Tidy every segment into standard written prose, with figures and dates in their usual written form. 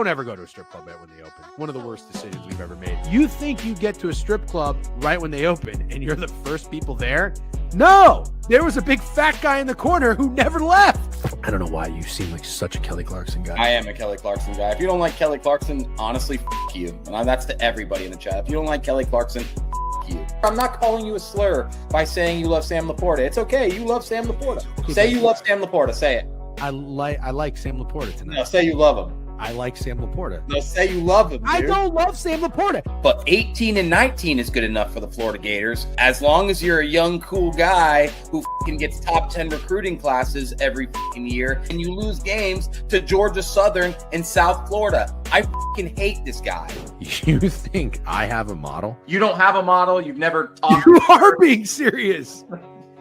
don't ever go to a strip club right when they open. One of the worst decisions we've ever made. You think you get to a strip club right when they open and you're the first people there? No, there was a big fat guy in the corner who never left. I don't know why you seem like such a Kelly Clarkson guy. I am a Kelly Clarkson guy. If you don't like Kelly Clarkson, honestly, f*** you. And that's to everybody in the chat. If you don't like Kelly Clarkson, f*** you. I'm not calling you a slur by saying you love Sam Laporta. It's okay. You love Sam Laporta. Say you love Sam Laporta. Say it. I like Sam Laporta tonight. No, say you love him. I like Sam Laporta. No, say you love him, dude. I don't love Sam Laporta. But 18 and 19 is good enough for the Florida Gators. As long as you're a young, cool guy who f***ing gets top 10 recruiting classes every f***ing year, and you lose games to Georgia Southern and South Florida. I f***ing hate this guy. You think I have a model? You don't have a model. You've never talked. You are being serious.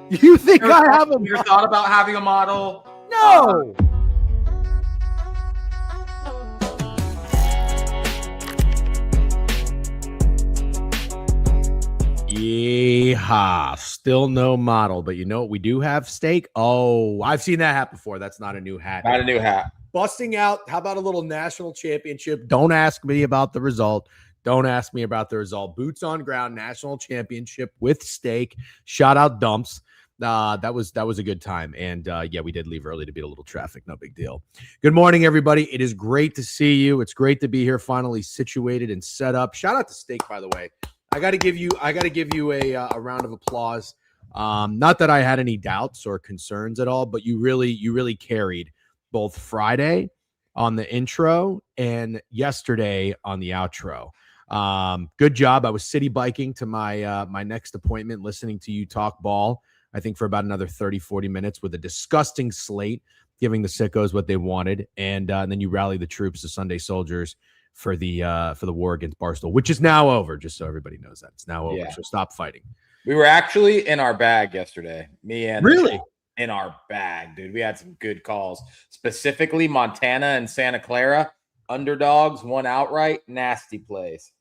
You think I have a model? You ever thought about having a model? No. Yeehaw. Still no model, but you know what we do have? Steak. Oh, I've seen that hat before. That's not a new hat. Not a new hat. Busting out. How about a little national championship? Don't ask me about the result. Don't ask me about the result. Boots on ground, national championship with steak. Shout out Dumps. That was a good time. And yeah, we did leave early to beat a little traffic. No big deal. Good morning, everybody. It is great to see you. It's great to be here, finally situated and set up. Shout out to Steak, by the way. I got to give you a round of applause. Not that I had any doubts or concerns at all, but you really carried both Friday on the intro and yesterday on the outro. Good job. I was city biking to my my next appointment, listening to you talk ball, I think for about another 30, 40 minutes with a disgusting slate, giving the sickos what they wanted. And then you rally the troops, the Sunday soldiers, for the war against Barstool, which is now over, just so everybody knows that. It's now over, yeah. So stop fighting. We were actually in our bag yesterday. Me and really in our bag, dude. We had some good calls, specifically Montana and Santa Clara. Underdogs, won outright, nasty plays.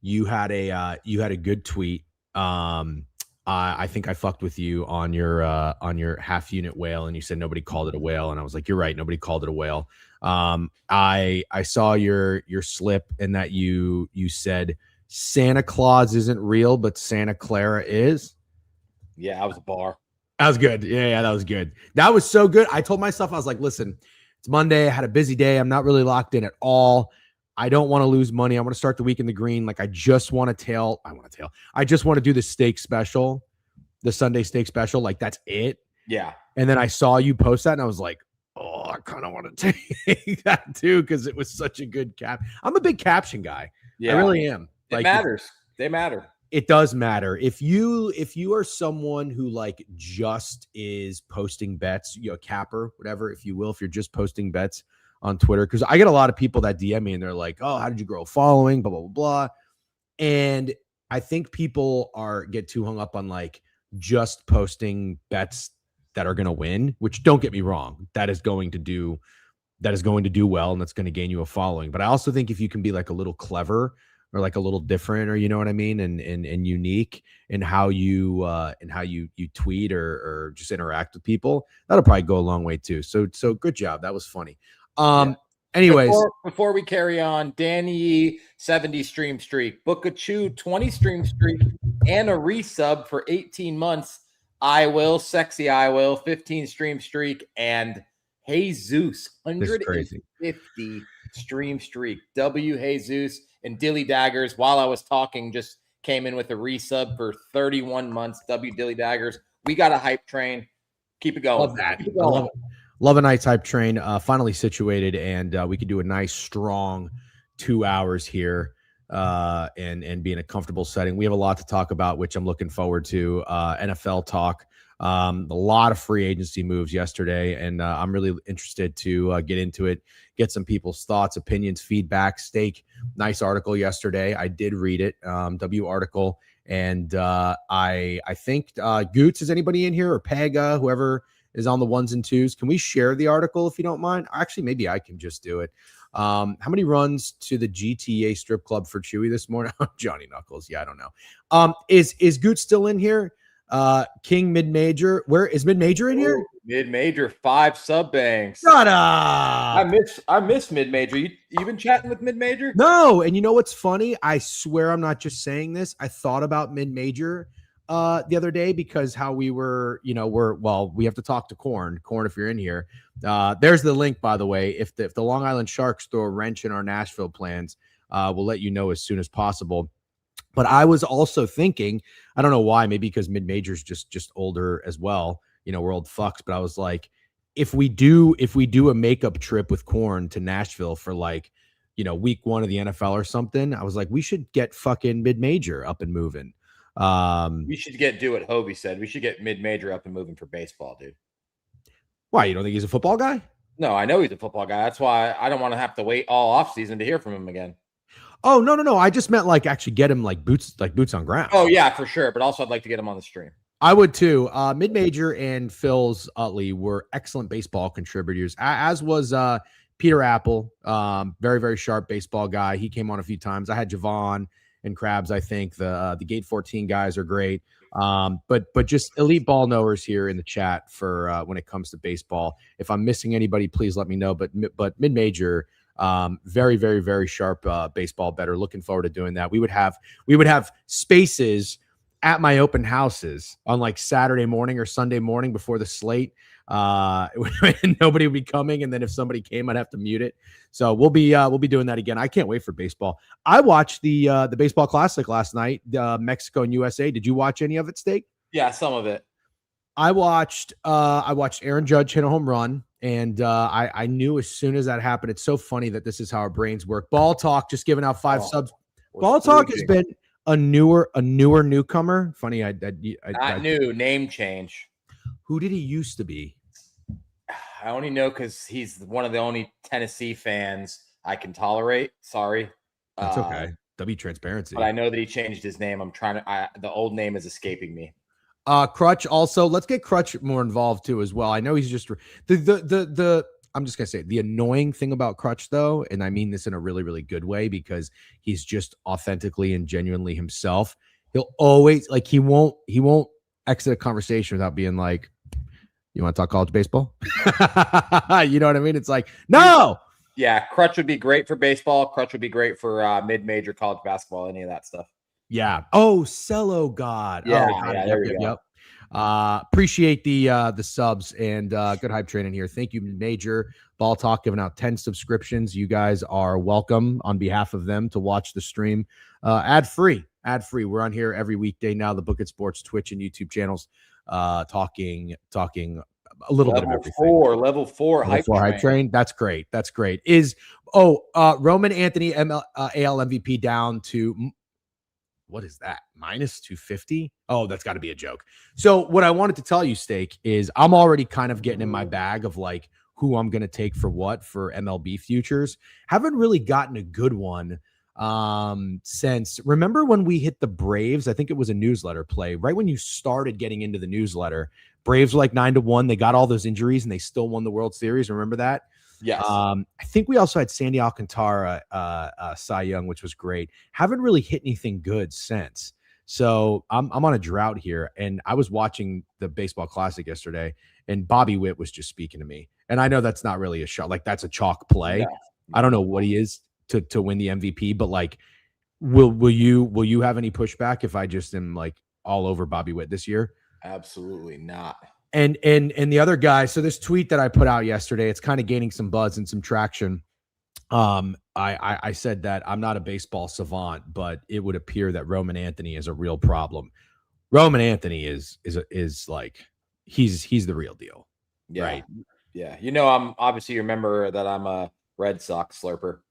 You had a good tweet. I think I fucked with you on your half unit whale, and you said nobody called it a whale, and I was like, you're right, nobody called it a whale. I saw your slip, and that you said Santa Claus isn't real, but Santa Clara is. Yeah, I was a bar. That was good. Yeah, that was good. That was so good. I told myself, I was like, listen, it's Monday. I had a busy day. I'm not really locked in at all. I don't want to lose money. I want to start the week in the green. Like, I just want to tail. I just want to do the steak special, the Sunday steak special. Like, that's it. Yeah. And then I saw you post that, and I was like, oh, I kind of want to take that too, because it was such a good cap. I'm a big caption guy. Yeah, I really am. It matters. They matter. It does matter. If you are someone who like just is posting bets, you know, capper, whatever, if you will, if you're just posting bets on Twitter, because I get a lot of people that DM me and they're like, oh, how did you grow a following, blah, blah, blah, blah. And I think people get too hung up on like just posting bets that are going to win, which, don't get me wrong, that is going to do well, and that's going to gain you a following. But I also think if you can be like a little clever or like a little different, or you know what I mean, and unique in how you tweet or just interact with people, that'll probably go a long way too. So good job. That was funny. Yeah. Anyways, before we carry on, Danny 70 stream streak, Bookachu 20 stream streak, and a resub for 18 months. Sexy I will 15 stream streak, and Jesus 150 stream streak. W Jesus and Dilly Daggers, while I was talking, just came in with a resub for 31 months. W Dilly Daggers. We got a hype train. Keep it going. Love that. I love it. Love a nice hype train. Finally situated, and we could do a nice, strong 2 hours here and be in a comfortable setting. We have a lot to talk about, which I'm looking forward to. NFL talk. A lot of free agency moves yesterday, and I'm really interested to get into it, get some people's thoughts, opinions, feedback. Steak, nice article yesterday. I did read it, W article, and I think Goots, is anybody in here, or Pega, whoever is on the ones and twos? Can we share the article if you don't mind? Actually, maybe I can just do it. How many runs to the GTA strip club for Chewy this morning? Johnny Knuckles. Yeah, I don't know. Is Goots still in here? King mid-major. Where is mid-major in here? Mid-major 5 sub banks. Shut up. I miss mid-major. You been chatting with mid-major? No, and you know what's funny? I swear I'm not just saying this. I thought about mid-major the other day because how we were, we have to talk to Corn. Corn, if you're in here. There's the link, by the way. If the Long Island Sharks throw a wrench in our Nashville plans, we'll let you know as soon as possible. But I was also thinking, I don't know why, maybe because mid-major's just older as well. We're old fucks, but I was like, if we do a makeup trip with Corn to Nashville for week 1 of the NFL or something, I was like, we should get fucking mid-major up and moving. We should do what Hobie said. We should get mid-major up and moving for baseball, dude. Why? You don't think he's a football guy? No, I know he's a football guy. That's why I don't want to have to wait all offseason to hear from him again. Oh, no. I just meant actually get him boots on ground. Oh, yeah, for sure. But also I'd like to get him on the stream. I would too. Mid-major and Phil's Utley were excellent baseball contributors, as was Peter Apple. Very, very sharp baseball guy. He came on a few times. I had Jovan and Krabs. I think the Gate 14 guys are great. But just elite ball knowers here in the chat for when it comes to baseball. If I'm missing anybody, please let me know. But mid-major, very, very, very sharp baseball better. Looking forward to doing that. We would have spaces at my open houses on Saturday morning or Sunday morning before the slate. Nobody would be coming, and then if somebody came, I'd have to mute it. So we'll be doing that again. I can't wait for baseball. I watched the Baseball Classic last night, Mexico and USA. Did you watch any of it, Steak? Yeah, some of it. I watched Aaron Judge hit a home run, and I knew as soon as that happened. It's so funny that this is how our brains work. Ball Talk just giving out 5 subs. Ball Talk has been a newer newcomer. Funny, I new name change. Who did he used to be? I only know because he's one of the only Tennessee fans I can tolerate. Sorry, that's okay. W transparency. But I know that he changed his name. I'm trying to. The old name is escaping me. Crutch also. Let's get Crutch more involved too as well. I know he's just the. I'm just gonna say the annoying thing about Crutch though, and I mean this in a really, really good way because he's just authentically and genuinely himself. He'll always he won't exit a conversation without being like, "You want to talk college baseball?" You know what I mean? It's no. Yeah, Crutch would be great for baseball. Crutch would be great for mid-major college basketball, any of that stuff. Yeah. Oh, Cello God. Yeah. Oh, yeah there we go. Yep. Appreciate the subs and good hype train in here. Thank you, Major. Ball Talk giving out 10 subscriptions. You guys are welcome on behalf of them to watch the stream ad free. We're on here every weekday now. The Book It Sports Twitch and YouTube channels, talking a little bit of everything. Level four hype train. That's great. Is Roman Anthony AL MVP down to what is that? Minus 250? Oh, that's got to be a joke. So what I wanted to tell you, Steak, is I'm already kind of getting in my bag of who I'm going to take for what for MLB futures. Haven't really gotten a good one since, remember when we hit the Braves? I think it was a newsletter play. Right when you started getting into the newsletter, Braves were 9-1. They got all those injuries and they still won the World Series. Remember that? Yes. I think we also had Sandy Alcantara, Cy Young, which was great. Haven't really hit anything good since. So I'm on a drought here. And I was watching the Baseball Classic yesterday, and Bobby Witt was just speaking to me. And I know that's not really a shot. That's a chalk play. Yeah. I don't know what he is to win the MVP, but will you have any pushback if I just am all over Bobby Witt this year? Absolutely not. And the other guy, so this tweet that I put out yesterday, it's kind of gaining some buzz and some traction. I said that I'm not a baseball savant, but it would appear that Roman Anthony is a real problem. Roman Anthony is he's the real deal. Yeah. Right. Yeah. I'm obviously you remember that I'm a Red Sox slurper.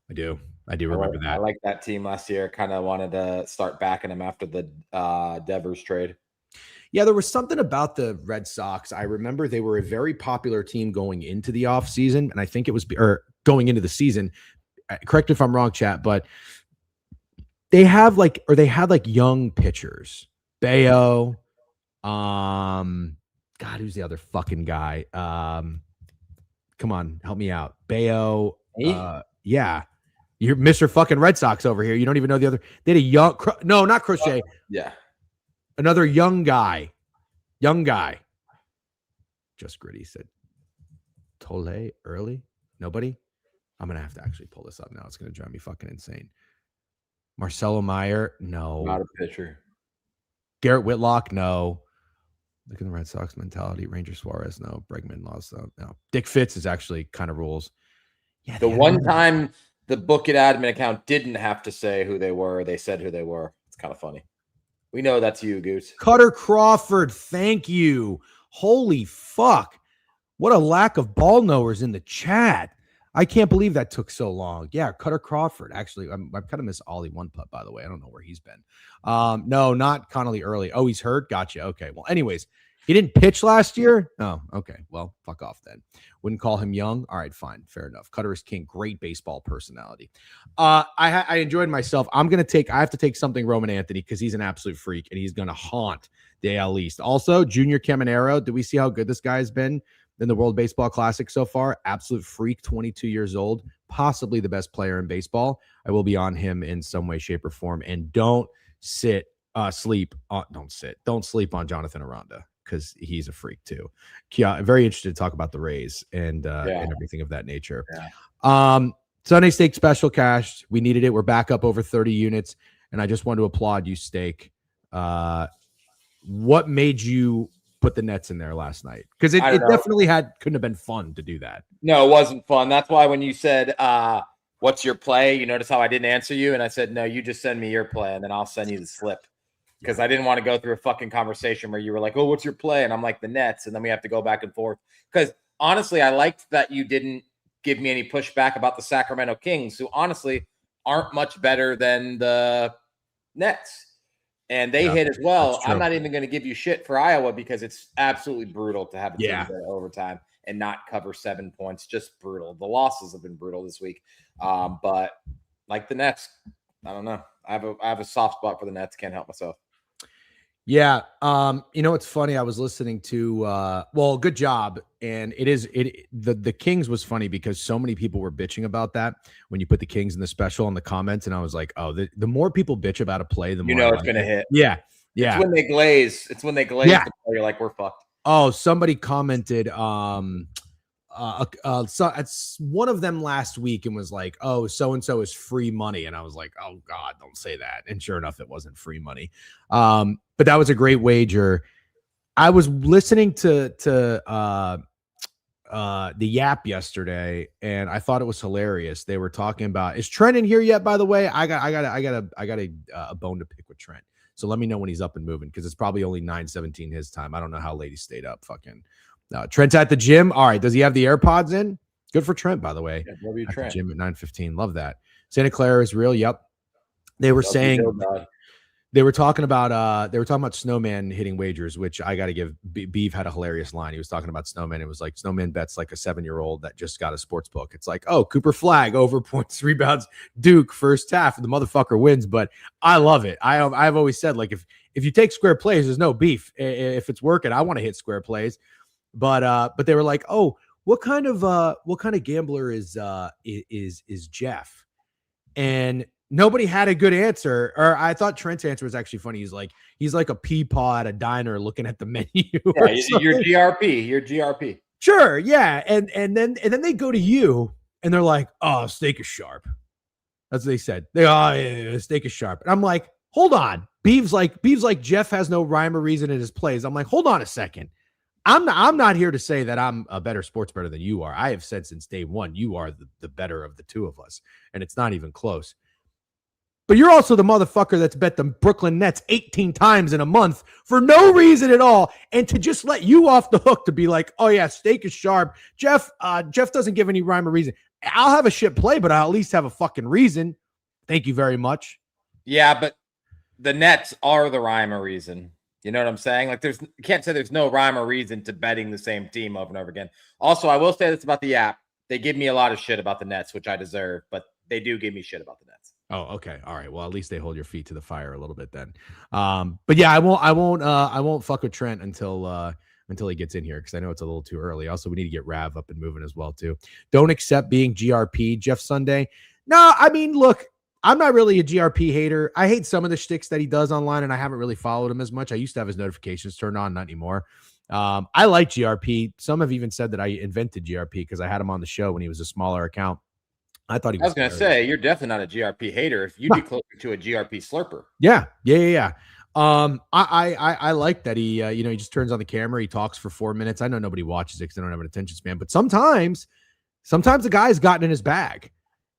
I do remember that. I like that team last year. Kind of wanted to start backing him after the Devers trade. Yeah, there was something about the Red Sox. I remember they were a very popular team going into the offseason, and I think it was going into the season. Correct me if I'm wrong, chat, but they had young pitchers. Bayo, God, who's the other fucking guy? Come on, help me out. Bayo, yeah. You're Mr. fucking Red Sox over here. You don't even know the other. They had a young, no, not Crochet. Yeah. Another young guy. Just Gritty said Tole early. Nobody. I'm going to have to actually pull this up now. It's going to drive me fucking insane. Marcelo Meyer. No. Not a pitcher. Garrett Whitlock. No. Look at the Red Sox mentality. Ranger Suarez. No. Bregman lost. No. Dick Fitz is actually kind of rules. Yeah. The one time the Book It admin account didn't have to say who they were, they said who they were. It's kind of funny. We know that's you, Goose. Cutter Crawford. Thank you. Holy fuck. What a lack of ball knowers in the chat. I can't believe that took so long. Yeah, Cutter Crawford. Actually, I kind of miss Ollie One Putt, by the way. I don't know where he's been. No, not Connolly early. Oh, he's hurt? Gotcha. Okay. Well, anyways, he didn't pitch last year? Oh, okay. Well, fuck off then. Wouldn't call him young? All right, fine. Fair enough. Cutter is king. Great baseball personality. I enjoyed myself. I have to take something Roman Anthony because he's an absolute freak and he's going to haunt the AL East. Also, Junior Caminero. Do we see how good this guy has been in the World Baseball Classic so far? Absolute freak, 22 years old, possibly the best player in baseball. I will be on him in some way, shape, or form. And don't sleep on Jonathan Aranda because he's a freak too. Yeah, very interested to talk about the Rays and everything of that nature. Yeah. Sunday Steak Special cash. We needed it. We're back up over 30 units. And I just want to applaud you, Steak. What made you put the Nets in there last night? Because it definitely couldn't have been fun to do that. No, it wasn't fun. That's why when you said, what's your play? You notice how I didn't answer you? And I said, no, you just send me your play and then I'll send you the slip. Because I didn't want to go through a fucking conversation where you were like, oh, what's your play? And I'm like, the Nets. And then we have to go back and forth. Because honestly, I liked that you didn't give me any pushback about the Sacramento Kings, who honestly aren't much better than the Nets. And they hit as well. I'm not even going to give you shit for Iowa because it's absolutely brutal to have a team go to overtime and not cover 7 points. Just brutal. The losses have been brutal this week. But like the Nets, I don't know. I have a soft spot for the Nets. Can't help myself. Yeah. It's funny. I was listening to good job. And the Kings was funny because so many people were bitching about that when you put the Kings in the special in the comments. And I was like, oh, the more people bitch about a play, the more it's going to hit. Yeah. It's when they glaze. It's when they glaze the play. You're like, we're fucked. Oh, somebody commented, so it's one of them last week and was like, oh, so-and-so is free money. And I was like, oh God, don't say that. And sure enough, it wasn't free money. But that was a great wager. I was listening to the Yap yesterday and I thought it was hilarious. They were talking about, is Trent in here yet? By the way, I got a bone to pick with Trent. So let me know when he's up and moving. Cause it's probably only 9:17 his time. I don't know how late he stayed up. Fucking Trent's at the gym. All right. Does he have the AirPods in? Good for Trent, by the way. Yeah, love you, Trent. The gym at 9:15. Love that. Santa Clara is real. Yep. They were saying they were talking about Snowman hitting wagers, which I got to give. Biev had a hilarious line. He was talking about Snowman. It was like Snowman bets like a 7-year-old that just got a sports book. It's like, oh, Cooper Flag over points, rebounds, Duke first half, and the motherfucker wins. But I love it. I've always said, like, if you take square plays, there's no beef. If it's working, I want to hit square plays. But they were like, oh, what kind of gambler is Jeff? And nobody had a good answer. Or I thought Trent's answer was actually funny. He's like a peepaw at a diner looking at the menu. Yeah, you're GRP. You're GRP. Sure, yeah. And then they go to you and they're like, oh, steak is sharp. That's what they said. Steak is sharp. And I'm like, hold on. Beev's like Jeff has no rhyme or reason in his plays. I'm like, hold on a second. I'm not here to say that I'm a better sports bettor than you are. I have said since day one, you are the better of the two of us. And it's not even close. But you're also the motherfucker that's bet the Brooklyn Nets 18 times in a month for no reason at all. And to just let you off the hook to be like, oh yeah, steak is sharp. Jeff doesn't give any rhyme or reason. I'll have a shit play, but I'll at least have a fucking reason. Thank you very much. Yeah, but the Nets are the rhyme or reason. You know what I'm saying? Like, you can't say there's no rhyme or reason to betting the same team over and over again. Also, I will say this about the app. They give me a lot of shit about the Nets, which I deserve, but they do give me shit about the Nets. Oh, okay. All right. Well, at least they hold your feet to the fire a little bit then. But yeah, I won't fuck with Trent until he gets in here because I know it's a little too early. Also, we need to get Rav up and moving as well too. Don't accept being GRP, Jeff Sunday. No, I mean, look, I'm not really a GRP hater. I hate some of the shticks that he does online, and I haven't really followed him as much. I used to have his notifications turned on, not anymore. I like GRP. Some have even said that I invented GRP because I had him on the show when he was a smaller account. I thought he was. I was going to say, you're definitely not a GRP hater. If you'd be closer to a GRP slurper. Yeah. I like that he, he just turns on the camera. He talks for 4 minutes. I know nobody watches it because they don't have an attention span, but sometimes the guy's gotten in his bag.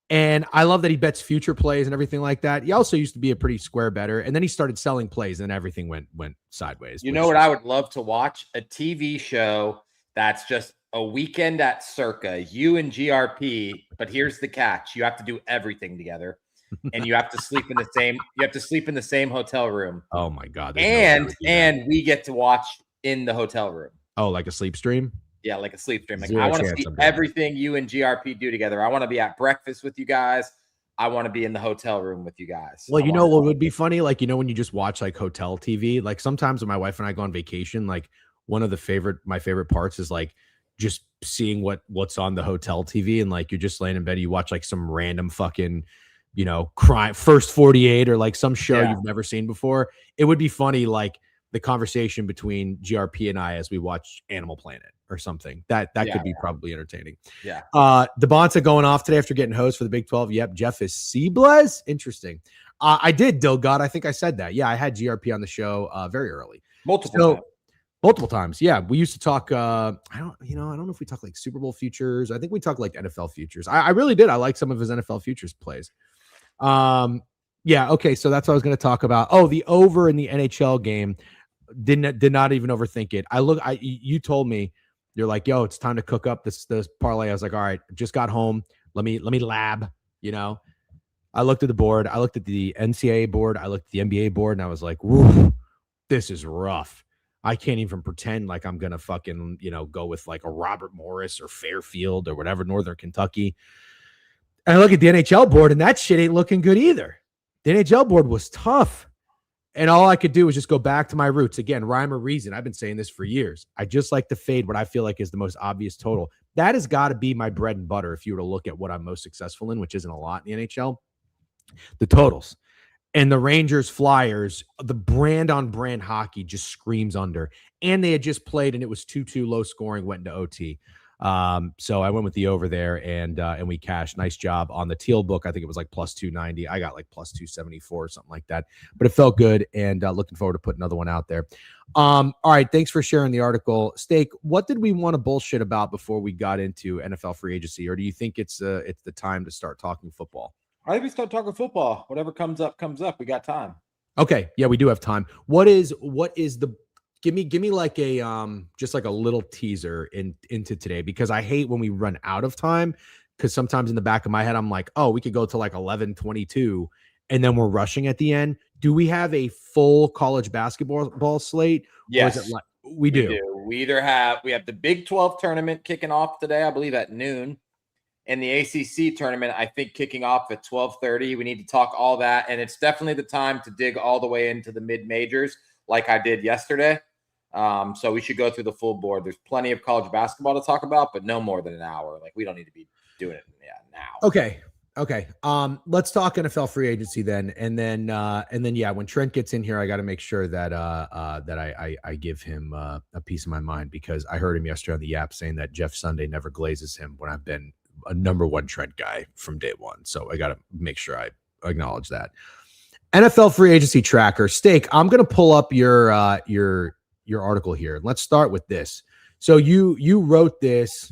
And I love that he bets future plays and everything like that. He also used to be a pretty square better, and then he started selling plays, and everything went sideways. You know what I would love to watch? A TV show that's just a weekend at Circa, you and GRP, but here's the catch. You have to do everything together, and you have to sleep in the same hotel room. Oh my God. And we get to watch in the hotel room. Oh, like a sleep stream? Yeah, like a sleep stream. Like, I want to see everything you and GRP do together. I want to be at breakfast with you guys. I want to be in the hotel room with you guys. Well, you know what would be funny? Like, when you just watch like hotel TV, like sometimes when my wife and I go on vacation, like one of my favorite parts is like just seeing what's on the hotel TV. And like, you're just laying in bed, you watch like some random fucking, crime, First 48 or like some show you've never seen before. It would be funny. Like the conversation between GRP and I as we watch Animal Planet or something that could be probably entertaining. Yeah. DeBonta going off today after getting hosed for the Big 12. Yep. Jeff is Seablez. Interesting. I did, Dilgod. I think I said that. Yeah. I had GRP on the show very early. Multiple times. Yeah. We used to talk. I don't know if we talk like Super Bowl futures. I think we talk like NFL futures. I really did. I like some of his NFL futures plays. Yeah. Okay. So that's what I was going to talk about. Oh, the over in the NHL game. Did not even overthink it. You told me, you're like, yo, it's time to cook up this parlay. I was like, all right, just got home. Let me lab, I looked at the board. I looked at the NCAA board. I looked at the NBA board, and I was like, woo, this is rough. I can't even pretend like I'm going to fucking, go with like a Robert Morris or Fairfield or whatever, Northern Kentucky. And I look at the NHL board, and that shit ain't looking good either. The NHL board was tough. And all I could do was just go back to my roots. Again, rhyme or reason. I've been saying this for years. I just like to fade what I feel like is the most obvious total. That has got to be my bread and butter if you were to look at what I'm most successful in, which isn't a lot in the NHL. The totals. And the Rangers, Flyers, the brand on brand hockey just screams under. And they had just played, and it was 2-2 low scoring, went into OT. So I went with the over there, and we cashed. Nice job on the teal book. I think it was like plus 290. I got like plus 274 or something like that, but it felt good, and looking forward to putting another one out there. All right. Thanks for sharing the article. Steak, what did we want to bullshit about before we got into NFL free agency? Or do you think it's the time to start talking football? I think we start talking football. Whatever comes up. We got time. Okay. Yeah, we do have time. What is the Give me like a just like a little teaser into today, because I hate when we run out of time, because sometimes in the back of my head I'm like, oh, we could go to like 11:22 and then we're rushing at the end. Do we have a full college basketball slate? Yes, or is it like, we do. We have the Big 12 tournament kicking off today, I believe at noon, and the ACC tournament, I think, kicking off at 12:30. We need to talk all that, and it's definitely the time to dig all the way into the mid majors, like I did yesterday. So we should go through the full board. There's plenty of college basketball to talk about, but no more than an hour. Like, we don't need to be doing it now. Okay. Let's talk NFL free agency then. And then, yeah, when Trent gets in here, I got to make sure that I give him a piece of my mind, because I heard him yesterday on the Yap saying that Jeff Sunday never glazes him when I've been a number one Trent guy from day one. So I got to make sure I acknowledge that. NFL free agency tracker. Steak, I'm going to pull up your article here. Let's start with this. So you wrote this.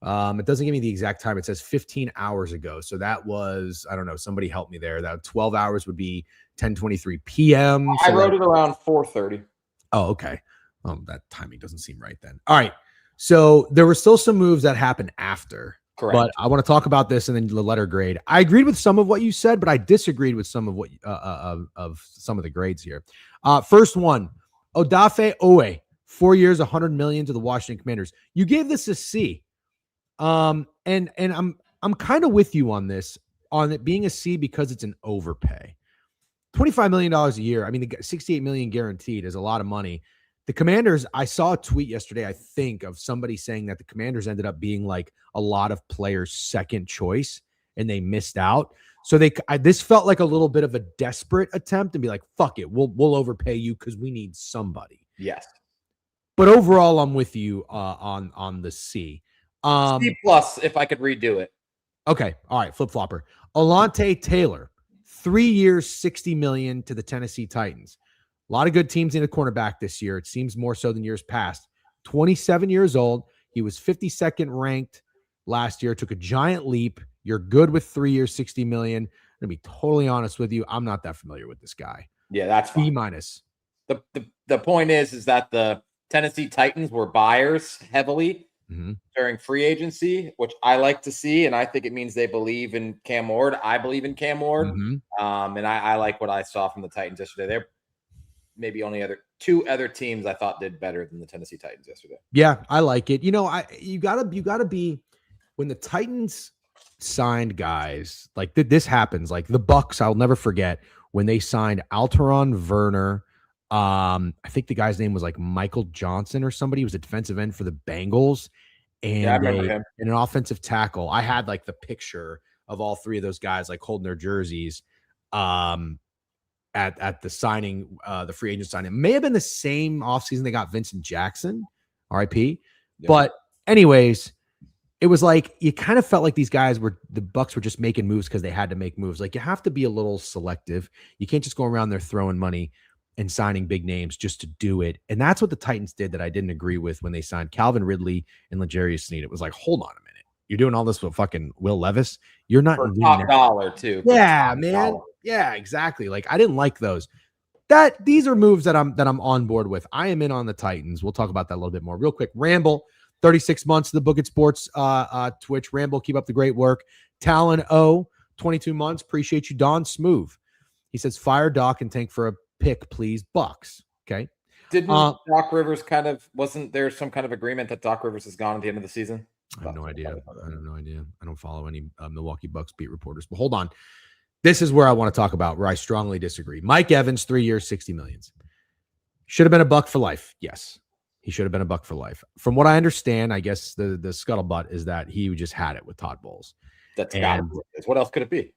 It doesn't give me the exact time. It says 15 hours ago. So that was, I don't know, somebody help me there. That 12 hours would be 10:23 p.m. I wrote it around 4:30. Oh, okay. That timing doesn't seem right then. All right. So there were still some moves that happened after. Correct. But I want to talk about this and then the letter grade. I agreed with some of what you said, but I disagreed with some of what of some of the grades here. First one, Odafe Owe, 4 years, $100 million to the Washington Commanders. You gave this a C. And I'm kind of with you on this, on it being a C, because it's an overpay. $25 million a year. I mean, the $68 million guaranteed is a lot of money. The Commanders, I saw a tweet yesterday, I think, of somebody saying that the Commanders ended up being like a lot of players' second choice. and they missed out. So this felt like a little bit of a desperate attempt and be like, fuck it, we'll overpay you because we need somebody. Yes. But overall, I'm with you on the C. C plus if I could redo it. Okay. All right. Flip flopper. Alante Taylor, 3 years, $60 million to the Tennessee Titans. A lot of good teams in a cornerback this year. It seems more so than years past. 27 years old. He was 52nd ranked last year. Took a giant leap. You're good with 3 years, $60 million. I'm going to be totally honest with you. I'm not that familiar with this guy. Yeah, that's fine. B minus. The point is that the Tennessee Titans were buyers heavily during free agency, which I like to see, and I think it means they believe in Cam Ward. I believe in Cam Ward, and I like what I saw from the Titans yesterday. They're maybe only two other teams I thought did better than the Tennessee Titans yesterday. Yeah, I like it. You gotta be when the Titans signed guys like this happens. Like the Bucks, I'll never forget when they signed Alteron Werner. I think the guy's name was like Michael Johnson or somebody. He was a defensive end for the Bengals, and I remember him. And an offensive tackle. I had like the picture of all three of those guys like holding their jerseys at the signing, the free agent signing. It may have been the same offseason they got Vincent Jackson, RIP. Yeah. But anyways, it was like you kind of felt like the Bucks were just making moves because they had to make moves. Like you have to be a little selective. You can't just go around there throwing money and signing big names just to do it. And that's what the Titans did that I didn't agree with when they signed Calvin Ridley and L'Jarius Sneed. It was like, hold on a minute. You're doing all this with fucking Will Levis. You're not for top dollar too. Yeah, man. Dollar. Yeah, exactly. Like I didn't like those. These are moves that I'm on board with. I am in on the Titans. We'll talk about that a little bit more. Real quick. Ramble, 36 months to the Book It Sports Twitch. Ramble, keep up the great work. Talon O, 22 months. Appreciate you. Don Smooth. He says, fire Doc and tank for a pick, please. Bucks. Okay. Didn't Doc Rivers wasn't there some kind of agreement that Doc Rivers is gone at the end of the season? I have no idea. I have no idea. I don't follow any Milwaukee Bucks beat reporters. But hold on. This is where I want to talk about where I strongly disagree. Mike Evans, 3 years, $60 million. Should have been a Buck for life. Yes. He should have been a Buck for life. From what I understand, I guess the scuttlebutt is that he just had it with Todd Bowles. That's what else could it be?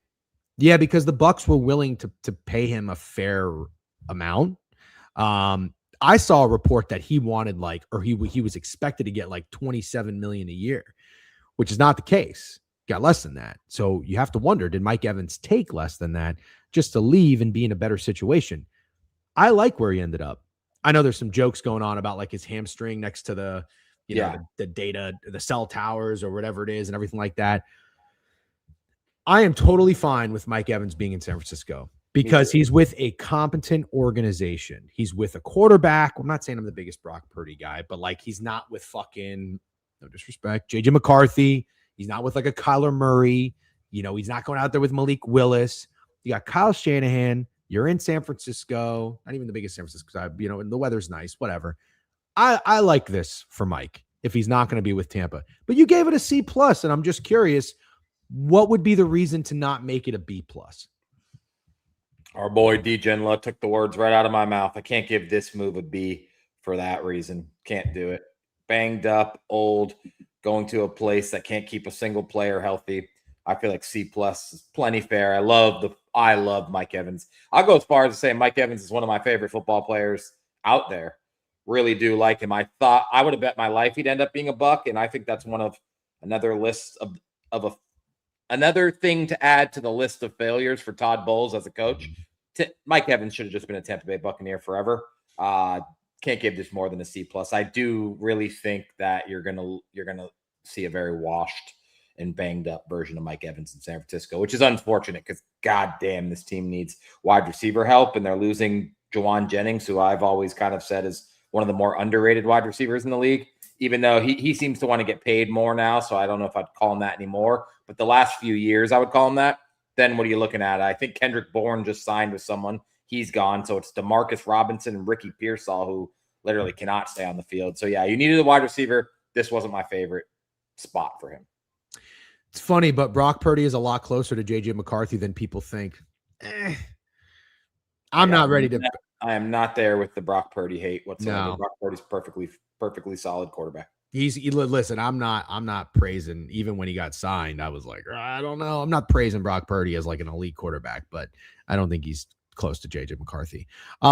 Yeah, because the Bucks were willing to pay him a fair amount. I saw a report that he wanted he was expected to get like $27 million a year, which is not the case. Got less than that. So you have to wonder, did Mike Evans take less than that just to leave and be in a better situation? I like where he ended up. I know there's some jokes going on about like his hamstring next to the data, the cell towers or whatever it is and everything like that. I am totally fine with Mike Evans being in San Francisco because he's with a competent organization. He's with a quarterback. I'm not saying I'm the biggest Brock Purdy guy, but like he's not with fucking, no disrespect, JJ McCarthy. He's not with like a Kyler Murray. He's not going out there with Malik Willis. You got Kyle Shanahan. You're in San Francisco. Not even the biggest San Francisco side, and the weather's nice, whatever. I like this for Mike if he's not going to be with Tampa. But you gave it a C+, and I'm just curious, what would be the reason to not make it a B+? Our boy Degen took the words right out of my mouth. I can't give this move a B for that reason. Can't do it. Banged up, old, going to a place that can't keep a single player healthy. I feel like C+ is plenty fair. I love Mike Evans. I'll go as far as to say Mike Evans is one of my favorite football players out there. Really do like him. I thought I would have bet my life he'd end up being a Buck, and I think that's one of another list of another thing to add to the list of failures for Todd Bowles as a coach. Mike Evans should have just been a Tampa Bay Buccaneer forever. Can't give this more than a C+. I do really think that you're gonna see a very washed and banged up version of Mike Evans in San Francisco, which is unfortunate because goddamn, this team needs wide receiver help, and they're losing Jovan Jennings, who I've always kind of said is one of the more underrated wide receivers in the league, even though he seems to want to get paid more now. So I don't know if I'd call him that anymore, but the last few years I would call him that. Then what are you looking at? I think Kendrick Bourne just signed with someone. He's gone. So it's DeMarcus Robinson and Ricky Pearsall, who literally cannot stay on the field. So yeah, you needed a wide receiver. This wasn't my favorite spot for him. It's funny, but Brock Purdy is a lot closer to JJ McCarthy than people think. I'm not ready to. I am not there with the Brock Purdy hate whatsoever. No. Brock Purdy's perfectly solid quarterback. Listen, I'm not praising, even when he got signed, I was like, I don't know. I'm not praising Brock Purdy as like an elite quarterback, but I don't think he's close to JJ McCarthy.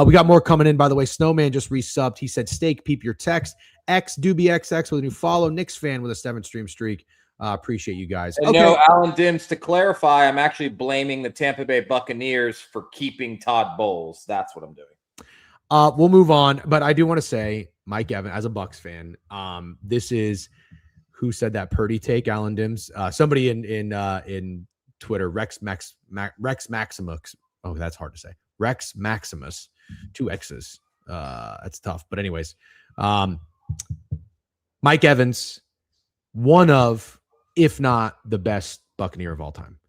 We got more coming in, by the way. Snowman just resubbed. He said, Steak, peep your text. X Doobie XX with a new follow. Knicks fan with a 7-stream streak. Appreciate you guys. And no, Alan Dims, to clarify, I'm actually blaming the Tampa Bay Buccaneers for keeping Todd Bowles. That's what I'm doing. We'll move on, but I do want to say, Mike Evans, as a Bucks fan, this is who said that Purdy take, Alan Dims. Somebody in Twitter, Rex Maximus. Oh, that's hard to say. Rex Maximus, 2 X's. That's tough. But anyways, Mike Evans, one of, if not the best Buccaneer of all time.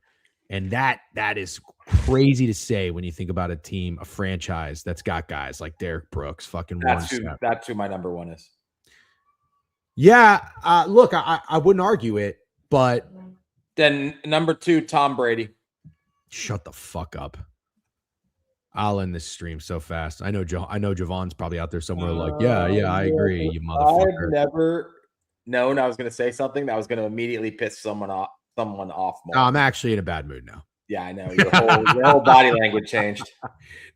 And that is crazy to say when you think about a team, a franchise that's got guys like Derek Brooks, fucking that's who my number one is. Yeah, look, I wouldn't argue it, but then number 2, Tom Brady. Shut the fuck up. I'll end this stream so fast. I know Jovan's probably out there somewhere like, yeah, I agree, you motherfucker. I've never known I was going to say something that was going to immediately piss someone off. More. I'm actually in a bad mood now. Yeah, I know. Your whole body language changed.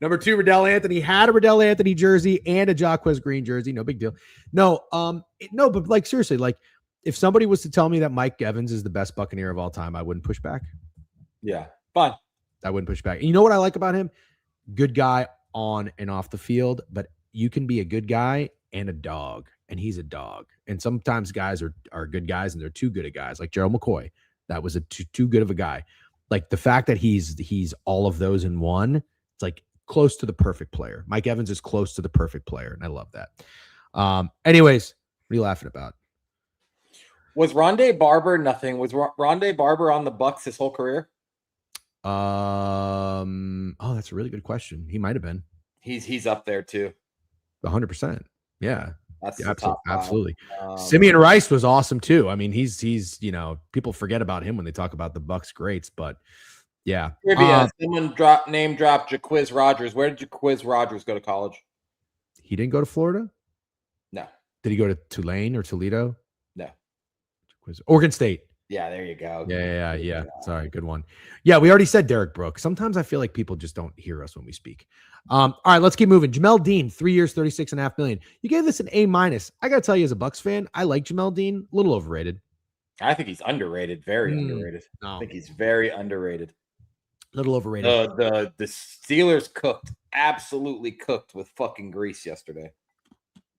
Number 2, Riddell Anthony had a Riddell Anthony jersey and a Jacquez Green jersey. No big deal. No, but like seriously, like if somebody was to tell me that Mike Evans is the best Buccaneer of all time, I wouldn't push back. Yeah, fine. I wouldn't push back. And you know what I like about him? Good guy on and off the field, but you can be a good guy and a dog, and he's a dog. And sometimes guys are good guys and they're too good at guys, like Gerald McCoy. That was a too good of a guy. Like the fact that he's all of those in one, it's like close to the perfect player. Mike Evans is close to the perfect player, and I love that. Anyways, what are you laughing about? Was Rondé Barber nothing? Was Rondé Barber on the Bucks his whole career? Oh, that's a really good question. He might have been. He's up there too. 100%. Yeah. That's absolutely. Simeon Rice was awesome too. I mean, he's people forget about him when they talk about the Bucks greats, but yeah. Someone name dropped Jaquiz Rogers. Where did Jaquiz Rogers go to college? He didn't go to Florida? No. Did he go to Tulane or Toledo? No. Oregon State. Yeah, there you go. Yeah. Sorry, good one. Yeah, we already said Derek Brooks. Sometimes I feel like people just don't hear us when we speak. All right, let's keep moving. Jamel Dean, 3 years, $36.5 million. You gave this an A-. I got to tell you, as a Bucks fan, I like Jamel Dean. A little overrated. I think he's underrated. Very underrated. No. I think he's very underrated. A little overrated. The Steelers absolutely cooked with fucking grease yesterday.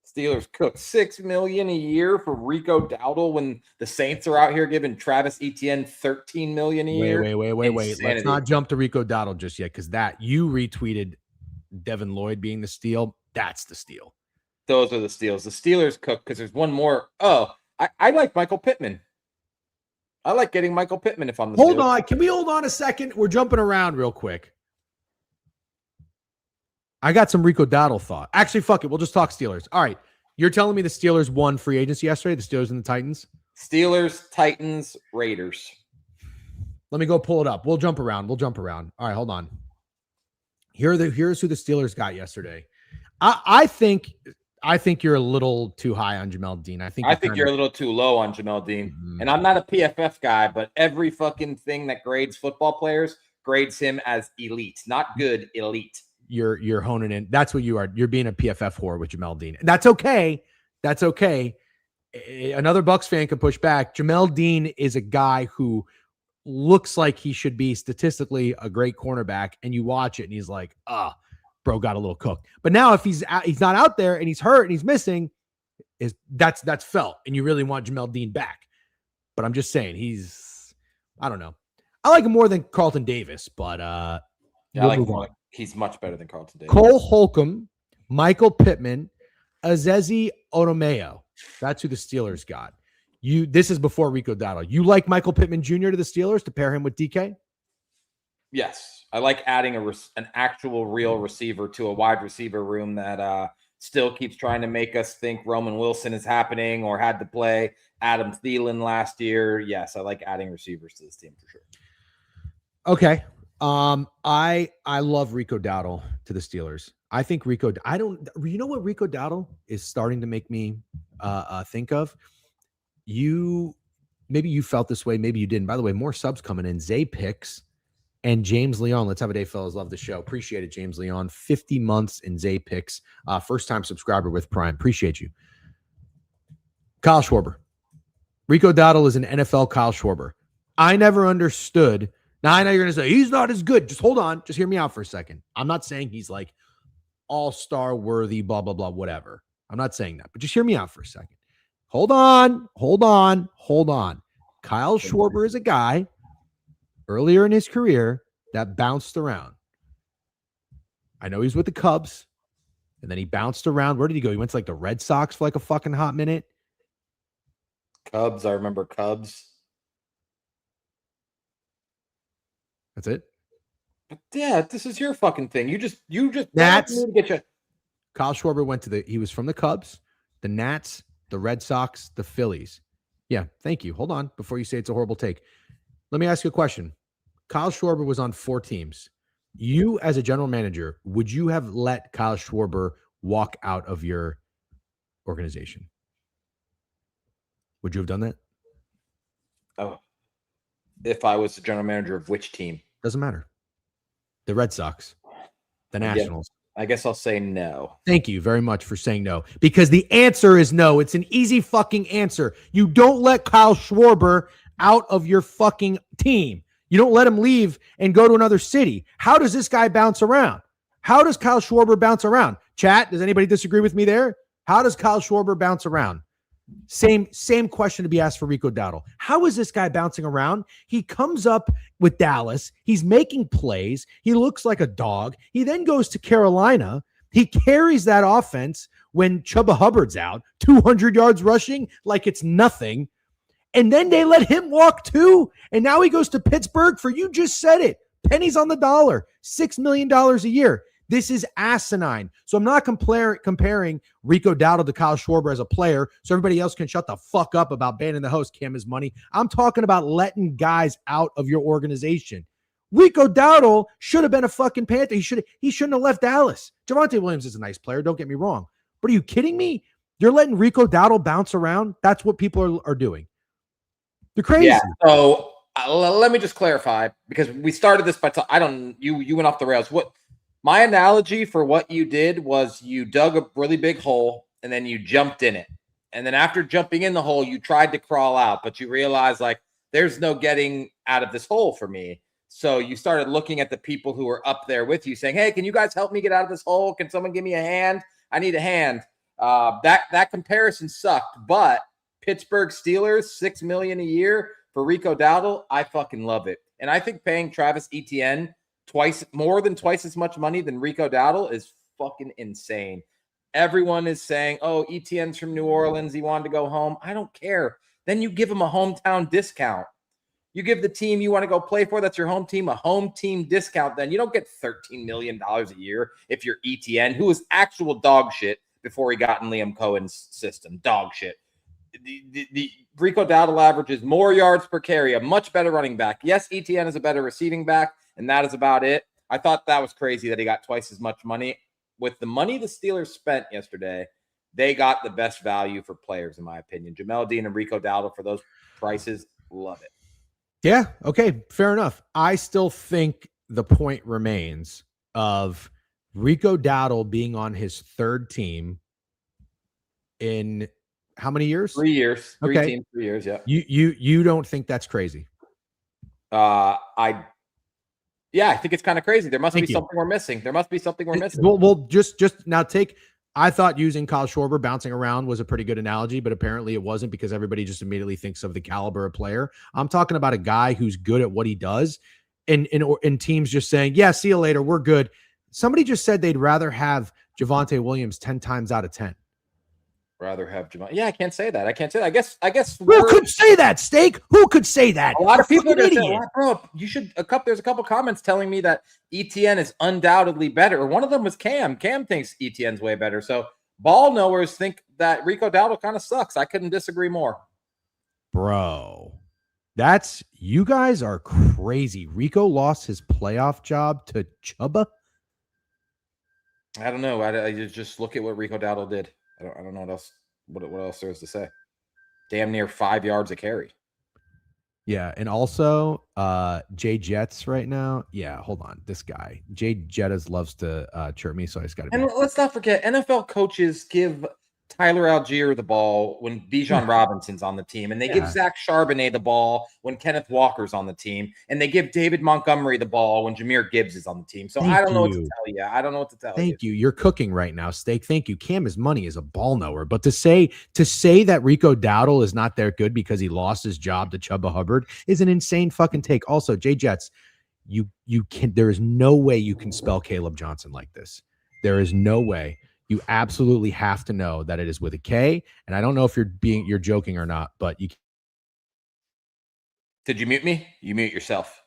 Steelers cooked $6 million a year for Rico Dowdle when the Saints are out here giving Travis Etienne $13 million a year. Wait. Let's not jump to Rico Dowdle just yet, because that you retweeted Devin Lloyd being the steal. That's the steal. Those are the steals. The Steelers cooked because there's one more. Oh, I like Michael Pittman. I like getting Michael Pittman if I'm the Hold on. Can we hold on a second? We're jumping around real quick. I got some Rico Dowdle thought. Actually, fuck it. We'll just talk Steelers. All right. You're telling me the Steelers won free agency yesterday? The Steelers and the Titans? Steelers, Titans, Raiders. Let me go pull it up. We'll jump around. All right, hold on. Here's who the Steelers got yesterday. I think you're a little too high on Jamel Dean. I think you're a little too low on Jamel Dean. Mm-hmm. And I'm not a PFF guy, but every fucking thing that grades football players grades him as elite. Not good, elite. You're honing in. That's what you are. You're being a PFF whore with Jamel Dean. That's okay. Another Bucks fan can push back. Jamel Dean is a guy who looks like he should be statistically a great cornerback, and you watch it and he's like, bro got a little cooked. But now if he's not out there and he's hurt and he's missing, that's felt, and you really want Jamel Dean back. But I'm just saying I don't know. I like him more than Carlton Davis, but yeah, I like him. He's much better than Carlton Davis. Cole Holcomb, Michael Pittman, Azezi Odomeo. That's who the Steelers got. This is before Rico Dowdle. You like Michael Pittman Jr. to the Steelers to pair him with DK? Yes. I like adding an actual real receiver to a wide receiver room that still keeps trying to make us think Roman Wilson is happening or had to play Adam Thielen last year. Yes, I like adding receivers to this team for sure. Okay. I love Rico Dowdle to the Steelers. I think you know what Rico Dowdle is starting to make me think of? maybe you felt this way, maybe you didn't. By the way, more subs coming in. Zay Picks and James Leon. Let's have a day, fellas. Love the show. Appreciate it, James Leon. 50 months in Zay Picks. First-time subscriber with Prime. Appreciate you. Kyle Schwarber. Rico Dowdle is an NFL Kyle Schwarber. I never understood. Now, I know you're going to say, he's not as good. Just hold on. Just hear me out for a second. I'm not saying he's like all-star worthy, blah, blah, blah, whatever. I'm not saying that. But just hear me out for a second. Hold on. Kyle Schwarber is a guy earlier in his career that bounced around. I know he's with the Cubs, and then he bounced around. Where did he go? He went to like the Red Sox for like a fucking hot minute. Cubs. I remember Cubs. That's it. But yeah, this is your fucking thing. You just Nats. get you. Kyle Schwarber he was from the Cubs, the Nats, the Red Sox, the Phillies. Yeah, thank you. Hold on before you say it's a horrible take. Let me ask you a question. Kyle Schwarber was on 4 teams. You, as a general manager, would you have let Kyle Schwarber walk out of your organization? Would you have done that? Oh, if I was the general manager of which team? Doesn't matter. The Red Sox, the Nationals. I guess I'll say no. Thank you very much for saying no, because the answer is no. It's an easy fucking answer. You don't let Kyle Schwarber out of your fucking team. You don't let him leave and go to another city. How does this guy bounce around? How does Kyle Schwarber bounce around? Chat, does anybody disagree with me there? How does Kyle Schwarber bounce around? Same question to be asked for Rico Dowdle. How is this guy bouncing around? He comes up with Dallas. He's making plays. He looks like a dog. He then goes to Carolina. He carries that offense when Chuba Hubbard's out, 200 yards rushing like it's nothing. And then they let him walk too. And now he goes to Pittsburgh for, you just said it, pennies on the dollar, $6 million a year. This is asinine. So I'm not comparing Rico Dowdle to Kyle Schwarber as a player so everybody else can shut the fuck up about banning the host, Cam is money. I'm talking about letting guys out of your organization. Rico Dowdle should have been a fucking Panther. He shouldn't have left Dallas. Javonte Williams is a nice player, don't get me wrong. But are you kidding me? You're letting Rico Dowdle bounce around? That's what people are doing. They're crazy. Yeah, so let me just clarify, because we started this by you went off the rails. My analogy for what you did was you dug a really big hole and then you jumped in it. And then after jumping in the hole, you tried to crawl out, but you realized like there's no getting out of this hole for me. So you started looking at the people who were up there with you saying, hey, can you guys help me get out of this hole? Can someone give me a hand? I need a hand. That comparison sucked, but Pittsburgh Steelers, $6 million a year for Rico Dowdle, I fucking love it. And I think paying Travis Etienne more than twice as much money than Rico Dowdle is fucking insane. Everyone is saying, oh, Etienne's from New Orleans. He wanted to go home. I don't care. Then you give him a hometown discount. You give the team you want to go play for, that's your home team, a home team discount. Then you don't get $13 million a year if you're Etienne, who was actual dog shit before he got in Liam Cohen's system. Dog shit. The Rico Dowdle averages more yards per carry, a much better running back. Yes, Etienne is a better receiving back, and that is about it. I thought that was crazy that he got twice as much money. With the money the Steelers spent yesterday, they got the best value for players, in my opinion. Jamel Dean and Rico Dowdle for those prices, love it. Yeah, okay, fair enough. I still think the point remains of Rico Dowdle being on his third team in how many years? 3 years. Okay. Teams, 3 years, yeah. You don't think that's crazy? I think it's kind of crazy. There must be something we're missing. Well, just now I thought using Kyle Schwarber bouncing around was a pretty good analogy, but apparently it wasn't, because everybody just immediately thinks of the caliber of player. I'm talking about a guy who's good at what he does, and teams just saying, yeah, see you later, we're good. Somebody just said they'd rather have Javonte Williams 10 times out of 10. Rather have Javonte. Yeah, I can't say that. I guess. Who could say that, Steak? Who could say that? A lot of people are saying, bro, you should. There's a couple comments telling me that Etienne is undoubtedly better. One of them was Cam. Cam thinks Etienne's way better. So ball knowers think that Rico Dowdle kind of sucks. I couldn't disagree more. Bro, you guys are crazy. Rico lost his playoff job to Chuba. I don't know. I just look at what Rico Dowdle did. I don't know what else there is to say. damn near 5 yards a carry. Yeah, and also Jay Jets right now. Yeah, hold on. This guy, Jay Jettas, loves to chirp me, so I just got to be. And let's not forget, NFL coaches give Tyler Algier the ball when Bijan Robinson's on the team, and they give Zach Charbonnet the ball when Kenneth Walker's on the team, and they give David Montgomery the ball when Jahmyr Gibbs is on the team. So I don't know what to tell you. I don't know what to tell you. Thank you. You're cooking right now, Steak. Thank you. Cam is money is a ball knower, but to say that Rico Dowdle is not that good because he lost his job to Chuba Hubbard is an insane fucking take. Also, Jay Jets, you can. There is no way you can spell Caleb Johnson like this. There is no way. You absolutely have to know that it is with a K. And I don't know if you're joking or not, but you. Did you mute me? You mute yourself.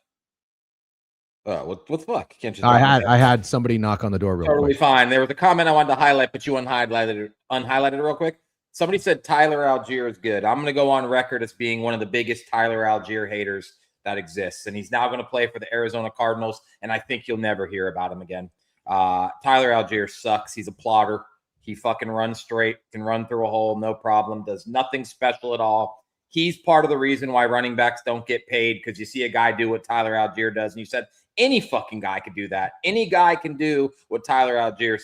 What the fuck? Can't just I had somebody knock on the door real totally quick. Fine. There was a comment I wanted to highlight, but you unhighlighted it real quick. Somebody said Tyler Algier is good. I'm going to go on record as being one of the biggest Tyler Algier haters that exists. And he's now going to play for the Arizona Cardinals. And I think you'll never hear about him again. Tyler Algier sucks. He's a plotter. He fucking runs straight, can run through a hole, no problem, does nothing special at all. He's part of the reason why running backs don't get paid, because you see a guy do what Tyler Algier does, and you said any fucking guy could do that. Any guy can do what Tyler Algier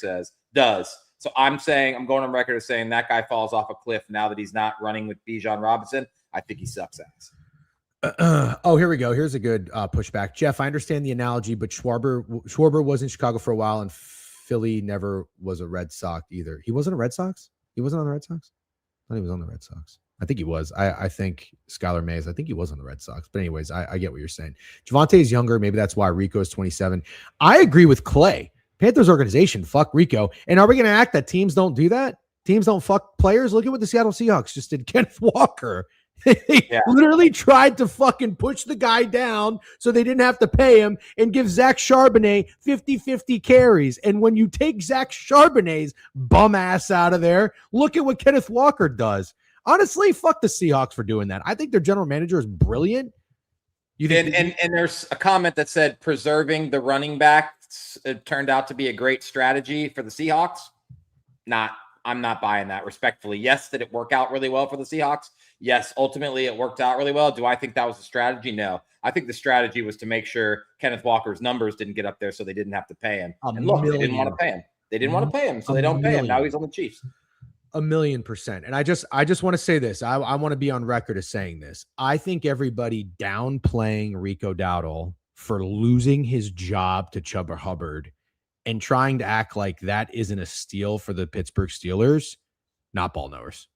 does. So I'm going on record as saying that guy falls off a cliff now that he's not running with Bijan Robinson. I think he sucks ass. Here we go. Here's a good pushback. Jeff, I understand the analogy, but Schwarber was in Chicago for a while, and Philly never was a Red Sox either. He wasn't a Red Sox? He wasn't on the Red Sox? I thought he was on the Red Sox. I think he was. I think Skylar Mays, I think he was on the Red Sox. But anyways, I get what you're saying. Javonte is younger. Maybe that's why Rico is 27. I agree with Clay. Panthers organization, fuck Rico. And are we going to act that teams don't do that? Teams don't fuck players? Look at what the Seattle Seahawks just did. Kenneth Walker. They literally tried to fucking push the guy down so they didn't have to pay him and give Zach Charbonnet 50-50 carries. And when you take Zach Charbonnet's bum ass out of there, look at what Kenneth Walker does. Honestly, fuck the Seahawks for doing that. I think their general manager is brilliant. And there's a comment that said preserving the running backs turned out to be a great strategy for the Seahawks. I'm not buying that, respectfully. Yes, did it work out really well for the Seahawks? Yes, ultimately it worked out really well. Do I think that was a strategy? No. I think the strategy was to make sure Kenneth Walker's numbers didn't get up there so they didn't have to pay him. And look, they didn't want to pay him. They didn't want to pay him, so they don't pay him. Now he's on the Chiefs. 1,000,000%. And I just want to say this. I want to be on record as saying this. I think everybody downplaying Rico Dowdle for losing his job to Chuba Hubbard and trying to act like that isn't a steal for the Pittsburgh Steelers, not ball knowers.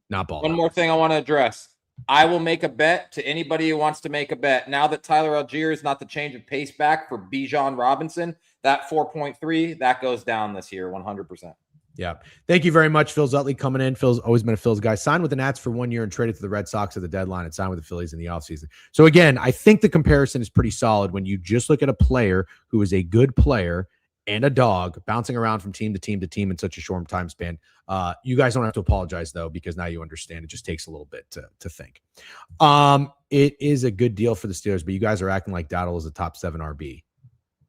One more thing I want to address. I will make a bet to anybody who wants to make a bet. Now that Tyler Algier is not the change of pace back for Bijan Robinson, that 4.3, that goes down this year 100%. Yeah. Thank you very much, Phil Zutley, coming in. Phil's always been a Phil's guy. Signed with the Nats for 1 year and traded to the Red Sox at the deadline and signed with the Phillies in the offseason. So again, I think the comparison is pretty solid when you just look at a player who is a good player and a dog bouncing around from team to team to team in such a short time span. You guys don't have to apologize, though, because now you understand. It just takes a little bit to think. It is a good deal for the Steelers, but you guys are acting like Dowdle is a top 7 RB.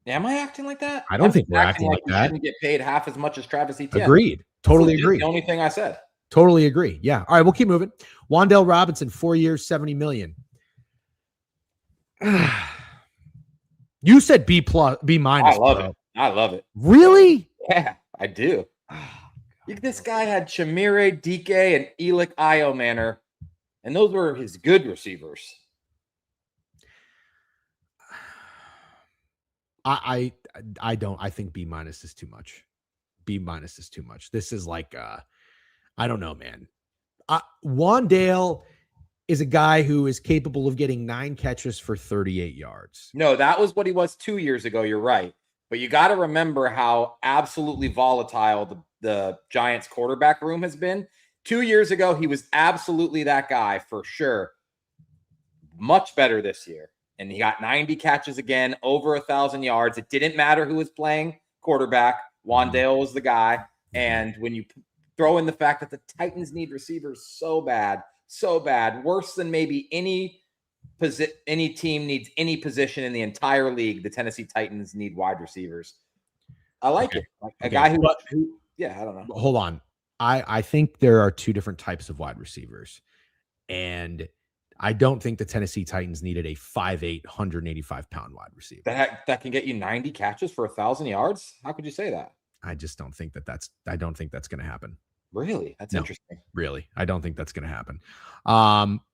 Am I acting like that? I don't think we're acting like that. Shouldn't get paid half as much as Travis Etienne. Agreed. Totally agree. The only thing I said. Totally agree. Yeah. All right, we'll keep moving. Wan'Dale Robinson, 4 years, $70 million. You said B+, B-. I love it. I love it. Really? Yeah, I do. This guy had Chimere, DK, and Elik Iomanner, and those were his good receivers. I don't. I think B- is too much. B- is too much. This is like, I don't know, man. Wan'Dale is a guy who is capable of getting 9 catches for 38 yards. No, that was what he was 2 years ago. You're right. But you got to remember how absolutely volatile the Giants quarterback room has been. 2 years ago, he was absolutely that guy for sure. Much better this year. And he got 90 catches again, over 1,000 yards. It didn't matter who was playing quarterback. Wan'Dale was the guy. And when you throw in the fact that the Titans need receivers so bad, worse than maybe any team needs any position in the entire league, the Tennessee Titans need wide receivers. I like it. Like a guy who, I don't know. Hold on. I think there are 2 different types of wide receivers. And I don't think the Tennessee Titans needed a 5'8", 185-pound wide receiver. That can get you 90 catches for 1,000 yards? How could you say that? I just don't think I don't think that's going to happen. Really? That's interesting. Really. I don't think that's going to happen.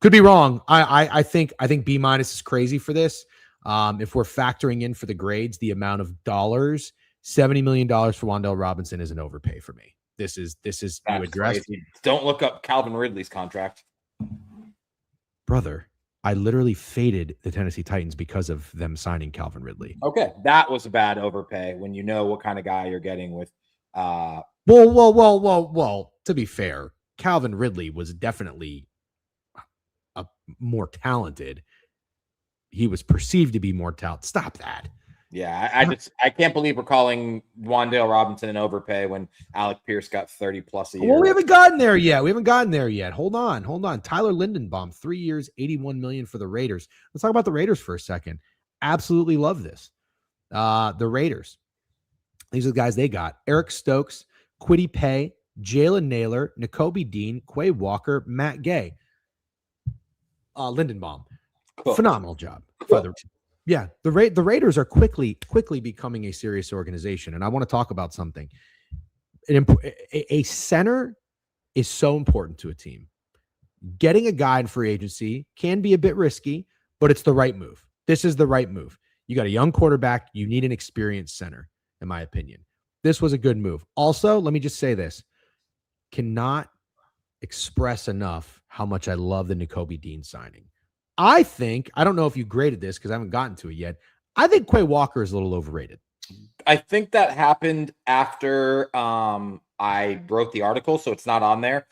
Could be wrong. I think B- is crazy for this. If we're factoring in for the grades, the amount of dollars, $70 million for Wan'Dale Robinson is an overpay for me. This is That's you addressed. crazy. Don't look up Calvin Ridley's contract. Brother, I literally faded the Tennessee Titans because of them signing Calvin Ridley. Okay, that was a bad overpay when you know what kind of guy you're getting with. Well. To be fair, Calvin Ridley was definitely a more talented. He was perceived to be more talented. Stop that. Yeah, I can't believe we're calling Wan'Dale Robinson an overpay when Alec Pierce got 30 plus a year. Well, we haven't gotten there yet. Hold on. Tyler Lindenbaum, 3 years, $81 million for the Raiders. Let's talk about the Raiders for a second. Absolutely love this. The Raiders. These are the guys they got: Eric Stokes, Kwity Paye, Jalen Naylor, Nakobe Dean, Quay Walker, Matt Gay, Lindenbaum. Cool. Phenomenal job. Cool. The Raiders are quickly becoming a serious organization, and I want to talk about something. A center is so important to a team. Getting a guy in free agency can be a bit risky, but it's the right move. This is the right move. You got a young quarterback. You need an experienced center, in my opinion. This was a good move. Also, let me just say this. Cannot express enough how much I love the Nakobe Dean signing. I don't know if you graded this because I haven't gotten to it yet. I think Quay Walker is a little overrated. I think that happened after I wrote the article, so it's not on there.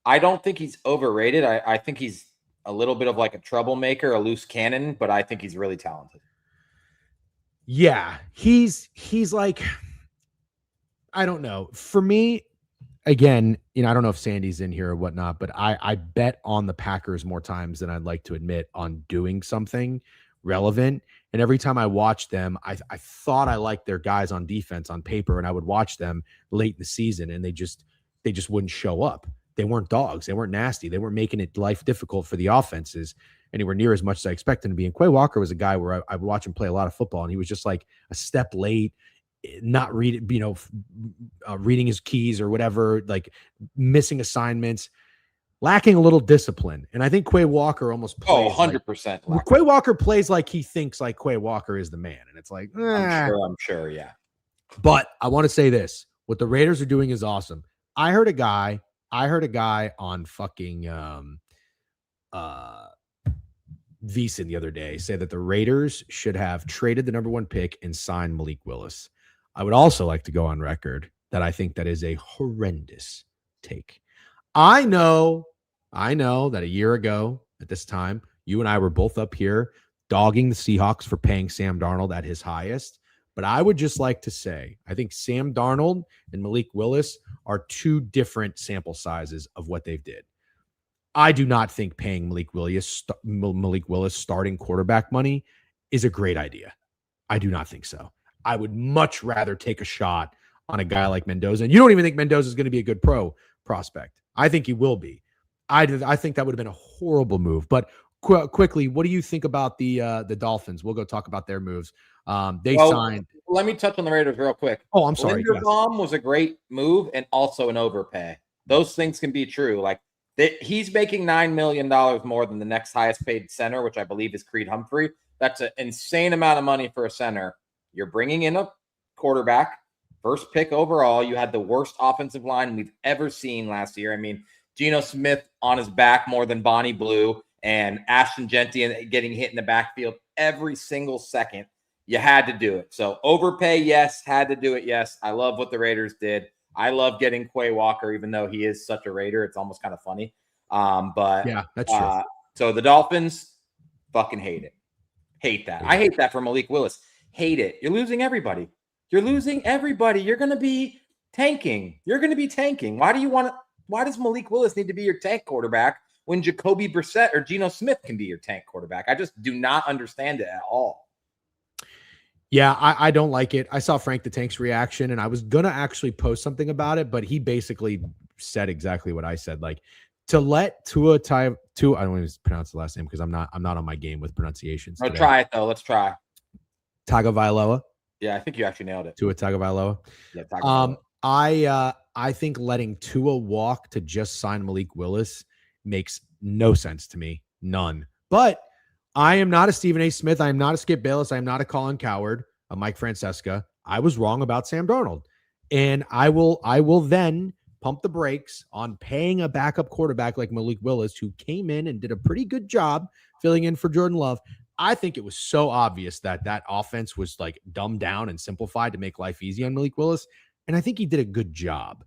I don't think he's overrated. I think he's a little bit of like a troublemaker, a loose cannon, but I think he's really talented. Yeah, he's like, I don't know. For me, again, I don't know if Sandy's in here or whatnot, but I bet on the Packers more times than I'd like to admit on doing something relevant. And every time I watched them, I thought I liked their guys on defense on paper, and I would watch them late in the season, and they just wouldn't show up. They weren't dogs. They weren't nasty. They weren't making it life difficult for the offenses anywhere near as much as I expected him to be. And Quay Walker was a guy where I would watch him play a lot of football, and he was just like a step late, not reading his keys or whatever, like missing assignments, lacking a little discipline. And I think Quay Walker almost plays 100%. Quay Walker plays like he thinks like Quay Walker is the man. And it's like, I'm sure. Yeah. But I want to say this, what the Raiders are doing is awesome. I heard a guy on fucking VSiN the other day say that the Raiders should have traded the number 1 pick and signed Malik Willis. I would also like to go on record that I think that is a horrendous take. I know that a year ago at this time, you and I were both up here dogging the Seahawks for paying Sam Darnold at his highest. But I would just like to say, I think Sam Darnold and Malik Willis are 2 different sample sizes of what they've did. I do not think paying Malik Willis starting quarterback money is a great idea. I do not think so. I would much rather take a shot on a guy like Mendoza. And you don't even think Mendoza is going to be a good pro prospect. I think he will be. I think that would have been a horrible move. But quickly, what do you think about the Dolphins? We'll go talk about their moves. Signed. Let me touch on the Raiders real quick. Oh, I'm sorry. Linderbaum was a great move and also an overpay. Those things can be true. Like he's making $9 million more than the next highest paid center, which I believe is Creed Humphrey. That's an insane amount of money for a center. You're bringing in a quarterback, first pick overall. You had the worst offensive line we've ever seen last year. I mean, Geno Smith on his back more than Bonnie Blue, and Ashton Genty getting hit in the backfield every single second. You had to do it. So overpay, yes. Had to do it, yes. I love what the Raiders did. I love getting Quay Walker, even though he is such a Raider. It's almost kind of funny. But yeah, that's true. So the Dolphins fucking hate it. Hate that. I hate that for Malik Willis. Hate it. You're losing everybody. You're losing everybody. You're going to be tanking. Why does Malik Willis need to be your tank quarterback when Jacoby Brissett or Geno Smith can be your tank quarterback? I just do not understand it at all. Yeah, I don't like it. I saw Frank the Tank's reaction, and I was going to actually post something about it, but he basically said exactly what I said. Like, To let Tua, I don't even pronounce the last name because I'm not on my game with pronunciations. No, try it though. Let's try. Tagovailoa. Yeah, I think you actually nailed it. Tua Tagovailoa. Yeah, Tagovailoa. I think letting Tua walk to just sign Malik Willis makes no sense to me. None. But I am not a Stephen A. Smith. I am not a Skip Bayless. I am not a Colin Coward, a Mike Francesca. I was wrong about Sam Darnold. And I will then pump the brakes on paying a backup quarterback like Malik Willis, who came in and did a pretty good job filling in for Jordan Love. I think it was so obvious that offense was like dumbed down and simplified to make life easy on Malik Willis. And I think he did a good job.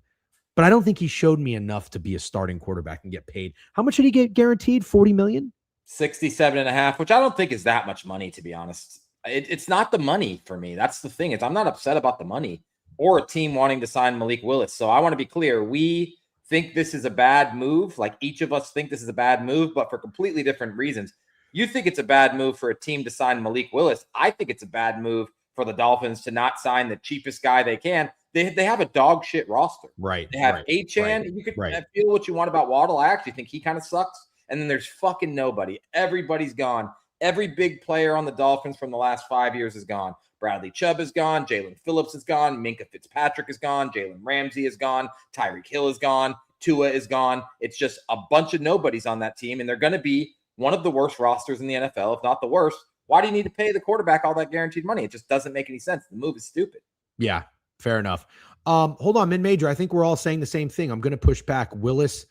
But I don't think he showed me enough to be a starting quarterback and get paid. How much did he get guaranteed? 40 million? 67.5, which I don't think is that much money, to be honest. It's not the money for me. That's the thing. I'm not upset about the money or a team wanting to sign Malik Willis. So I want to be clear. We think this is a bad move. Like each of us think this is a bad move, but for completely different reasons. You think it's a bad move for a team to sign Malik Willis. I think it's a bad move for the Dolphins to not sign the cheapest guy they can. They have a dog shit roster. Right. They have Achane. You could feel what you want about Waddle. I actually think he kind of sucks. And then there's fucking nobody. Everybody's gone. Every big player on the Dolphins from the last 5 years is gone. Bradley Chubb is gone. Jalen Phillips is gone. Minka Fitzpatrick is gone. Jalen Ramsey is gone. Tyreek Hill is gone. Tua is gone. It's just a bunch of nobodies on that team, and they're going to be one of the worst rosters in the NFL, if not the worst. Why do you need to pay the quarterback all that guaranteed money? It just doesn't make any sense. The move is stupid. Yeah, fair enough. Hold on, mid-major. I think we're all saying the same thing. I'm going to push back. Willis's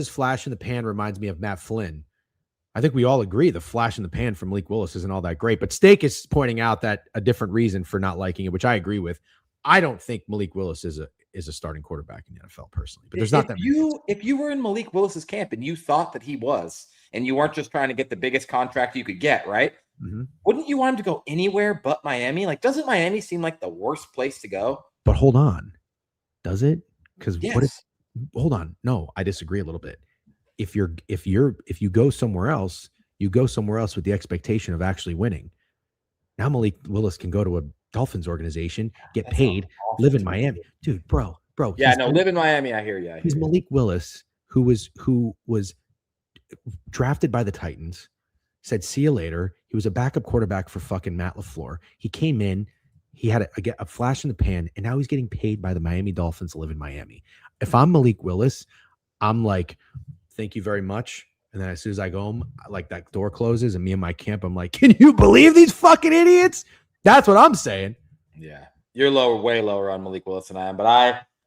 flash in the pan reminds me of Matt Flynn. I think we all agree the flash in the pan from Malik Willis isn't all that great, but Steak is pointing out that a different reason for not liking it, which I agree with. I don't think Malik Willis is a starting quarterback in the NFL personally, but there's not that many. If you were in Malik Willis's camp and you thought that he was, and you weren't just trying to get the biggest contract you could get, right? Mm-hmm. Wouldn't you want him to go anywhere but Miami? Like, doesn't Miami seem like the worst place to go? But hold on. Does it? Because hold on. No, I disagree a little bit. If you go somewhere else, you go somewhere else with the expectation of actually winning. Now Malik Willis can go to a Dolphins organization, get paid, live in Miami. Dude, bro. Yeah, no, live in Miami. I hear you. He's Malik Willis, who was drafted by the Titans, said, see you later. He was a backup quarterback for fucking Matt LaFleur. He came in, he had a flash in the pan, and now he's getting paid by the Miami Dolphins to live in Miami. If I'm Malik Willis, I'm like, thank you very much. And then as soon as I go home, like that door closes and me and my camp, I'm like, can you believe these fucking idiots? That's what I'm saying. Yeah. You're way lower on Malik Willis than I am, but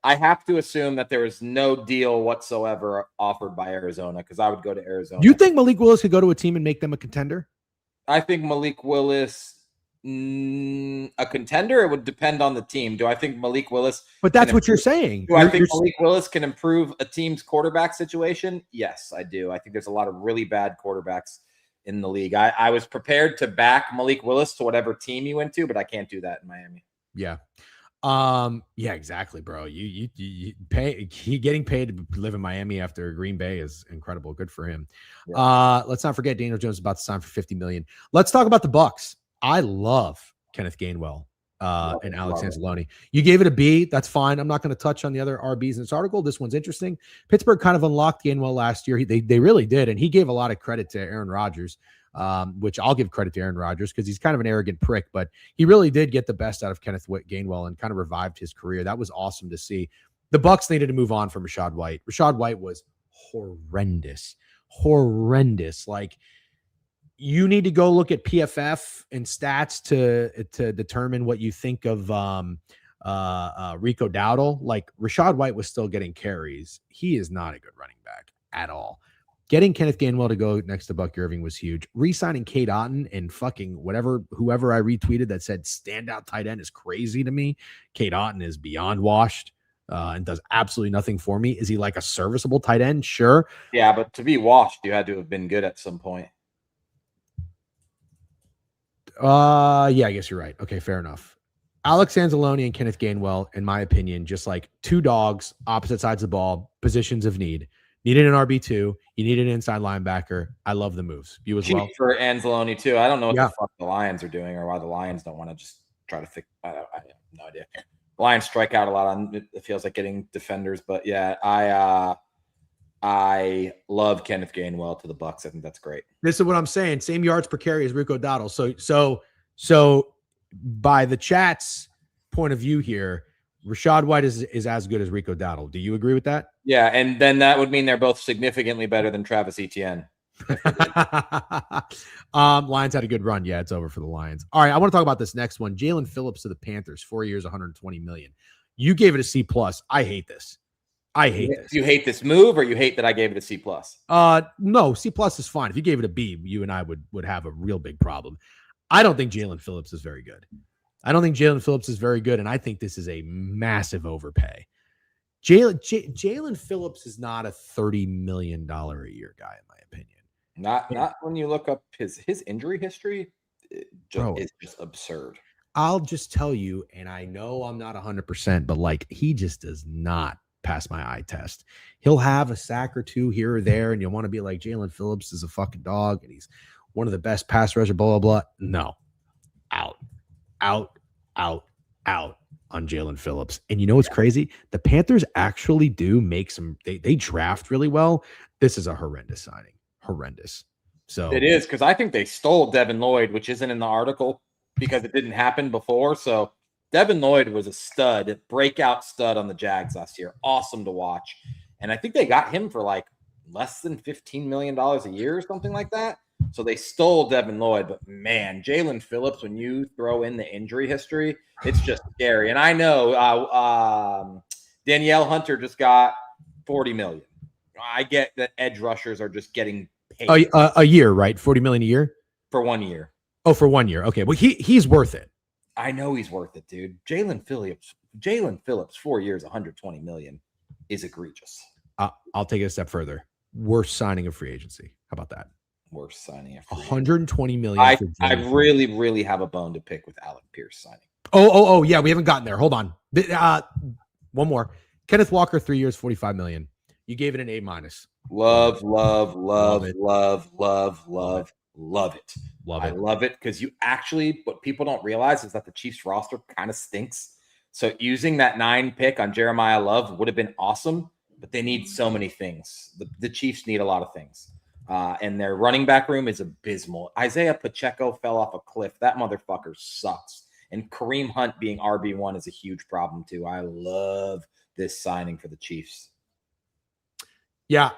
I have to assume that there is no deal whatsoever offered by Arizona because I would go to Arizona. You think Malik Willis could go to a team and make them a contender? I think Malik Willis, a contender, it would depend on the team. Do I think Malik Willis? But that's what you're saying. I think Malik Willis can improve a team's quarterback situation? Yes, I do. I think there's a lot of really bad quarterbacks in the league. I was prepared to back Malik Willis to whatever team he went to, but I can't do that in Miami. Yeah. Yeah, exactly, bro. You pay getting paid to live in Miami after Green Bay is incredible. Good for him. Yeah. Let's not forget Daniel Jones is about to sign for $50 million. Let's talk about the Bucs. I love Kenneth Gainwell and Alex Anzalone. You gave it a B. That's fine. I'm not going to touch on the other RBs in this article. This one's interesting. Pittsburgh kind of unlocked Gainwell last year. They really did. And he gave a lot of credit to Aaron Rodgers, which I'll give credit to Aaron Rodgers because he's kind of an arrogant prick, but he really did get the best out of Kenneth Gainwell and kind of revived his career. That was awesome to see. The Bucs needed to move on from Rachaad White. Rachaad White was horrendous. Like, you need to go look at PFF and stats to determine what you think of Rico Dowdle. Like, Rachaad White was still getting carries. He is not a good running back at all. Getting Kenneth Gainwell to go next to Buck Irving was huge. Re-signing Cade Otton and fucking whoever I retweeted that said standout tight end is crazy to me. Cade Otton is beyond washed and does absolutely nothing for me. Is he like a serviceable tight end? Sure. Yeah, but to be washed, you had to have been good at some point. Yeah, I guess you're right. Okay, fair enough. Alex Anzalone and Kenneth Gainwell, in my opinion, just like two dogs, opposite sides of the ball, positions of need. Needed an RB2. You needed an inside linebacker. I love the moves. You as well. For Anzalone, too. I don't know what the fuck the Lions are doing or why the Lions don't want to just try to fix. I have no idea. The Lions strike out a lot on it feels like getting defenders. But, yeah, I love Kenneth Gainwell to the Bucks. I think that's great. This is what I'm saying. Same yards per carry as Rico Dowdle. So by the chat's point of view here, Rachaad White is as good as Rico Dowdle. Do you agree with that? Yeah, and then that would mean they're both significantly better than Travis Etienne. Lions had a good run. Yeah, it's over for the Lions. All right, I want to talk about this next one. Jalen Phillips to the Panthers, 4 years, $120 million. You gave it a C+. I hate this. I hate this. You hate this move, or you hate that I gave it a C+? No, C+ is fine. If you gave it a B, you and I would have a real big problem. I don't think Jalen Phillips is very good. And I think this is a massive overpay. Jalen Phillips is not a $30 million a year guy, in my opinion. Not when you look up his injury history. It's just absurd. I'll just tell you, and I know I'm not 100%, but like he just does not pass my eye test. He'll have a sack or two here or there, and you'll want to be like, Jalen Phillips is a fucking dog, and he's one of the best pass rushers, blah, blah, blah. No. Out on Jalen Phillips. And you know what's crazy? The Panthers actually do make some, they draft really well. This is a horrendous signing. Horrendous. So it is, because I think they stole Devin Lloyd, which isn't in the article because it didn't happen before. So Devin Lloyd was a stud, breakout stud on the Jags last year. Awesome to watch. And I think they got him for like less than $15 million a year or something like that. So they stole Devin Lloyd. But man, Jalen Phillips, when you throw in the injury history, it's just scary. And I know Danielle Hunter just got $40 million. I get that edge rushers are just getting paid. A year, right? $40 million a year? For 1 year. Oh, for 1 year. Okay. Well, he's worth it. I know he's worth it, dude. Jalen Phillips, 4 years, $120 million is egregious. I'll take it a step further. Worst signing of free agency. How about that? Worst signing of free $120 million. I really, really have a bone to pick with Alec Pierce signing. Oh, yeah. We haven't gotten there. Hold on. One more. Kenneth Walker, 3 years, $45 million. You gave it an A-. Love it. I love it because you actually, what people don't realize is that the Chiefs roster kind of stinks. So using that 9 pick on Jeremiah Love would have been awesome, but they need so many things. The Chiefs need a lot of things. And their running back room is abysmal. Isaiah Pacheco fell off a cliff. That motherfucker sucks. And Kareem Hunt being RB1 is a huge problem too. I love this signing for the Chiefs. Yeah,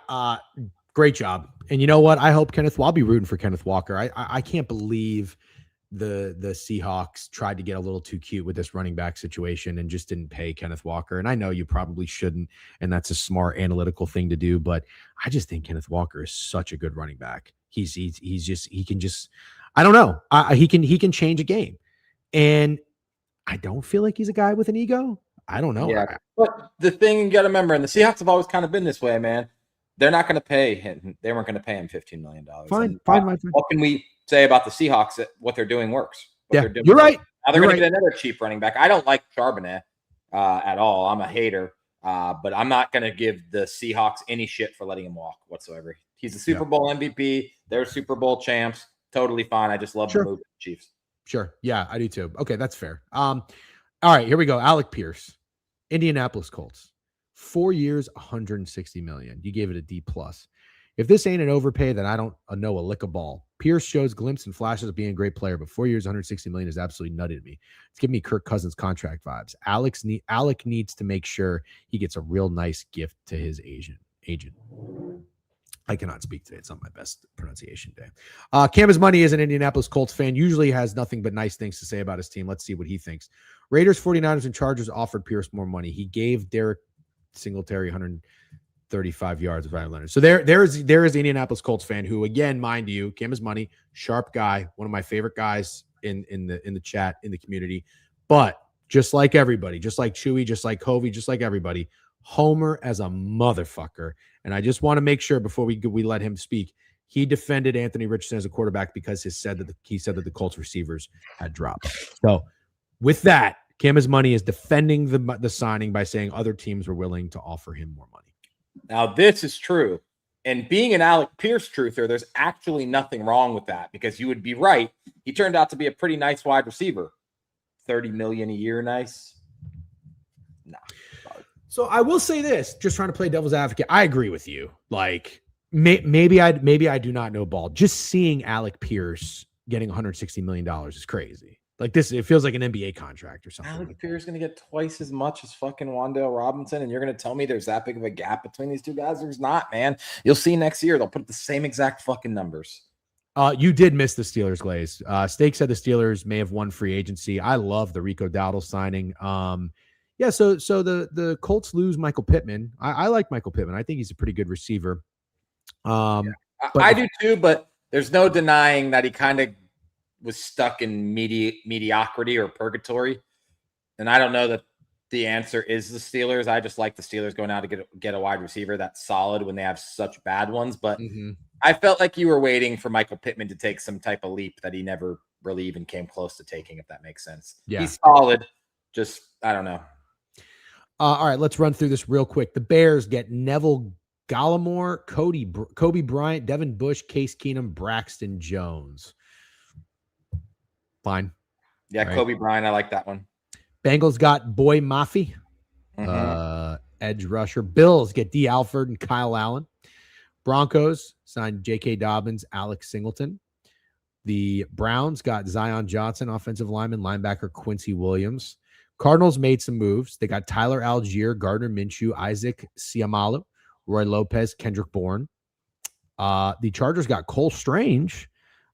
great job. And you know what? I hope I'll be rooting for Kenneth Walker. I can't believe the Seahawks tried to get a little too cute with this running back situation and just didn't pay Kenneth Walker. And I know you probably shouldn't, and that's a smart analytical thing to do, but I just think Kenneth Walker is such a good running back. He can I don't know. He can change a game. And I don't feel like he's a guy with an ego. I don't know. Yeah, but the thing you got to remember, and the Seahawks have always kind of been this way, man. They're not going to pay him. They weren't going to pay him $15 million. Fine. What can we say about the Seahawks? That what they're doing works. You're right. Now they're going to get another cheap running back. I don't like Charbonnet at all. I'm a hater, but I'm not going to give the Seahawks any shit for letting him walk whatsoever. He's a Super Bowl MVP. They're Super Bowl champs. Totally fine. I just love the move of the Chiefs. Sure. Yeah, I do too. Okay, that's fair. All right, here we go. Alec Pierce, Indianapolis Colts. 4 years, $160 million. You gave it a D+. If this ain't an overpay, then I don't know a lick of ball. Pierce shows glimpses and flashes of being a great player, but 4 years, $160 million is absolutely nutted me. It's giving me Kirk Cousins contract vibes. Alec needs to make sure he gets a real nice gift to his agent. I cannot speak today. It's not my best pronunciation day. Cam Money is an Indianapolis Colts fan. Usually has nothing but nice things to say about his team. Let's see what he thinks. Raiders, 49ers, and Chargers offered Pierce more money. He gave Derek Singletary 135 yards of Ryan Leonard. So there is the Indianapolis Colts fan who, again, mind you, Cam Money, sharp guy, one of my favorite guys in the chat, in the community. But just like everybody, just like Chewy, just like Covey, just like everybody, homer as a motherfucker. And I just want to make sure before we let him speak, he defended Anthony Richardson as a quarterback because he said that the Colts receivers had dropped. So with that, Cam Money is defending the signing by saying other teams were willing to offer him more money. Now, this is true. And being an Alec Pierce truther, there's actually nothing wrong with that because you would be right. He turned out to be a pretty nice wide receiver. $30 million a year, nice? No. So I will say this, just trying to play devil's advocate. I agree with you. Like maybe I do not know ball. Just seeing Alec Pierce getting $160 million is crazy. Like this, it feels like an NBA contract or something. Alec Like Pierce is going to get twice as much as fucking Wan'Dale Robinson, and you're going to tell me there's that big of a gap between these two guys? There's not, man. You'll see next year. They'll put the same exact fucking numbers. You did miss the Steelers, Glaze. Steak said the Steelers may have won free agency. I love the Rico Dowdle signing. Yeah, so the Colts lose Michael Pittman. I like Michael Pittman. I think he's a pretty good receiver. But I do too, but there's no denying that he kind of was stuck in mediocrity or purgatory. And I don't know that the answer is the Steelers. I just like the Steelers going out to get a wide receiver that's solid when they have such bad ones. But I felt like you were waiting for Michael Pittman to take some type of leap that he never really even came close to taking, if that makes sense. Yeah. He's solid. Just, I don't know. All right, let's run through this real quick. The Bears get Neville Gallimore, Kobe Bryant, Devin Bush, Case Keenum, Braxton Jones. Fine. Yeah, right. Kobe Bryant, I like that one. Bengals got Boy Mafi, edge rusher. Bills get D. Alford and Kyle Allen. Broncos signed J.K. Dobbins, Alex Singleton. The Browns got Zion Johnson, offensive lineman, linebacker Quincy Williams. Cardinals made some moves. They got Tyler Algier, Gardner Minshew, Isaac Siamalu, Roy Lopez, Kendrick Bourne. The Chargers got Cole Strange.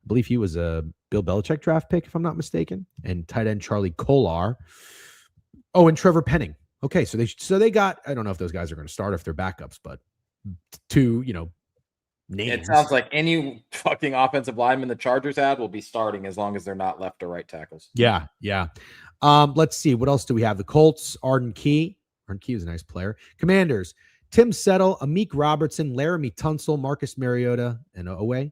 I believe he was a Bill Belichick draft pick, if I'm not mistaken, and tight end Charlie Kolar. Oh, and Trevor Penning. Okay, so they got, I don't know if those guys are going to start if they're backups, but two, names. It sounds like any fucking offensive lineman the Chargers had will be starting as long as they're not left or right tackles. Yeah. Let's see. What else do we have? The Colts, Arden Key. Arden Key is a nice player. Commanders, Tim Settle, Amik Robertson, Laramie Tunsil, Marcus Mariota, and Owe.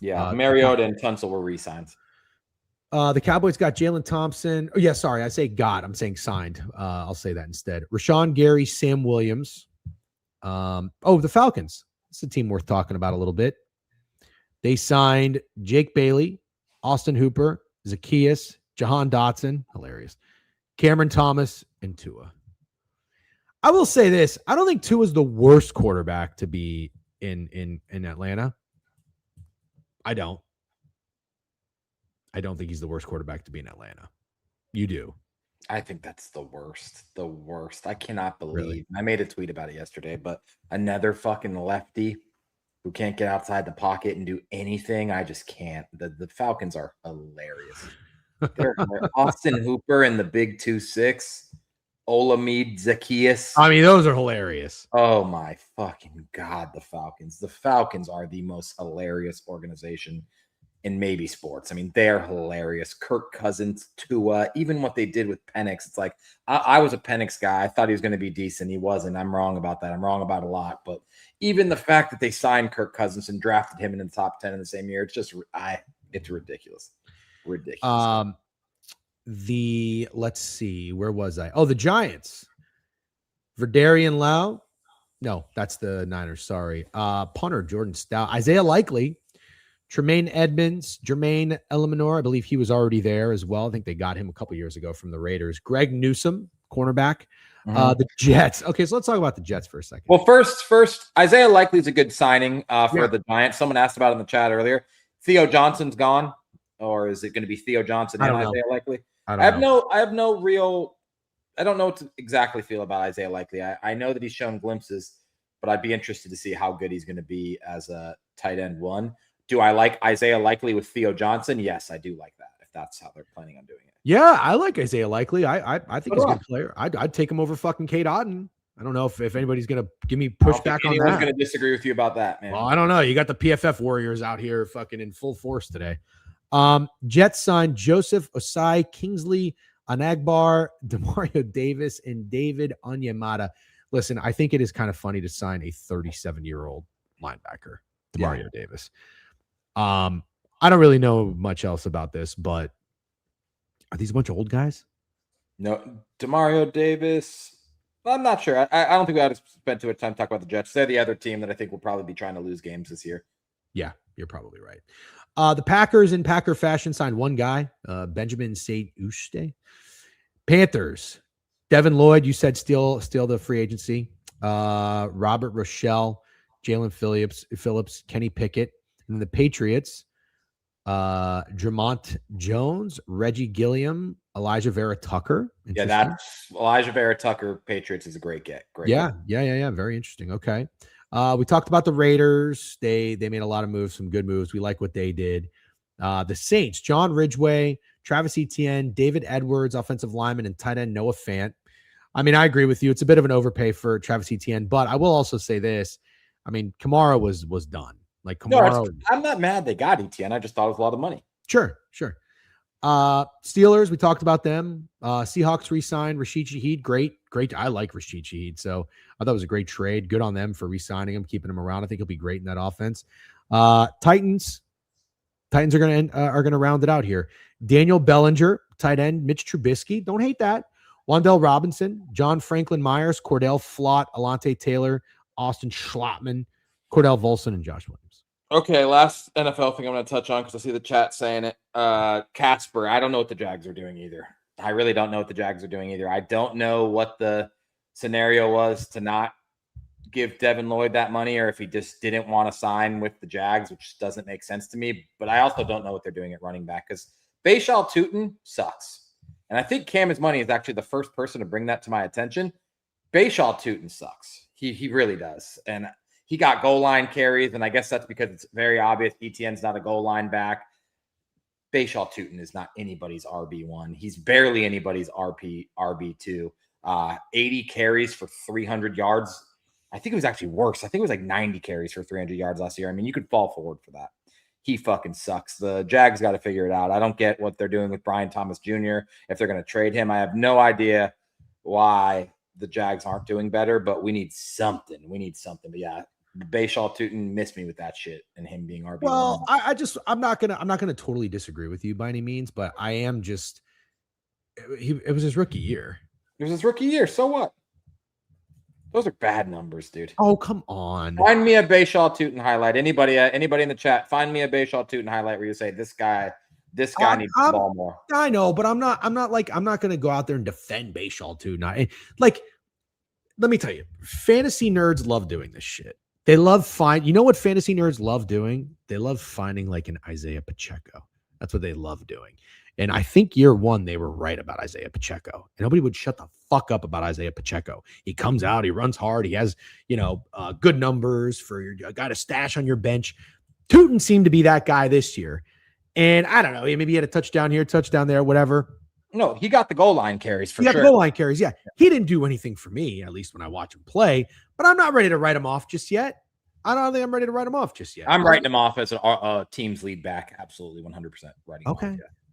Yeah, Mariota and Tunsil were re-signs. The Cowboys got Jalen Thompson. Oh, yeah, sorry. I say got. I'm saying signed. I'll say that instead. Rashawn Gary, Sam Williams. The Falcons. It's a team worth talking about a little bit. They signed Jake Bailey, Austin Hooper, Zacchaeus, Jahan Dotson. Hilarious. Cameron Thomas, and Tua. I will say this. I don't think Tua's the worst quarterback to be in Atlanta. I don't think he's the worst quarterback to be in Atlanta. You do. I think that's the worst. The worst. I cannot believe. Really? I made a tweet about it yesterday, but another fucking lefty who can't get outside the pocket and do anything. I just can't. The Falcons are hilarious. They're Austin Hooper and the big 2-6. Olamide Zacchaeus. I mean, those are hilarious. Oh my fucking God, the Falcons. The Falcons are the most hilarious organization in maybe sports. I mean, they're hilarious. Kirk Cousins, Tua, even what they did with Penix. It's like, I was a Penix guy. I thought he was going to be decent. He wasn't. I'm wrong about that. I'm wrong about a lot. But even the fact that they signed Kirk Cousins and drafted him in the top 10 in the same year, it's just, it's ridiculous. Ridiculous. Let's see, where was I? Oh, the Giants. Verdarian Lau. No, that's the Niners. Sorry. Punter Jordan Stout. Isaiah Likely. Tremaine Edmonds. Jermaine Eleanor. I believe he was already there as well. I think they got him a couple years ago from the Raiders. Greg Newsome, cornerback. The Jets. Okay, so let's talk about the Jets for a second. Well, first, Isaiah Likely is a good signing for the Giants. Someone asked about it in the chat earlier. Theo Johnson's gone, or is it going to be Theo Johnson and Isaiah Likely? I don't know what to exactly feel about Isaiah Likely. I know that he's shown glimpses, but I'd be interested to see how good he's going to be as a tight end one. Do I like Isaiah Likely with Theo Johnson? Yes, I do like that, if that's how they're planning on doing it. Yeah, I like Isaiah Likely. I think he's a good player. I'd take him over fucking Cade Otton. I don't know if anybody's going to give me pushback on that. Anyone's going to disagree with you about that, man. Well, I don't know. You got the PFF Warriors out here fucking in full force today. Jets signed Joseph Osai, Kingsley Anagbar, Demario Davis, and David Onyemata. Listen, I think it is kind of funny to sign a 37-year-old linebacker, Demario Davis. I don't really know much else about this, but are these a bunch of old guys? No, Demario Davis. I'm not sure. I don't think we ought to spend too much time talking about the Jets. They're the other team that I think will probably be trying to lose games this year. Yeah, you're probably right. The Packers in Packer fashion signed one guy, Benjamin St. Uste. Panthers Devin Lloyd, you said steal the free agency. Robert Rochelle, Jalen Phillips, Kenny Pickett, and then the Patriots. Dramont Jones, Reggie Gilliam, Elijah Vera Tucker. Yeah, that's Elijah Vera Tucker. Patriots is a great get. Yeah. Very interesting. Okay. We talked about the Raiders. They made a lot of moves, some good moves. We like what they did. The Saints, John Ridgeway, Travis Etienne, David Edwards, offensive lineman, and tight end Noah Fant. I mean, I agree with you. It's a bit of an overpay for Travis Etienne, but I will also say this. I mean, Kamara was done. Like Kamara. No, I'm not mad they got Etienne. I just thought it was a lot of money. Sure. Steelers, we talked about them. Seahawks re-signed Rashid Shaheed. Great. I like Rashid Shaheed. So I thought it was a great trade. Good on them for re-signing him, keeping him around. I think he'll be great in that offense. Titans are gonna round it out here. Daniel Bellinger, tight end, Mitch Trubisky. Don't hate that. Wan'Dale Robinson, John Franklin Myers, Cordell Flott, Alante Taylor, Austin Schlottman, Cordell Volson, and Josh Williams. Okay, last NFL thing I'm going to touch on because I see the chat saying it. Casper, I don't know what the Jags are doing either. I really don't know what the Jags are doing either. I don't know what the scenario was to not give Devin Lloyd that money, or if he just didn't want to sign with the Jags, which doesn't make sense to me. But I also don't know what they're doing at running back because Bashal Tutin sucks. And I think Cam's money is actually the first person to bring that to my attention. Bashal Tutin sucks. He really does. And he got goal line carries, and I guess that's because it's very obvious Etienne's not a goal line back. Bashal Tutin is not anybody's RB1. He's barely anybody's RB2. 80 carries for 300 yards. I think it was actually worse. I think it was like 90 carries for 300 yards last year. I mean, you could fall forward for that. He fucking sucks. The Jags got to figure it out. I don't get what they're doing with Brian Thomas Jr. If they're going to trade him, I have no idea why the Jags aren't doing better, but we need something. But yeah, Bashal Tutin missed me with that shit and him being RB1. Well, I'm not gonna totally disagree with you by any means, but I am just it was his rookie year. It was his rookie year. So what? Those are bad numbers, dude. Oh, come on. Find me a Bashal Tutin highlight. Anybody in the chat, find me a Bashal Tutin highlight where you say this guy needs the ball more. I know, but I'm not gonna go out there and defend Bashal Tutin. Like, let me tell you, fantasy nerds love doing this shit. They love you know what fantasy nerds love doing? They love finding like an Isaiah Pacheco. That's what they love doing. And I think year one, they were right about Isaiah Pacheco. And nobody would shut the fuck up about Isaiah Pacheco. He comes out, he runs hard, he has, good numbers for your guy to stash on your bench. Tutin seemed to be that guy this year. And I don't know, maybe he had a touchdown here, touchdown there, whatever. No, he got the goal line carries for sure. He got the goal line carries, yeah. He didn't do anything for me, at least when I watch him play. But I'm not ready to write him off just yet. I don't think I'm ready to write him off just yet. I'm writing him off as a team's lead back. Absolutely, 100% writing him off. Yeah.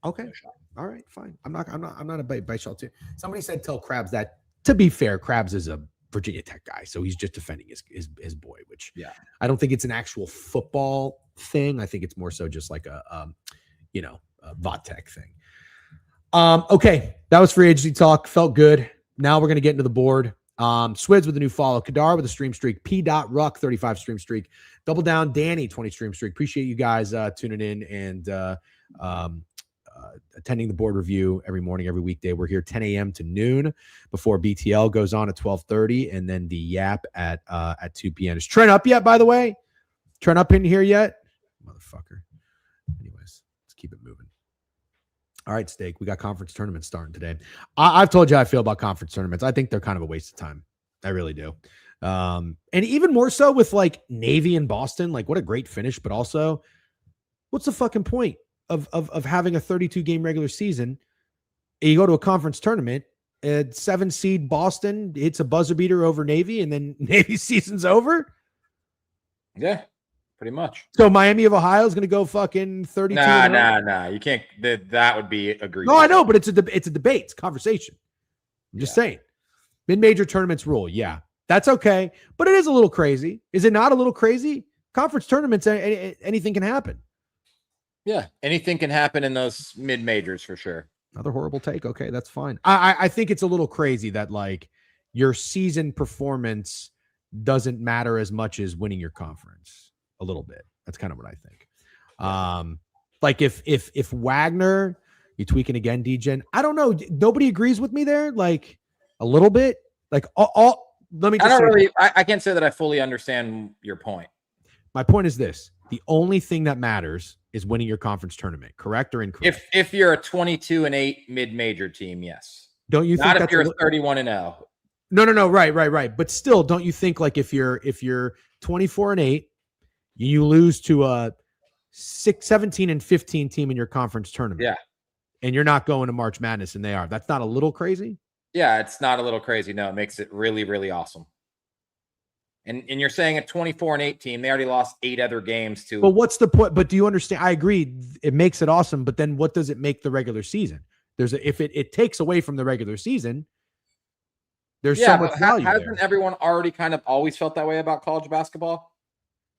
Okay. No shot. All right, fine. I'm not a Bashal too. Somebody said tell Krabs that. To be fair, Krabs is a Virginia Tech guy, so he's just defending his boy, which I don't think it's an actual football thing. I think it's more so just like a Vodtech thing. Okay, that was free agency talk. Felt good. Now we're gonna get into the board. Swids with a new follow. Kadar with a stream streak. P.Ruck 35 stream streak. Double down Danny 20 stream streak. Appreciate you guys tuning in and attending the board review every morning, every weekday. We're here 10 a.m. to noon before BTL goes on at 12:30, and then the Yap at 2 p.m. Is Trent up yet, by the way? Trent up in here yet? Motherfucker. Anyways, let's keep it moving. All right, Steak, we got conference tournaments starting today. I've told you how I feel about conference tournaments. I think they're kind of a waste of time. I really do. And even more so with like Navy and Boston, like what a great finish, but also what's the fucking point of having a 32 game regular season? And you go to a conference tournament, 7 seed Boston hits a buzzer beater over Navy, and then Navy season's over. Yeah. Pretty much. So Miami of Ohio is going to go fucking 32. Nah. You can't. That would be agreed. No, I know, but it's a debate. It's a conversation. I'm just saying. Mid-major tournaments rule. Yeah, that's okay. But it is a little crazy. Is it not a little crazy? Conference tournaments, anything can happen. Yeah, anything can happen in those mid-majors for sure. Another horrible take. Okay, that's fine. I think it's a little crazy that like your season performance doesn't matter as much as winning your conference. A little bit. That's kind of what I think. Like if Wagner, you tweaking again, Degen. I don't know. Nobody agrees with me there. Like A little bit? Like let me just say, I can't say that I fully understand your point. my point is this. The only thing that matters is winning your conference tournament, correct or incorrect? If you're a 22-8 mid-major team, yes. Don't you think Not if that's you're a 31-0. No. Right. But still, don't you think like if you're 24-8, you lose to a 17-15 team in your conference tournament. Yeah. And you're not going to March Madness and they are. That's not a little crazy? Yeah, it's not a little crazy. No, it makes it really, really awesome. And you're saying a 24-8 team, they already lost 8 other games to. But what's the point? But do you understand? I agree. It makes it awesome. But then what does it make the regular season? If it takes away from the regular season, there's so much value hasn't there. everyone already kind of always felt that way about college basketball?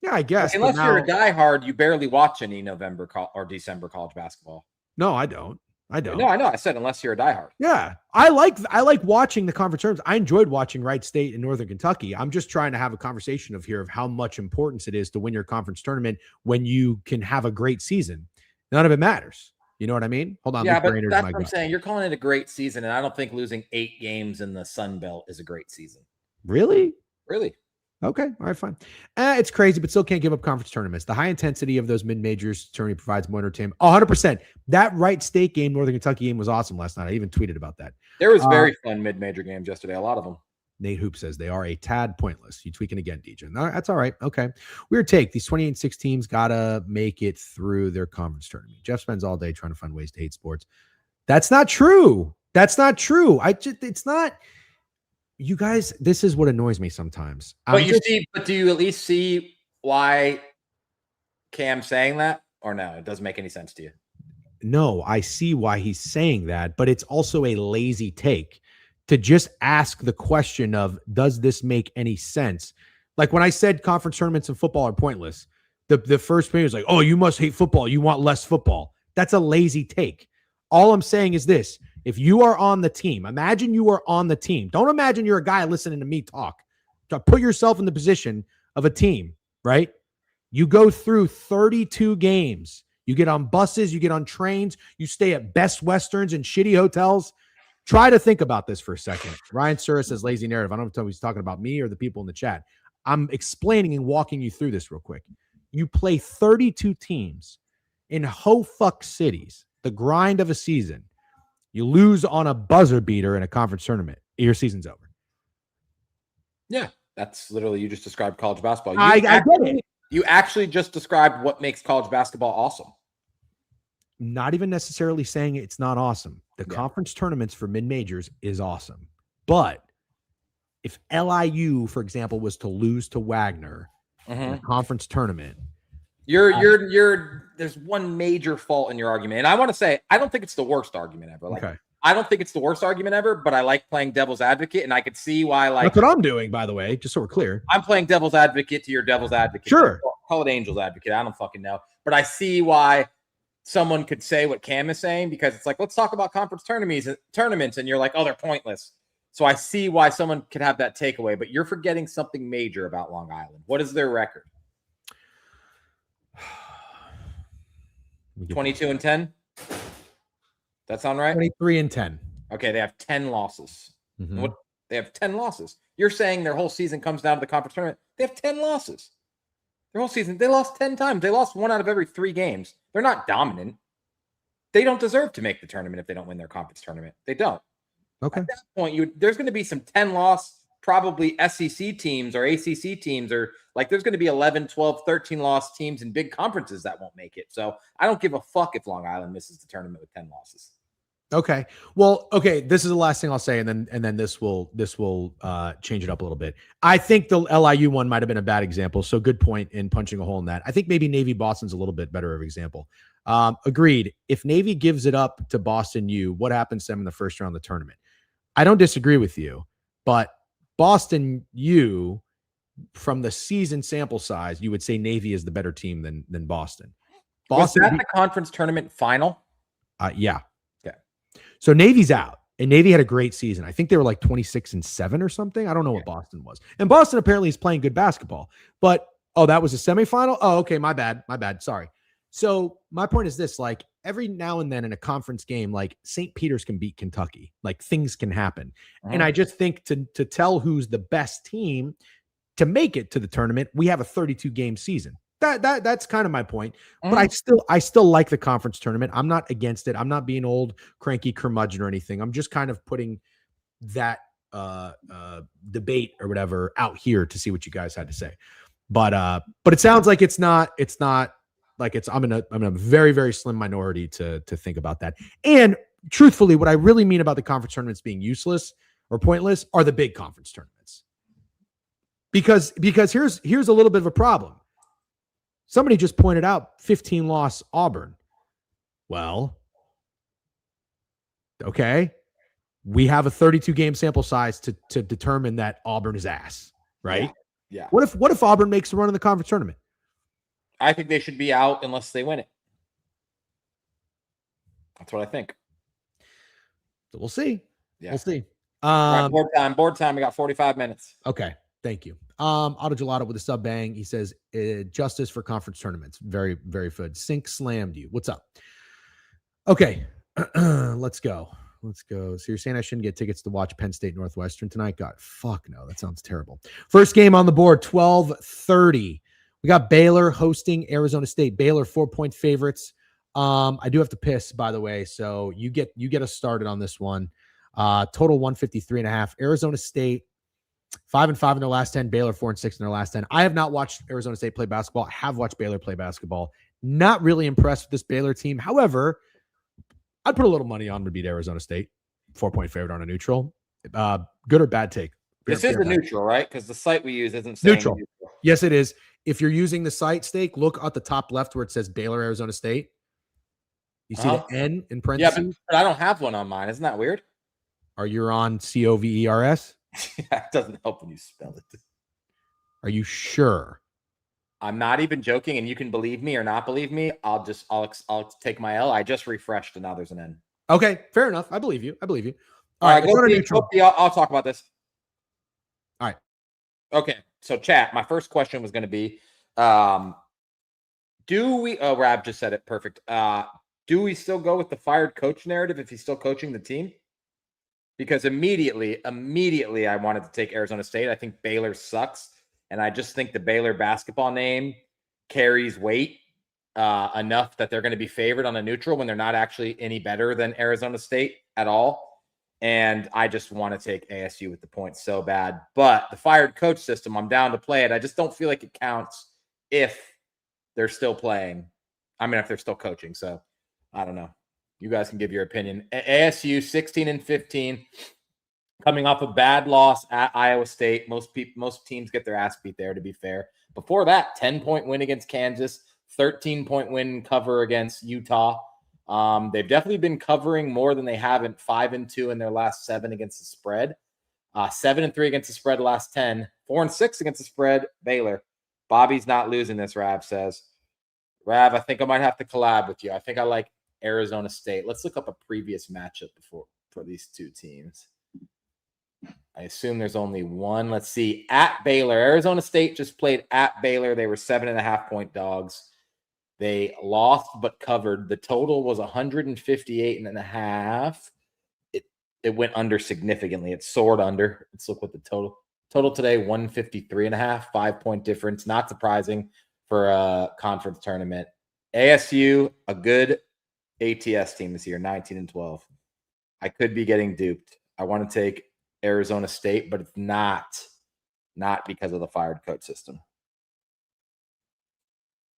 Yeah, I guess. Unless you're a diehard, you barely watch any November or December college basketball. No, I don't. No, I know. I said unless you're a diehard. Yeah, I like watching the conference tournaments. I enjoyed watching Wright State and Northern Kentucky. I'm just trying to have a conversation of how much importance it is to win your conference tournament when you can have a great season. None of it matters. You know what I mean? Hold on. Yeah, but that's what I'm saying. You're calling it a great season, and I don't think losing 8 games in the Sun Belt is a great season. Really? Really? Okay. All right, fine. It's crazy, but still can't give up conference tournaments. The high intensity of those mid-majors tournament provides more entertainment. 100%. That Wright State game, Northern Kentucky game was awesome last night. I even tweeted about that. There was very fun mid-major games yesterday. A lot of them. Nate Hoop says they are a tad pointless. You tweaking again, DJ. No, that's all right. Okay. Weird take. These 28-6 teams got to make it through their conference tournament. Jeff spends all day trying to find ways to hate sports. That's not true. It's not. You guys, this is what annoys me sometimes. But do you at least see why Cam's saying that? Or no, it doesn't make any sense to you? No, I see why he's saying that, but it's also a lazy take to just ask the question of, does this make any sense? Like when I said conference tournaments in football are pointless, the first thing was like, oh, you must hate football. You want less football. That's a lazy take. All I'm saying is this. If you are on the team, imagine you are on the team. Don't imagine you're a guy listening to me talk. Put yourself in the position of a team, right? You go through 32 games. You get on buses, you get on trains, you stay at Best Westerns and shitty hotels. Try to think about this for a second. Ryan Sura says lazy narrative. I don't know if he's talking about me or the people in the chat. I'm explaining and walking you through this real quick. You play 32 teams in ho-fuck cities, the grind of a season. You lose on a buzzer beater in a conference tournament. Your season's over. Yeah, that's literally, you just described college basketball. I get it. You actually just described what makes college basketball awesome. Not even necessarily saying it's not awesome. The conference tournaments for mid-majors is awesome. But if LIU, for example, was to lose to Wagner in a conference tournament, there's one major fault in your argument. And I want to say, I don't think it's the worst argument ever. I don't think it's the worst argument ever, but I like playing devil's advocate, and I could see why. That's what I'm doing, by the way, just so we're clear. I'm playing devil's advocate to your devil's advocate. Sure. Call it angel's advocate. I don't fucking know. But I see why someone could say what Cam is saying, because it's like, let's talk about conference tournaments, and you're like, oh, they're pointless. So I see why someone could have that takeaway, but you're forgetting something major about Long Island. What is their record? 22-10. That sound right? 23-10. Okay, they have 10 losses. Mm-hmm. They have 10 losses. You're saying their whole season comes down to the conference tournament. They have 10 losses. Their whole season, they lost 10 times. They lost 1 out of every 3 games. They're not dominant. They don't deserve to make the tournament if they don't win their conference tournament. They don't. Okay. At that point, there's going to be some 10-loss, probably SEC teams or ACC teams, or like there's going to be 11, 12, 13-loss teams in big conferences that won't make it. So I don't give a fuck if Long Island misses the tournament with 10 losses. Okay. Well, okay. This is the last thing I'll say, and then this will change it up a little bit. I think the LIU one might have been a bad example. So good point in punching a hole in that. I think maybe Navy Boston's a little bit better of an example. Agreed. If Navy gives it up to Boston U, what happens to them in the first round of the tournament? I don't disagree with you, but Boston U, from the season sample size, you would say Navy is the better team than Boston. Was that the conference tournament final? Yeah. Okay. So Navy's out, and Navy had a great season. I think they were like 26-7 or something. I don't know what Boston was. And Boston apparently is playing good basketball. But, that was a semifinal? Oh, okay, my bad. Sorry. So my point is this, like, every now and then in a conference game, like St. Peter's can beat Kentucky. Like things can happen. And I just think to tell who's the best team to make it to the tournament, we have a 32 game season. That's kind of my point. But I still like the conference tournament. I'm not against it. I'm not being old, cranky curmudgeon or anything. I'm just kind of putting that debate or whatever out here to see what you guys had to say. But it sounds like it's not like I'm in a very, very slim minority to think about that. And truthfully, what I really mean about the conference tournaments being useless or pointless are the big conference tournaments. Because here's a little bit of a problem. Somebody just pointed out 15 loss Auburn. Well, okay. We have a 32 game sample size to determine that Auburn is ass, right? Yeah. What if Auburn makes a run in the conference tournament? I think they should be out unless they win it. That's what I think. So we'll see. Yeah. We'll see. Right, board time. We got 45 minutes. Okay. Thank you. Auto Gelato with a sub bang. He says, justice for conference tournaments. Very, very good. Sink slammed you. What's up? Okay. Let's go. So you're saying I shouldn't get tickets to watch Penn State Northwestern tonight? God, fuck no. That sounds terrible. First game on the board, 12:30. We got Baylor hosting Arizona State. Baylor 4-point favorites. I do have to piss, by the way. So you get us started on this one. Total 153.5. Arizona State 5-5 in their last 10. Baylor 4-6 in their last 10. I have not watched Arizona State play basketball. I have watched Baylor play basketball. Not really impressed with this Baylor team. However, I'd put a little money on to beat Arizona State. 4-point favorite on a neutral. Good or bad take? This is a neutral, right? Because the site we use isn't saying neutral. Yes, it is. If you're using the site stake, look at the top left where it says Baylor, Arizona State. You see the N in parentheses? Yeah, but I don't have one on mine. Isn't that weird? Are you on COVERS? Yeah, it doesn't help when you spell it. Are you sure? I'm not even joking, and you can believe me or not believe me. I'll take my L. I just refreshed, and now there's an N. Okay, fair enough. I believe you. All right, I'll talk about this. All right. Okay, so chat. My first question was going to be, do we? Oh, Rab just said it. Perfect. Do we still go with the fired coach narrative if he's still coaching the team? Because immediately, I wanted to take Arizona State. I think Baylor sucks. And I just think the Baylor basketball name carries weight enough that they're going to be favored on a neutral when they're not actually any better than Arizona State at all. And I just want to take ASU with the points so bad. But the fired coach system, I'm down to play it. I just don't feel like it counts if they're still playing. I mean, if they're still coaching. So I don't know. You guys can give your opinion. ASU 16-15. Coming off a bad loss at Iowa State. Most teams get their ass beat there, to be fair. Before that, 10-point win against Kansas, 13-point win cover against Utah. They've definitely been covering more than they haven't. 5-2 in their last 7 against the spread. 7-3 against the spread last 10. 4-6 against the spread, Baylor. Bobby's not losing this, Rav says. Rav, I think I might have to collab with you. I think I like Arizona State. Let's look up a previous matchup for these two teams. I assume there's only one. Let's see. At Baylor. Arizona State just played at Baylor. They were 7.5-point dogs. They lost but covered. The total was 158.5. It went under significantly. It soared under. Let's look what the total today, 153.5, 5-point difference. Not surprising for a conference tournament. ASU, a good ATS team this year, 19-12. I could be getting duped. I want to take Arizona State, but it's not because of the fired coach system.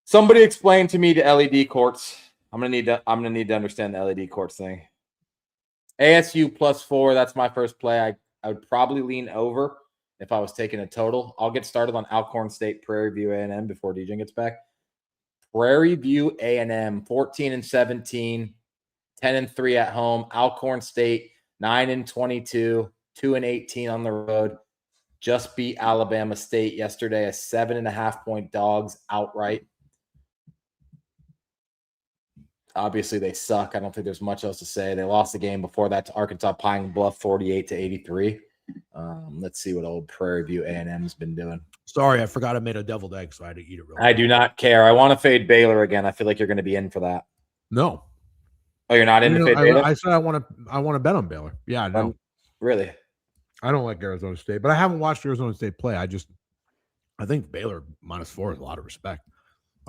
Somebody explain to me the LED courts. I'm gonna need to understand the LED courts thing. ASU +4. That's my first play. I would probably lean over if I was taking a total. I'll get started on Alcorn State, Prairie View A&M before Degen gets back. Prairie View A&M 14-17, 10-3 at home. Alcorn State 9-22. 2-18 on the road. Just beat Alabama State yesterday, a 7.5-point dogs outright. Obviously, they suck. I don't think there's much else to say. They lost the game before that to Arkansas Pine Bluff, 48-83. Let's see what old Prairie View A&M's been doing. Sorry, I forgot I made a deviled egg, so I had to eat it real quick. I do not care. I want to fade Baylor again. I feel like you're going to be in for that. No. Oh, you're not into Fade Beta? I said I want to bet on Baylor. Yeah, no. Really? I don't like Arizona State, but I haven't watched Arizona State play. I think Baylor -4 is a lot of respect.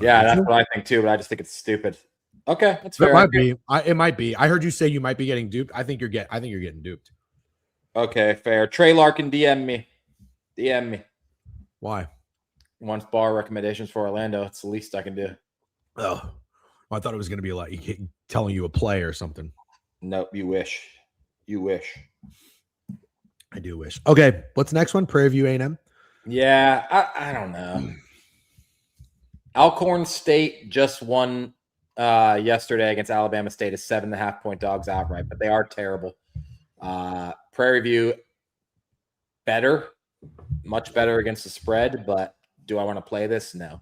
Yeah, that's what I think too, but I just think it's stupid. Okay, that's fair. It might be. It might be. I heard you say you might be getting duped. I think you're getting duped. Okay, fair. Trey Larkin, DM me. Why? Wants bar recommendations for Orlando. It's the least I can do. Oh, I thought it was going to be like telling you a play or something. Nope, you wish. You wish. I do wish. Okay, what's the next one? Prairie View A&M? Yeah, I don't know. Alcorn State just won yesterday against Alabama State as 7.5-point dogs outright, but they are terrible. Prairie View better, much better against the spread, but do I want to play this? No.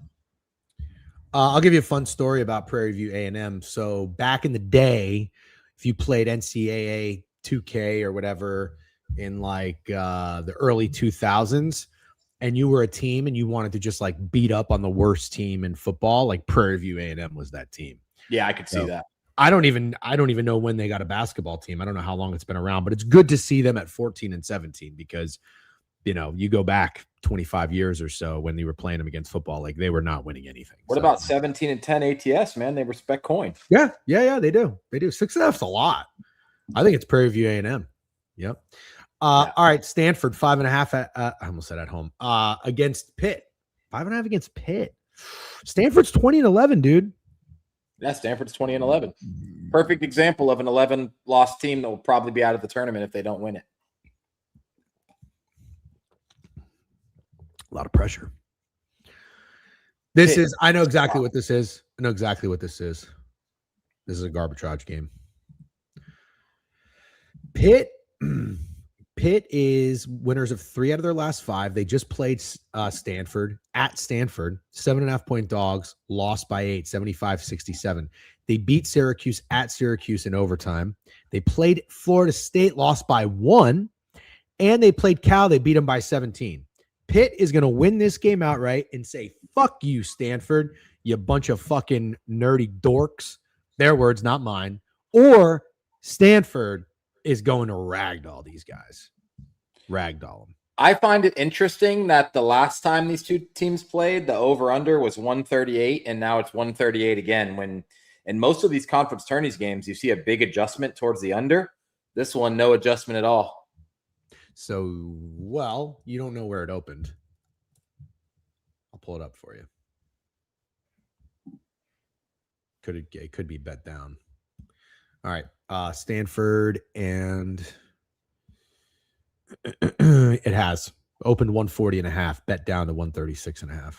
I'll give you a fun story about Prairie View A&M. So back in the day, if you played NCAA 2K or whatever in like the early 2000s, and you were a team and you wanted to just like beat up on the worst team in football, like Prairie View A&M was that team. Yeah, I could see that. I don't even know when they got a basketball team. I don't know how long it's been around, but it's good to see them at 14 and 17 because, you know, you go back 25 years or so when they were playing them against football, like they were not winning anything. What about 17 and 10 ATS, man? They respect coin. Yeah, they do. 6.5's a lot. I think it's Prairie View A&M. Yep. All right, Stanford 5.5. I almost said at home against Pitt. 5.5 against Pitt. Stanford's 20-11, dude. Yeah, Stanford's 20-11. Perfect example of an 11-loss team that will probably be out of the tournament if they don't win it. A lot of pressure. I know exactly what this is. This is a garbage game. Pitt is winners of 3 out of their last 5. They just played Stanford at Stanford, 7.5-point dogs, lost by 8, 75-67. They beat Syracuse at Syracuse in overtime. They played Florida State, lost by 1, and they played Cal. They beat them by 17. Pitt is going to win this game outright and say, fuck you, Stanford, you bunch of fucking nerdy dorks. Their words, not mine. Or Stanford is going to ragdoll these guys. Ragdoll them. I find it interesting that the last time these two teams played, the over-under was 138, and now it's 138 again. When in most of these conference tourneys games, you see a big adjustment towards the under. This one, no adjustment at all. So, well, you don't know where it opened. I'll pull it up for you. It could be bet down. All right. Stanford, and it has opened 140.5, bet down to 136.5.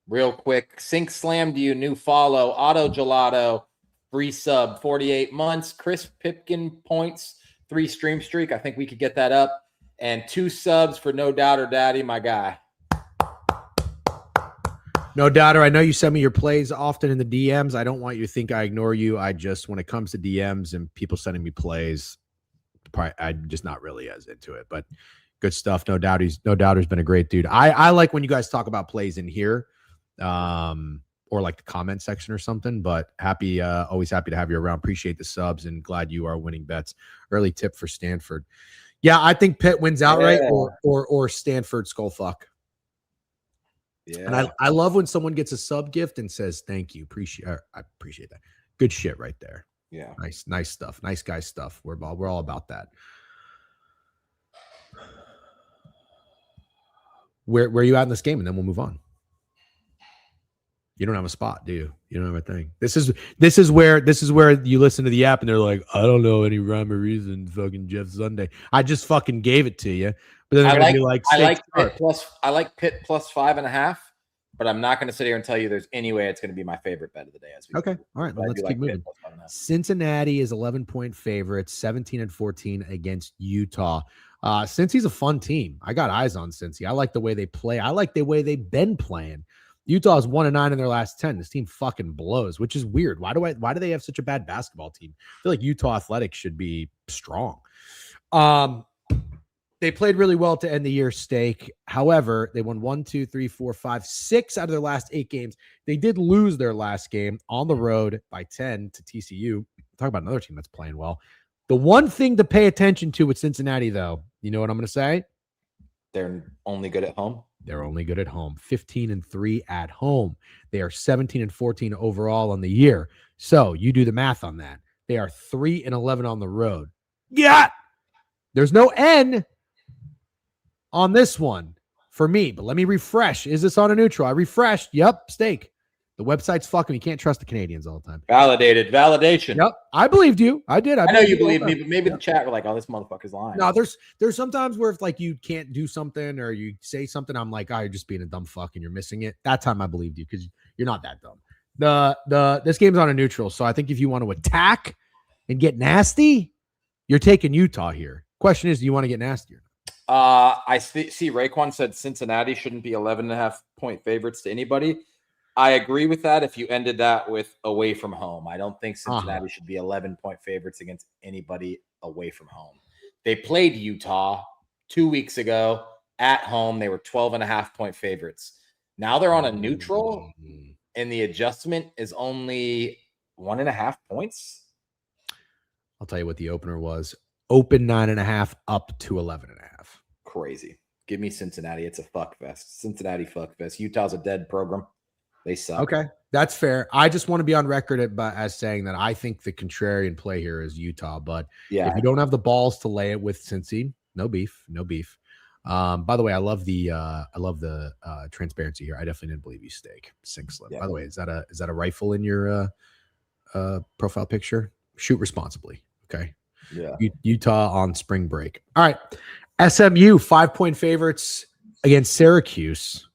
Real quick, Sink Slam to you, new follow, Auto Gelato, free sub, 48 months, Chris Pipkin points, 3 stream streak. I think we could get that up. And 2 subs for No Doubter Daddy, my guy. No Doubter, I know you send me your plays often in the DMs. I don't want you to think I ignore you. I just, when it comes to DMs and people sending me plays, I'm just not really as into it. But good stuff. No Doubter's been a great dude. I like when you guys talk about plays in here, or like the comment section or something. But always happy to have you around. Appreciate the subs and glad you are winning bets. Early tip for Stanford. Yeah, I think Pitt wins outright, or Stanford skull fuck. Yeah, and I love when someone gets a sub gift and says thank you. I appreciate that. Good shit right there. Yeah, nice stuff. Nice guy stuff. We're all about that. Where are you at in this game, and then we'll move on. You don't have a spot, do you? You don't have a thing. This is where you listen to the app and they're like, I don't know any rhyme or reason. Fucking Jeff Sunday. I just fucking gave it to you, but then they're gonna be like, I like Pitt plus 5.5, but I'm not going to sit here and tell you there's any way it's going to be my favorite bet of the day. Okay, all right, well, let's keep moving. Cincinnati is 11-point favorites, 17 and 14 against Utah. Cincy's a fun team. I got eyes on Cincy. I like the way they play. I like the way they've been playing. Utah's 1-9 in their last 10. This team fucking blows, which is weird. Why do they have such a bad basketball team? I feel like Utah Athletics should be strong. They played really well to end the year, Steak. However, they won 1, 2, 3, 4, 5, 6 out of their last 8 games. They did lose their last game on the road by 10 to TCU. talk about another team that's playing well. The one thing to pay attention to with Cincinnati, though, you know what I'm going to say? They're only good at home. They're only good at home. 15-3 at home. They are 17-14 overall on the year. So you do the math on that. They are 3-11 on the road. Yeah. There's no N on this one for me, but let me refresh. Is this on a neutral? I refreshed. Yep. Steak. The website's fucking. You can't trust the Canadians all the time. Validated. Validation. Yep. I believed you. I did. I know you believe me, but maybe the chat were like, oh, this motherfucker's lying. No, there's sometimes where if like you can't do something or you say something, I'm like, oh, you're just being a dumb fuck and you're missing it. That time I believed you because you're not that dumb. This game's on a neutral. So I think if you want to attack and get nasty, you're taking Utah here. Question is, do you want to get nastier? I see Raekwon said Cincinnati shouldn't be 11.5-point favorites to anybody. I agree with that if you ended that with away from home. I don't think Cincinnati should be 11-point favorites against anybody away from home. They played Utah 2 weeks ago at home. They were 12.5-point favorites. Now they're on a neutral, and the adjustment is only 1.5 points. I'll tell you what the opener was. Open 9.5 up to 11.5. Crazy. Give me Cincinnati. It's a fuck fest. Cincinnati fuck fest. Utah's a dead program. They suck. Okay, that's fair. I just want to be on record as saying that I think the contrarian play here is Utah. But if you don't have the balls to lay it with Cincy, no beef. By the way, I love the transparency here. I definitely didn't believe you, Steak. Sink slip. Yeah. By the way, is that a rifle in your profile picture? Shoot responsibly. Okay. Yeah. Utah on spring break. All right. SMU 5-point favorites against Syracuse.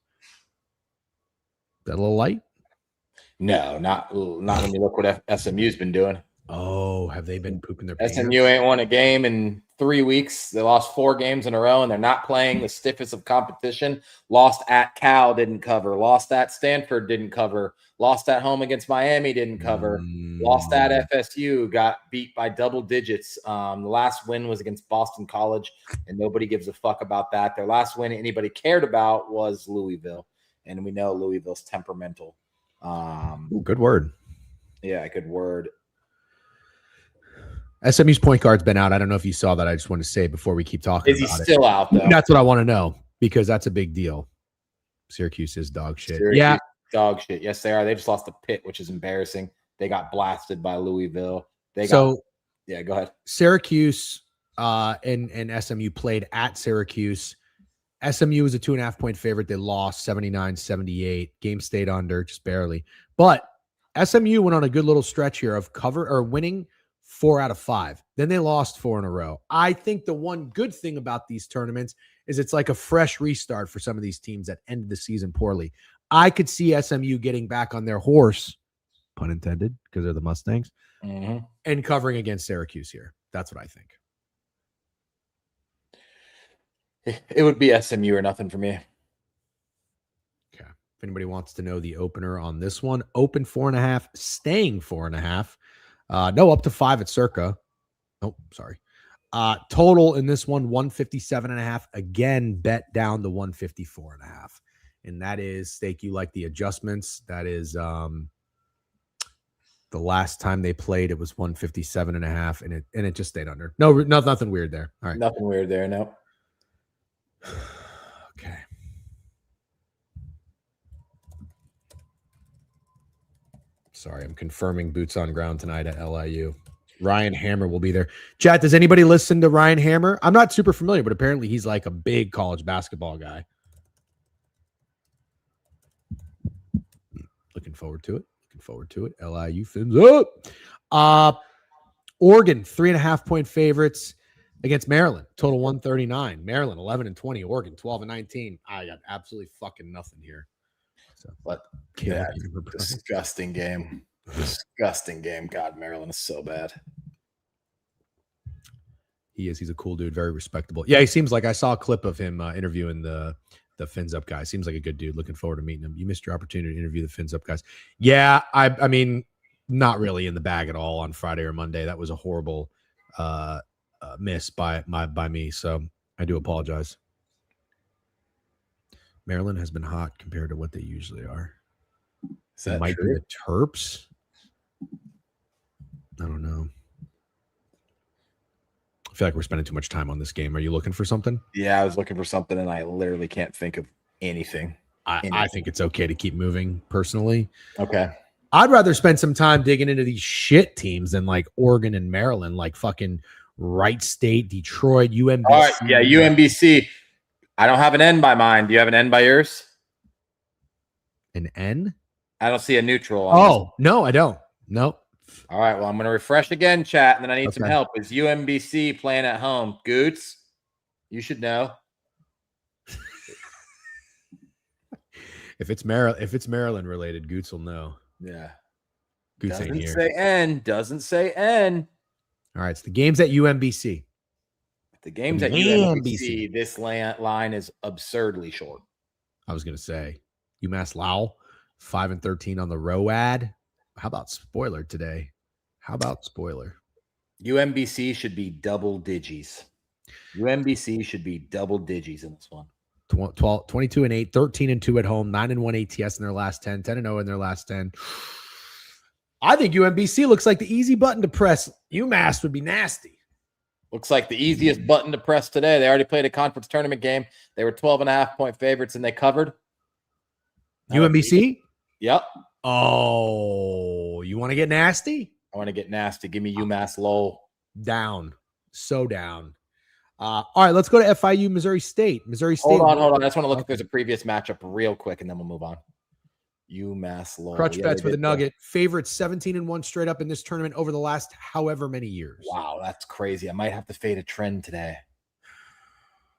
That a little light? No, not when you look what SMU's been doing. Oh, have they been pooping their pants? SMU ain't won a game in 3 weeks. They lost 4 games in a row, and they're not playing the stiffest of competition. Lost at Cal, didn't cover. Lost at Stanford, didn't cover. Lost at home against Miami, didn't cover. Lost at FSU, got beat by double digits. The last win was against Boston College, and nobody gives a fuck about that. Their last win anybody cared about was Louisville, and we know Louisville's temperamental. Good word. Yeah, good word. SMU's point guard's been out. I don't know if you saw that. I just want to say before we keep talking about it. Is he still out, though? That's what I want to know because that's a big deal. Syracuse is dog shit. Yeah. Dog shit. Yes, they are. They just lost to Pitt, which is embarrassing. They got blasted by Louisville. Go ahead. Syracuse and SMU played at Syracuse. SMU was a 2.5-point favorite. They lost 79-78. Game stayed under just barely. But SMU went on a good little stretch here of winning 4 out of 5. Then they lost 4 in a row. I think the one good thing about these tournaments is it's like a fresh restart for some of these teams that ended the season poorly. I could see SMU getting back on their horse, pun intended, because they're the Mustangs, and covering against Syracuse here. That's what I think. It would be SMU or nothing for me. Okay. If anybody wants to know the opener on this one, open 4.5, staying 4.5. No, up to 5 at Circa. Oh, sorry. Total in this one, 157.5. Again, bet down to 154.5. And that is, Steak, you like the adjustments. That is the last time they played, it was 157.5, and it just stayed under. No, nothing weird there. All right. Nothing weird there, no. Okay. Sorry, I'm confirming boots on ground tonight at LIU. Ryan Hammer will be there. Chat, does anybody listen to Ryan Hammer? I'm not super familiar, but apparently he's like a big college basketball guy. Looking forward to it. LIU fins up. Oregon, 3.5-point favorites against Maryland. Total 139. Maryland, 11-20. Oregon, 12-19. I got absolutely fucking nothing here. So, but yeah, disgusting game. Disgusting game. God, Maryland is so bad. He is. He's a cool dude. Very respectable. Yeah, he seems like I saw a clip of him interviewing the Fins Up guy. Seems like a good dude. Looking forward to meeting him. You missed your opportunity to interview the Fins Up guys. Yeah, I mean, not really in the bag at all on Friday or Monday. That was a horrible miss by me. So I do apologize. Maryland has been hot compared to what they usually are. Is that might true? Be the Terps. I don't know. feel like we're spending too much time on this game. Are you looking for something? Yeah, I was looking for something, and I literally can't think of anything. I think it's okay to keep moving personally. Okay. I'd rather spend some time digging into these shit teams than like Oregon and Maryland, like fucking Wright State, Detroit, UMBC. All right. Yeah, UMBC. I don't have an N by mine. Do you have an N by yours? An N? I don't see a neutral. Oh, no, I don't. Nope. All right. Well, I'm going to refresh again, chat, and then I need some help. Is UMBC playing at home? Goots, you should know. If it's Maryland related, Goots will know. Yeah. Goots ain't here. Doesn't say N. All right. So the game's at UMBC. The game's at UMBC. This line is absurdly short. I was going to say UMass Lowell, 5-13 on the ROAD. How about spoiler today? UMBC should be double digits. UMBC should be double digits in this one. 22-8, 13-2 at home, 9-1 ATS in their last 10, 10-0 in their last 10. I think UMBC looks like the easy button to press. UMass would be nasty. Looks like the easiest button to press today. They already played a conference tournament game. They were 12.5-point favorites, and they covered. UMBC? Yep. Oh, you want to get nasty? I want to get nasty. Give me UMass Lowell. Down. So down. All right, let's go to FIU, Missouri State. Hold on. I just want to look if there's a previous matchup real quick, and then we'll move on. UMass Lowell. Crutch bets with a nugget. Favorites 17-1 straight up in this tournament over the last however many years. Wow, that's crazy. I might have to fade a trend today.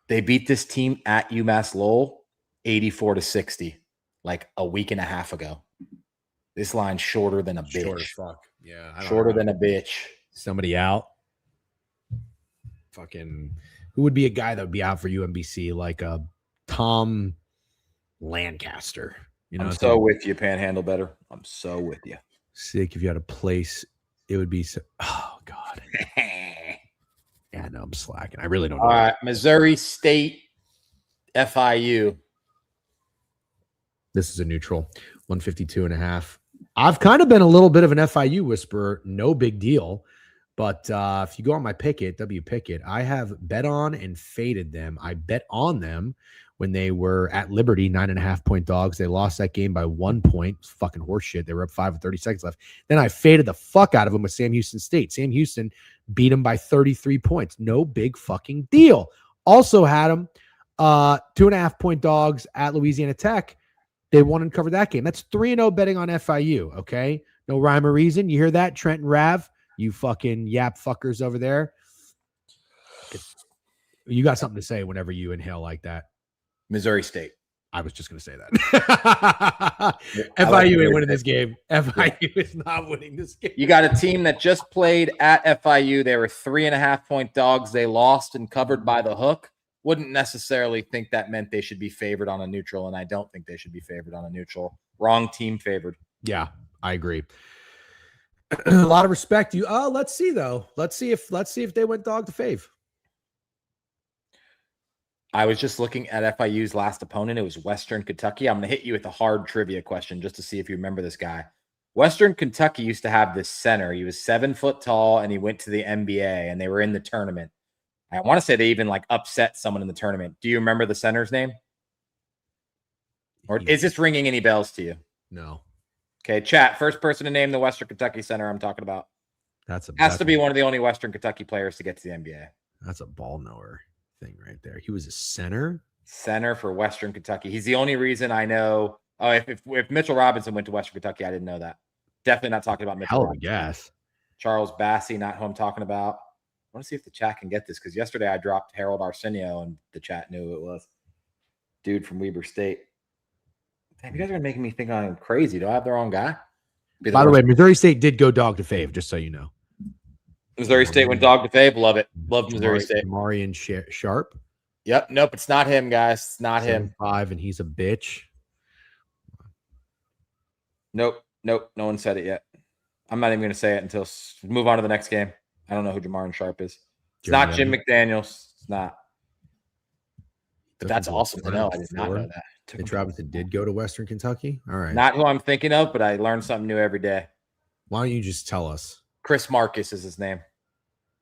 They beat this team at UMass Lowell 84-60, like a week and a half ago. This line's shorter than a bitch. Short as fuck. Yeah. Shorter than a bitch. Somebody out. Fucking who would be a guy that would be out for UMBC? Like a Tom Lancaster. You know, I'm so with you, Panhandle better. I'm so with you. Sick. If you had a place, it would be so. Oh God. Yeah, no, I'm slacking. I really don't know. All right, Missouri State, FIU. This is a neutral, 152.5. I've kind of been a little bit of an FIU whisperer. No big deal. But if you go on my Pickett, W Pickett, I have bet on and faded them. I bet on them when they were at Liberty, 9.5-point dogs. They lost that game by 1 point. Fucking horseshit. They were up 5 with 30 seconds left. Then I faded the fuck out of them with Sam Houston State. Sam Houston beat them by 33 points. No big fucking deal. Also had them 2.5-point dogs at Louisiana Tech. They won and covered that game. That's 3-0 betting on FIU, okay? No rhyme or reason. You hear that, Trent and Rav? You fucking yap fuckers over there. You got something to say whenever you inhale like that. Missouri State. I was just going to say that. FIU ain't winning this game. FIU is not winning this game. You got a team that just played at FIU. They were 3.5-point dogs. They lost and covered by the hook. Wouldn't necessarily think that meant they should be favored on a neutral, and I don't think they should be favored on a neutral. Wrong team favored. Yeah, I agree. A lot of respect. Let's see though. Let's see if they went dog to fave. I was just looking at FIU's last opponent. It was Western Kentucky. I'm going to hit you with a hard trivia question just to see if you remember this guy. Western Kentucky used to have this center. He was 7 foot tall, and he went to the NBA, and they were in the tournament. I want to say they even like upset someone in the tournament. Do you remember the center's name? Or is this ringing any bells to you? No. Okay, chat. First person to name the Western Kentucky center I'm talking about. Has to be one of the only Western Kentucky players to get to the NBA. That's a ball knower thing right there. He was a center? Center for Western Kentucky. He's the only reason I know. Oh, if Mitchell Robinson went to Western Kentucky, I didn't know that. Definitely not talking about Mitchell Hell of a Robinson. guess. Charles Bassey, not who I'm talking about. I want to see if the chat can get this because yesterday I dropped Harold Arsenio and the chat knew who it was. Dude from Weber State. Damn, you guys are making me think I'm crazy. Do I have the wrong guy? By the way, Missouri State did go dog to fave, just so you know. Missouri State went dog to fave. Love it. Love Missouri State. Marion Sharp. Yep. Nope. It's not him, guys. It's not him. 5, and he's a bitch. Nope. No one said it yet. I'm not even going to say it until move on to the next game. I don't know who Jamarian Sharp is. It's not Jim McDaniels. It's not. But that's awesome to know. I did not know that. Mitch Robinson did go to Western Kentucky. All right. Not who I'm thinking of, but I learn something new every day. Why don't you just tell us? Chris Marcus is his name.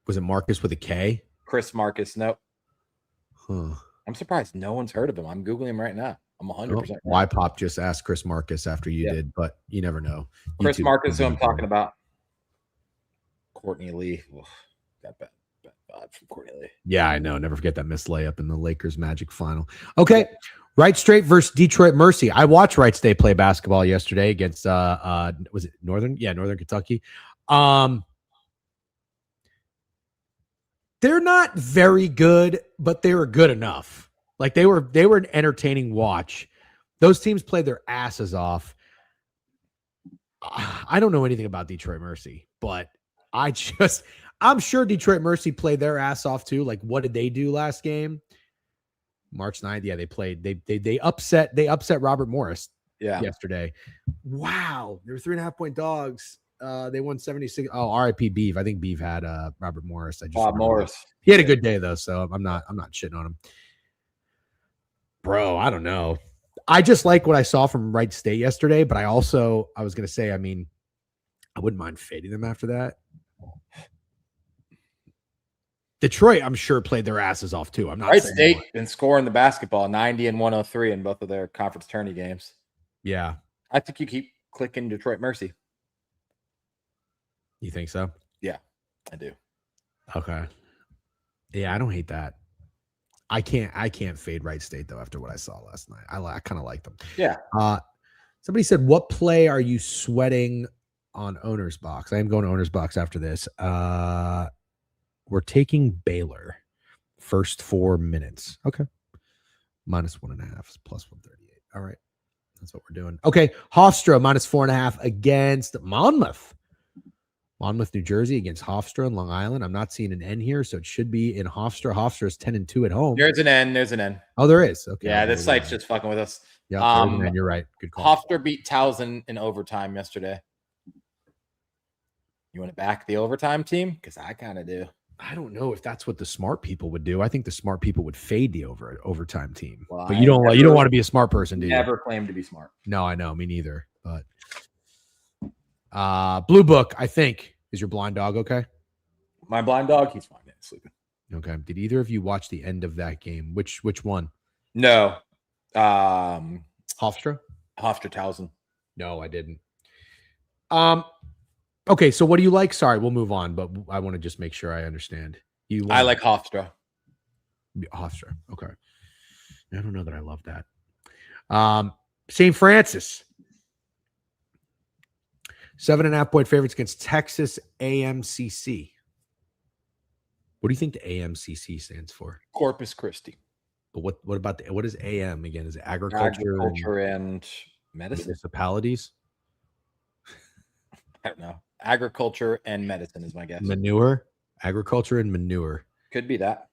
Was it Marcus with a K? Chris Marcus. Nope. Huh. I'm surprised no one's heard of him. I'm Googling him right now. I'm 100%. YPop just asked Chris Marcus after you did, but you never know. Chris YouTube Marcus, who I'm talking about. Courtney Lee. Ugh, got bad vibe from Courtney Lee. Yeah, I know. Never forget that missed layup in the Lakers Magic final. Okay. Wright State versus Detroit Mercy. I watched Wright State play basketball yesterday against was it Northern? Yeah, Northern Kentucky. They're not very good, but they were good enough. Like they were an entertaining watch. Those teams played their asses off. I don't know anything about Detroit Mercy, but I'm sure Detroit Mercy played their ass off too. Like, what did they do last game? March 9th. Yeah, they played. They upset Robert Morris yesterday. Wow. They were 3.5-point dogs. They won 76. Oh, RIP Biev. I think Biev had Robert Morris. Morris. He had a good day though, so I'm not shitting on him. Bro, I don't know. I just like what I saw from Wright State yesterday, but I was gonna say, I mean, I wouldn't mind fading them after that. Detroit, I'm sure, played their asses off too. I'm not Wright saying State been scoring the basketball 90 and 103 in both of their conference tourney games. Yeah. I think you keep clicking Detroit Mercy. You think so? Yeah, I do. Okay. Yeah, I don't hate that. I can't fade Wright State though after what I saw last night. I kind of like them. Yeah. Somebody said, what play are you sweating on Owner's Box? I am going to Owner's Box after this. We're taking Baylor first 4 minutes. Okay. -1.5 is plus 138. All right. That's what we're doing. Okay. Hofstra -4.5 against Monmouth. Monmouth, New Jersey against Hofstra in Long Island. I'm not seeing an N here, so it should be in Hofstra. Hofstra is 10-2 at home. There's an N. Oh, there is. Okay. Yeah, this site's just fucking with us. Yeah, you're right. Good call. Hofstra beat Towson in overtime yesterday. You want to back the overtime team? Because I kind of do. I don't know if that's what the smart people would do. I think the smart people would fade the overtime team. Well, but you don't want to be a smart person, do you? Never claim to be smart. No, I know. Me neither. But Blue Book, I think, is your blind dog okay? My blind dog, he's fine. He's sleeping. Okay. Did either of you watch the end of that game? Which one? No. Hofstra Towson. No, I didn't. Okay, so what do you like? Sorry, we'll move on, but I want to just make sure I understand. I like Hofstra. Hofstra. Okay. I don't know that I love that. St. Francis. 7.5-point favorites against Texas AMCC. What do you think the AMCC stands for? Corpus Christi. But what about what is AM again? Is it agriculture and medicine? Municipalities? I don't know. Agriculture and medicine is my guess. Manure? Agriculture and manure. Could be that.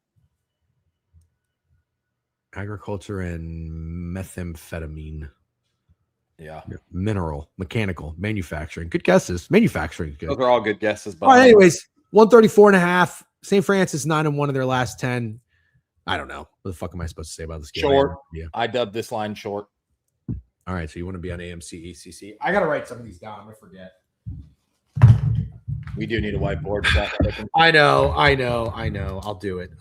Agriculture and methamphetamine. Yeah. Mineral, mechanical, manufacturing. Good guesses. Manufacturing. Good. Those are all good guesses. But all right, anyways, 134.5. St. Francis 9-1 of their last 10. I don't know. What the fuck am I supposed to say about this game? Short. I dubbed this line short. All right, so you want to be on AMC, ACC. I got to write some of these down. I'm going to forget. We do need a whiteboard. I know. I'll do it.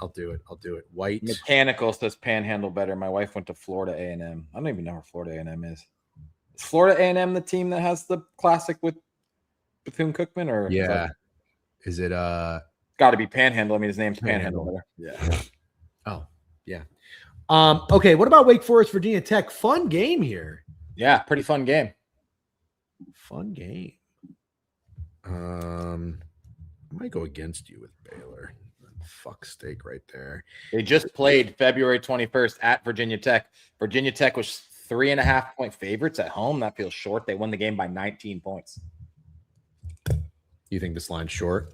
White. Mechanical says Panhandle better. My wife went to Florida A&M. I don't even know where Florida A&M is. Is Florida A&M the team that has the classic with Bethune-Cookman? Or is it got to be Panhandle. I mean, his name's Panhandle. Yeah. Oh, yeah. Okay, what about Wake Forest, Virginia Tech? Fun game here. Yeah, pretty fun game. Fun game. I might go against you with Baylor. Fuck steak right there. They just played February 21st at Virginia Tech. Virginia Tech was 3.5-point favorites at home. That feels short. They won the game by 19 points. You think this line's short?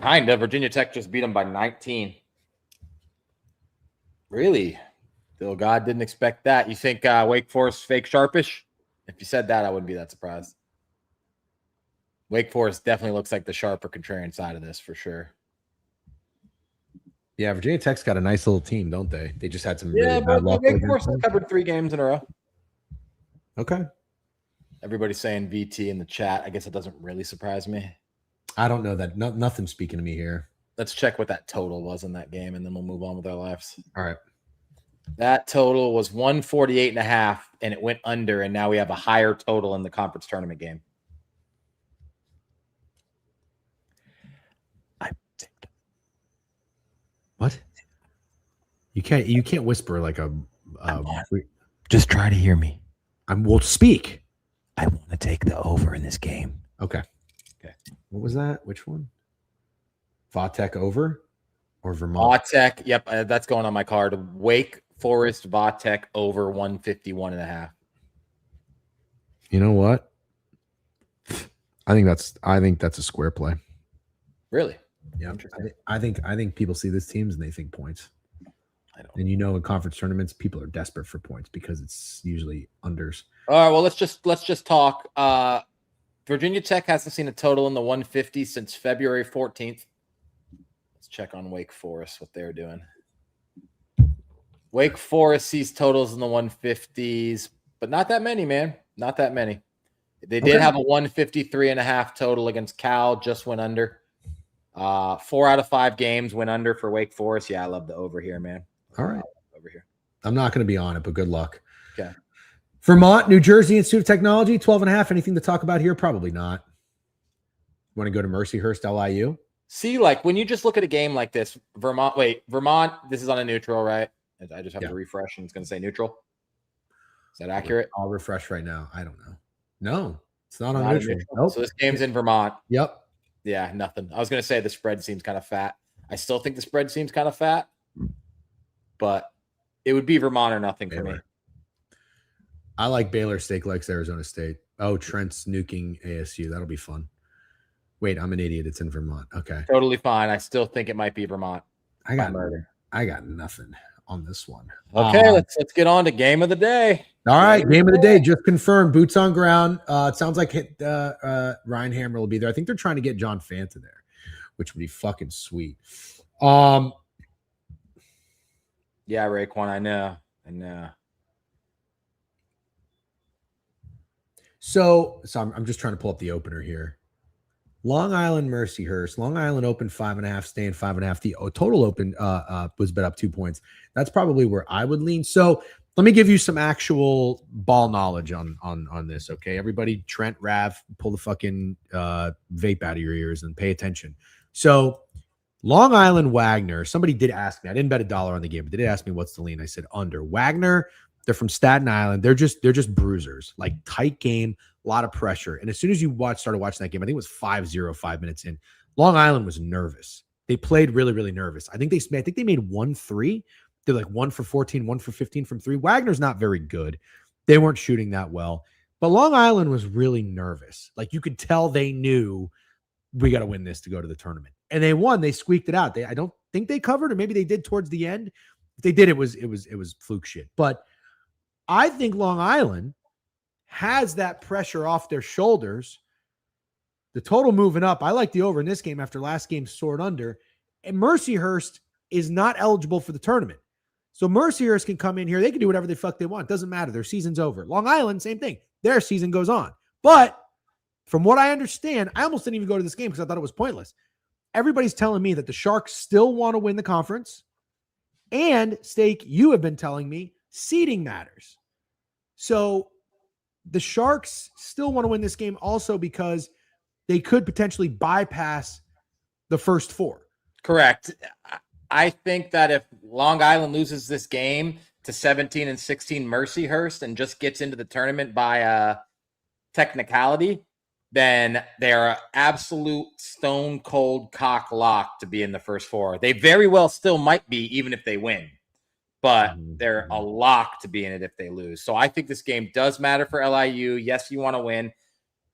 Kind of. Virginia Tech just beat them by 19. Really? Bill God didn't expect that. You think Wake Forest fake sharpish? If you said that, I wouldn't be that surprised. Wake Forest definitely looks like the sharper contrarian side of this for sure. Yeah, Virginia Tech's got a nice little team, don't they? They just had some really bad luck. Wake Forest has covered 3 games in a row. Okay. Everybody's saying VT in the chat. I guess it doesn't really surprise me. I don't know that. Nothing's speaking to me here. Let's check what that total was in that game, and then we'll move on with our lives. All right. That total was 148.5, and it went under, and now we have a higher total in the conference tournament game. What? You can't whisper like a. Just try to hear me. We'll speak. I want to take the over in this game. Okay. What was that? Which one? Vatek over or Vermont? Vatek. Yep, that's going on my card. Wake Forest Vatek over 151.5. You know what? I think that's a square play. Really? Yeah. I think people see these teams and they think points. And in conference tournaments, people are desperate for points because it's usually unders. All right. Well, let's just talk. Virginia Tech hasn't seen a total in the 150 since February 14th. Let's check on Wake Forest, what they're doing. Wake Forest sees totals in the 150s, but not that many, man. Not that many. They did have a 153.5 total against Cal, just went under. 4 out of 5 games went under for Wake Forest. Yeah, I love the over here, man. All right. Over here. I'm not going to be on it, but good luck. Okay. Vermont, New Jersey Institute of Technology, 12.5. Anything to talk about here? Probably not. Want to go to Mercyhurst, LIU? See, like when you just look at a game like this, Vermont, this is on a neutral, right? I just have to refresh and it's going to say neutral. Is that accurate? I'll refresh right now. I don't know. No, it's not on neutral. Nope. So this game's in Vermont. Yep. Yeah, nothing. I was going to say the spread seems kind of fat. I still think the spread seems kind of fat, but it would be Vermont or nothing for me. I like Baylor. Steak likes Arizona State. Oh, Trent's nuking ASU. That'll be fun. Wait, I'm an idiot. It's in Vermont. Okay. Totally fine. I still think it might be Vermont. I got nothing on this one. Okay, let's get on to game of the day. All right, game of the day just confirmed. Boots on ground. It sounds like Ryan Hammer will be there. I think they're trying to get John Fanta there, which would be fucking sweet. Yeah, Raekwon, I know. So I'm just trying to pull up the opener here. Long Island Mercyhurst. Long Island open 5.5, staying 5.5. The total open was bet up 2 points. That's probably where I would lean. So let me give you some actual ball knowledge on this. Okay, everybody, Trent, Rav, pull the fucking vape out of your ears and pay attention. So Long Island Wagner. Somebody did ask me. I didn't bet $1 on the game, but they did ask me what's the lean. I said under. Wagner. They're from Staten Island. They're just bruisers. Like tight game, a lot of pressure. And as soon as you started watching that game, I think it was 5-0, 5 minutes in. Long Island was nervous. They played really, really nervous. I think they made 1-3. They're like 1 for 14, 1 for 15 from 3. Wagner's not very good. They weren't shooting that well. But Long Island was really nervous. Like you could tell they knew we got to win this to go to the tournament. And they won. They squeaked it out. I don't think they covered, or maybe they did towards the end. If they did, it was fluke shit. But I think Long Island has that pressure off their shoulders. The total moving up. I like the over in this game after last game soared under. And Mercyhurst is not eligible for the tournament. So Mercyhurst can come in here. They can do whatever the fuck they want. Doesn't matter. Their season's over. Long Island, same thing. Their season goes on. But from what I understand, I almost didn't even go to this game because I thought it was pointless. Everybody's telling me that the Sharks still want to win the conference. And, Steak, you have been telling me seeding matters. So the Sharks still want to win this game also because they could potentially bypass the first 4. Correct. I think that if Long Island loses this game to 17 and 16 Mercyhurst and just gets into the tournament by technicality, then they're an absolute stone cold cock lock to be in the first 4. They very well still might be, even if they win. But they're a lock to be in it if they lose. So I think this game does matter for LIU. Yes, you want to win.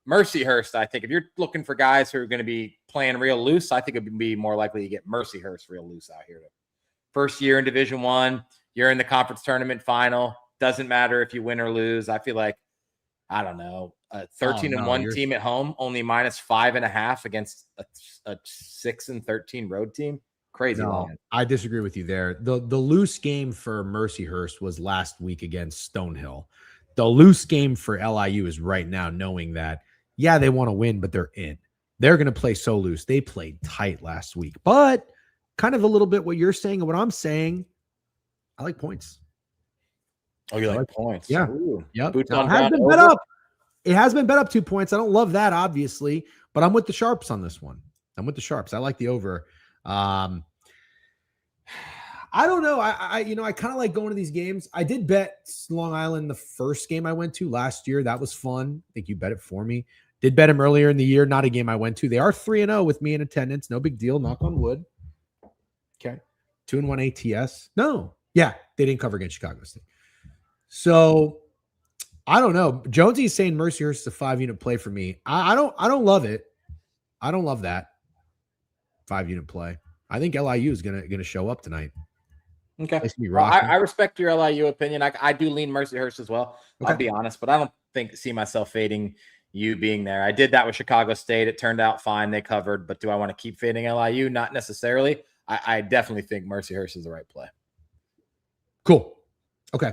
Mercyhurst, I think if you're looking for guys who are going to be playing real loose, I think it would be more likely to get Mercyhurst real loose out here. First year in Division I, you're in the conference tournament final. Doesn't matter if you win or lose. I feel like, I don't know, a 13-1 team at home, only -5.5 against a 6-13 road team. Crazy. No, I disagree with you there. The loose game for Mercyhurst was last week against Stonehill. The loose game for LIU is right now, knowing that, yeah, they want to win, but they're in. They're going to play so loose. They played tight last week, but kind of a little bit what you're saying and what I'm saying. I like points. Oh, you like points? Yeah. Ooh. Yep. Boots Now, on it has ground been over? bet up. It has been bet up 2 points. I don't love that, obviously, but I'm with the sharps on this one. I'm with the sharps. I like the over. I don't know. I kind of like going to these games. I did bet Long Island the first game I went to last year. That was fun. I think you bet it for me. Did bet him earlier in the year. Not a game I went to. They are 3-0 with me in attendance. No big deal. Knock on wood. Okay. 2-1 ATS. No. Yeah. They didn't cover against Chicago State. So I don't know. Jonesy is saying Mercyhurst is a 5-unit play for me. I don't love it. I don't love that 5-unit play. I think LIU is gonna show up tonight. Okay. Well, I respect your LIU opinion. I do lean Mercyhurst as well. Okay. I'll be honest, but I don't see myself fading you being there. I did that with Chicago State. It turned out fine. They covered, but do I want to keep fading LIU? Not necessarily. I definitely think Mercyhurst is the right play. Cool. Okay.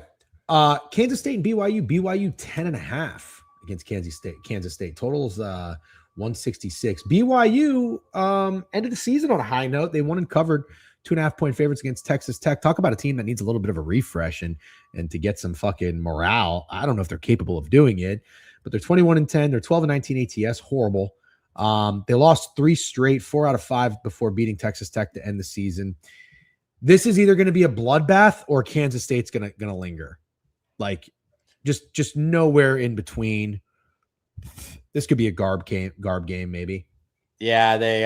Kansas State and BYU. BYU 10.5 against Kansas State. Totals 166. BYU ended the season on a high note. They won and covered 2.5-point favorites against Texas Tech. Talk about a team that needs a little bit of a refresh and to get some fucking morale. I don't know if they're capable of doing it, but they're 21-10. They're 12-19 ATS. Horrible. They lost 3 straight, 4 out of 5 before beating Texas Tech to end the season. This is either going to be a bloodbath or Kansas State's going to linger. Like just nowhere in between. This could be a garb game maybe. Yeah, they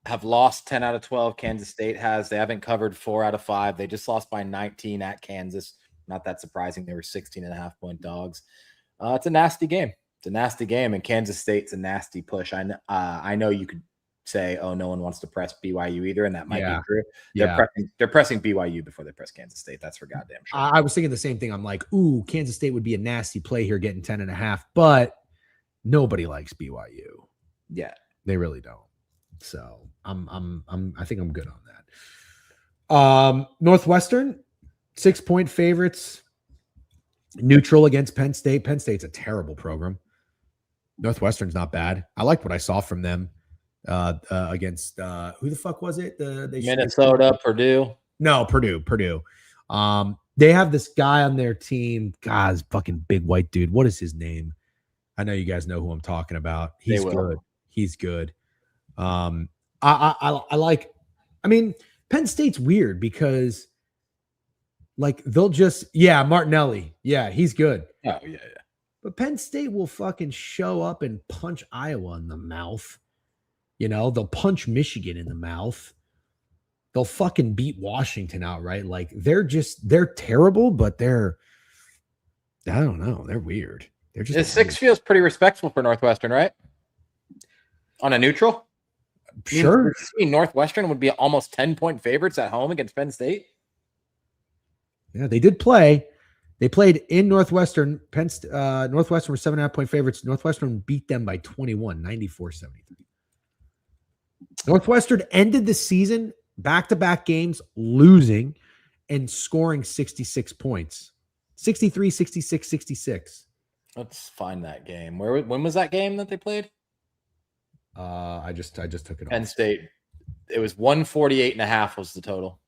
have lost 10 out of 12. Kansas State has. They haven't covered 4 out of 5. They just lost by 19 at Kansas. Not that surprising. They were 16.5-point dogs. It's a nasty game. It's a nasty game, and Kansas State's a nasty push. I know you could say, oh, no one wants to press BYU either, and that might be true. They're pressing BYU before they press Kansas State. That's for goddamn sure. I was thinking the same thing. I'm like, ooh, Kansas State would be a nasty play here getting 10.5, but nobody likes BYU. Yeah, they really don't. So I think I'm good on that. Northwestern, 6-point favorites, neutral against Penn State. Penn State's a terrible program. Northwestern's not bad. I liked what I saw from them against who the fuck was it? Minnesota, Purdue. No, Purdue. They have this guy on their team. God, this fucking big white dude. What is his name? I know you guys know who I'm talking about. He's good. He's good. I like. I mean, Penn State's weird because, like, they'll just Martinelli. Yeah, he's good. Oh yeah. But Penn State will fucking show up and punch Iowa in the mouth. You know, they'll punch Michigan in the mouth. They'll fucking beat Washington outright. Like, they're terrible, but I don't know. They're weird. They're just. This 6 feels pretty respectful for Northwestern, right? On a neutral? Sure. Northwestern would be almost 10-point favorites at home against Penn State. Yeah, they did play. They played in Northwestern. Northwestern were 7.5-point favorites. Northwestern beat them by 21, 94-73. Northwestern ended the season back-to-back games losing and scoring 66 points. 63, 66, 66. Let's find that game. When was that game that they played? I just took it. Penn State. It was 148.5 was the total.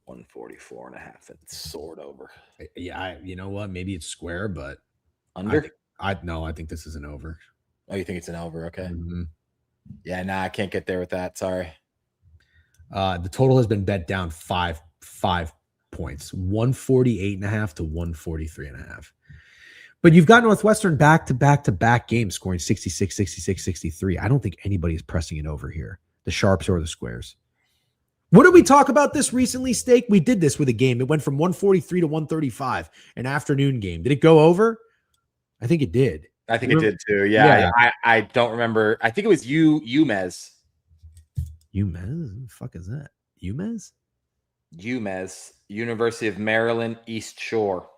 144.5. It's soared over. Yeah, you know what? Maybe it's square, but under. I think this is an over. Oh, you think it's an over? Okay. Mm-hmm. Yeah, I can't get there with that. Sorry. The total has been bet down 5 points, 148.5 to 143.5. But you've got Northwestern back-to-back games scoring 66, 66, 63. I don't think anybody is pressing it over here, the sharps or the squares. What did we talk about this recently, Steak? We did this with a game. It went from 143 to 135, an afternoon game. Did it go over? I think it did. I think it did too. Yeah. I don't remember. I think it was UMez. UMez? Who the fuck is that? UMez? UMez, University of Maryland, East Shore.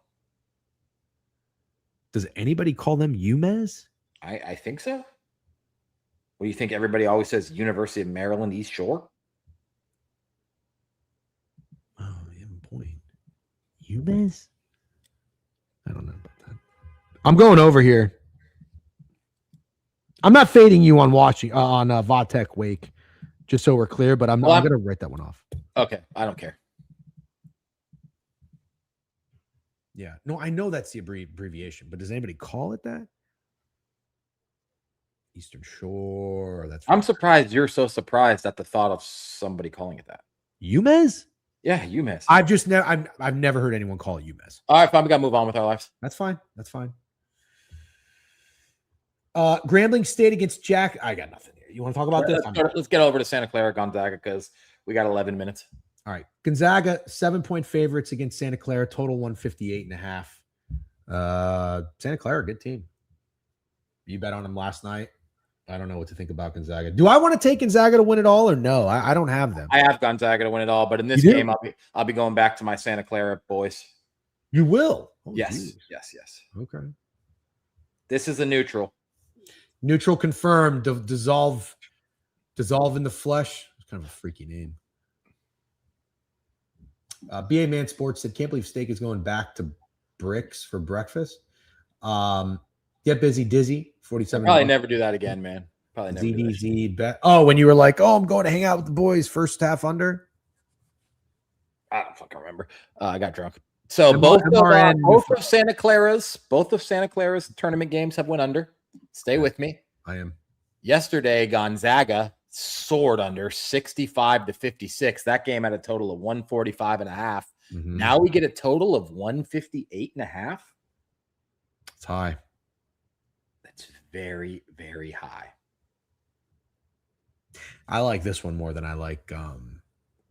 Does anybody call them UMez? I think so. What do you think? Everybody always says University of Maryland, East Shore? Oh, you have a point. UMez? I don't know about that. I'm going over here. I'm not fading you on Vatek Wake. just so we're clear, but I'm going to write that one off. Okay. I don't care. Yeah. No, I know that's the abbreviation, but does anybody call it that? Eastern Shore. That's. I'm surprised you're so surprised at the thought of somebody calling it that. UMez? Yeah, UMez. I've never heard anyone call it UMez. All right, fine. We got to move on with our lives. That's fine. That's fine. Grambling State against Jack. I got nothing here. You want to talk about this? Let's get over to Santa Clara Gonzaga because we got 11 minutes. All right. Gonzaga, 7-point favorites against Santa Clara, total 158.5. Santa Clara, good team. You bet on them last night. I don't know what to think about Gonzaga. Do I want to take Gonzaga to win it all or no? I don't have them. I have Gonzaga to win it all, but in this game, I'll be going back to my Santa Clara boys. You will? Oh, yes. Yes. Okay. This is a neutral. Neutral confirmed. Dissolve in the flesh. It's kind of a freaky name. BA Man Sports said, can't believe Steak is going back to bricks for breakfast. Get busy, dizzy. 47. Probably never do that again, man. Probably never. ZDZ bet. Oh, when you were like, I'm going to hang out with the boys, first half under. I don't fucking remember. I got drunk. So both of Santa Clara's tournament games have went under. Stay with me. I am. Yesterday, Gonzaga soared under 65-56. That game had a total of 145.5. Mm-hmm. Now we get a total of 158.5. It's high. That's very, very high. I like this one more than I like.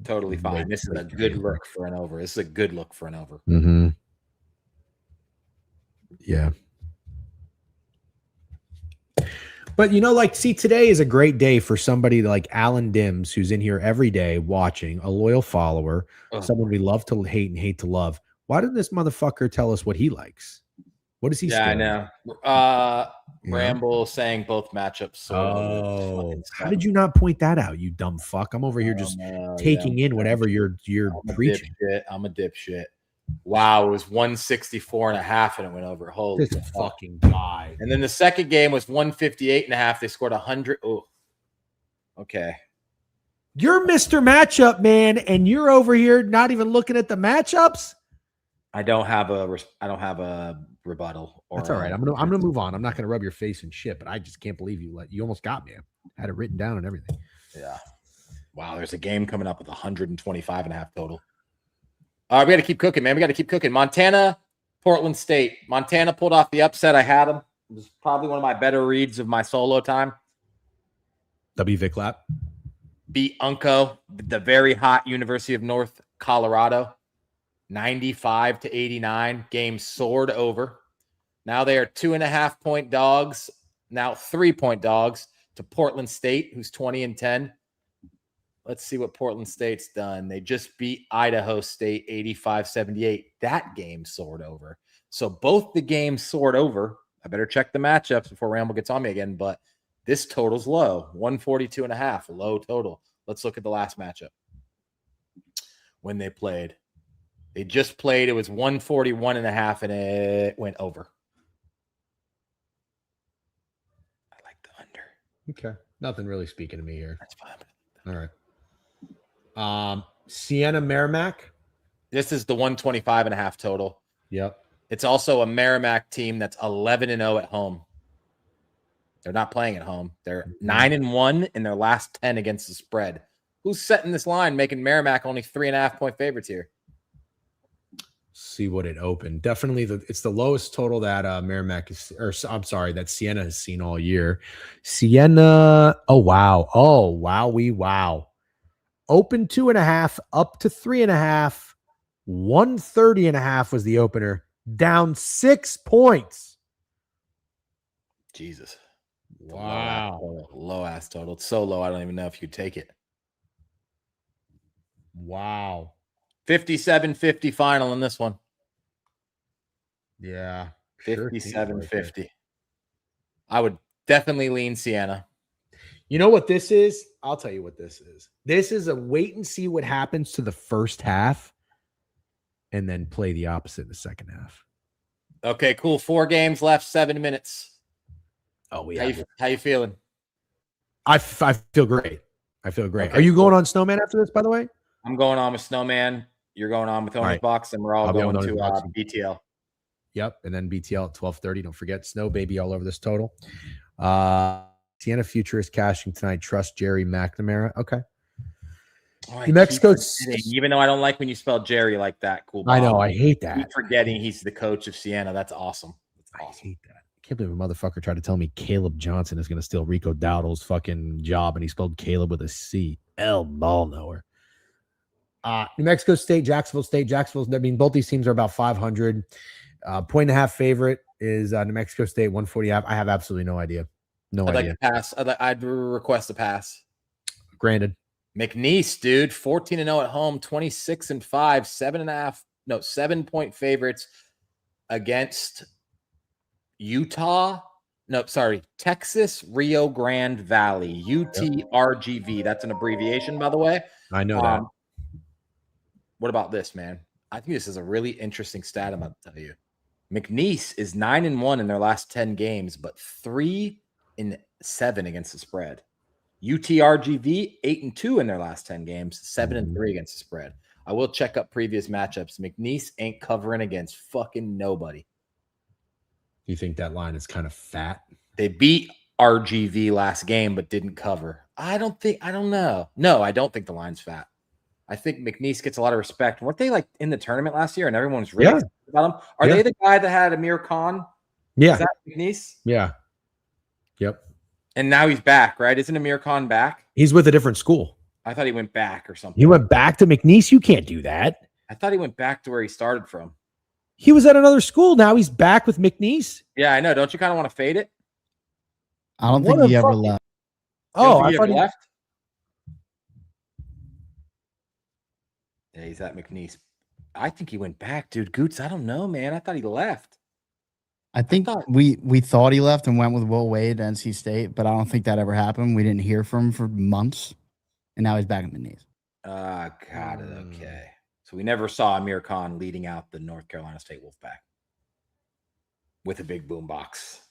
Totally fine. This is a good look for an over. Mm-hmm. Yeah. But, today is a great day for somebody like Alan Dims, who's in here every day watching, a loyal follower, someone we love to hate and hate to love. Why didn't this motherfucker tell us what he likes? What does he say? I know. Ramble saying both matchups. How did you not point that out, you dumb fuck? I'm over here just taking in whatever you're preaching. I'm a dipshit. Wow, it was 164.5 and it went over. Holy this fucking guy. And then the second game was 158.5. They scored 100. Oh, okay. You're Mr. Matchup, man, and you're over here not even looking at the matchups. I don't have a rebuttal. That's all right. I'm gonna move on. I'm not gonna rub your face and shit, but I just can't believe you almost got me. I had it written down and everything. Yeah. Wow. There's a game coming up with 125.5 total. We got to keep cooking, man. We got to keep cooking. Montana, Portland State. Montana pulled off the upset. I had them. It was probably one of my better reads of my solo time. W. Viclap. Beat Unco, the very hot University of North Colorado. 95-89. Game soared over. Now they are 2.5-point dogs. Now 3-point dogs to Portland State, who's 20-10. Let's see what Portland State's done. They just beat Idaho State 85-78. That game soared over. So both the games soared over. I better check the matchups before Ramble gets on me again, but this total's low. 142.5, low total. Let's look at the last matchup. When they played. They just played. It was 141.5, and it went over. I like the under. Okay. Nothing really speaking to me here. That's fine. All right. Siena Merrimack. This is the 125.5 total. Yep. It's also a Merrimack team that's 11-0 at home. They're not playing at home. They're 9-1 in their last 10 against the spread. Who's setting this line, making Merrimack only 3.5-point favorites here? See what it opened. Definitely, it's the lowest total that Merrimack is, or I'm sorry, that Siena has seen all year. Siena. Oh wow. Wow. Open 2.5, up to 3.5. 130.5 was the opener. Down 6 points. Jesus. Wow. Low ass total. It's so low, I don't even know if you take it. Wow. 57-50 final in this one. Yeah. 57-50. I would definitely lean Siena. You know what this is? I'll tell you what this is. This is a wait and see what happens to the first half and then play the opposite in the second half. Okay, cool. 4 games left, 7 minutes. Oh, yeah. How you feeling? I feel great. I feel great. Okay, Are you going on Snowman after this, by the way? I'm going on with Snowman. You're going on with Owner's right. Box, and we're all I'll be on going with to Owner's Box. BTL. Yep, and then BTL at 12:30. Don't forget Snow Baby all over this total. Sienna Futurist cashing tonight. Trust Jerry McNamara. Okay. Oh, New Mexico. Even though I don't like when you spell Jerry like that. Cool. I know. I hate that. Keep forgetting he's the coach of Sienna. That's awesome. I hate that. I can't believe a motherfucker tried to tell me Caleb Johnson is going to steal Rico Dowdle's fucking job, and he spelled Caleb with a C. L ball knower. New Mexico State, Jacksonville State. I mean, both these teams are about 500. 1.5 favorite is New Mexico State, 140. I have absolutely no idea. No idea. I'd like to pass. I'd request a pass. Granted. McNeese, dude, 14-0 at home, 26-5, 7-point favorites against Utah. No, sorry, Texas Rio Grande Valley, UTRGV. That's an abbreviation, by the way. I know that. What about this, man? I think this is a really interesting stat I'm about to tell you. McNeese is 9-1 in their last 10 games, but 3-7 against the spread. UTRGV 8-2 in their last 10 games, 7-3 against the spread. I will check up previous matchups. McNeese ain't covering against fucking nobody. You think that line is kind of fat? They beat RGV last game, but didn't cover. I don't know. No, I don't think the line's fat. I think McNeese gets a lot of respect. Weren't they like in the tournament last year and everyone was really excited about them? Are they the guy that had Amir Khan? Yeah. Is that McNeese? Yeah. Yep. And now he's back, right? Isn't Amir Khan back? He's with a different school. I thought he went back or something. He went back to McNeese? You can't do that. I thought he went back to where he started from. He was at another school. Now he's back with McNeese. Yeah, I know. Don't you kind of want to fade it? I don't think he ever left. Oh, I thought he left. Yeah, he's at McNeese. I think he went back, dude. Goots, I don't know, man. I thought he left. I think we thought he left and went with Will Wade to NC State, but I don't think that ever happened. We didn't hear from him for months, and now he's back in McNeese. Got it. Okay. So we never saw Amir Khan leading out the North Carolina State Wolfpack with a big boom box.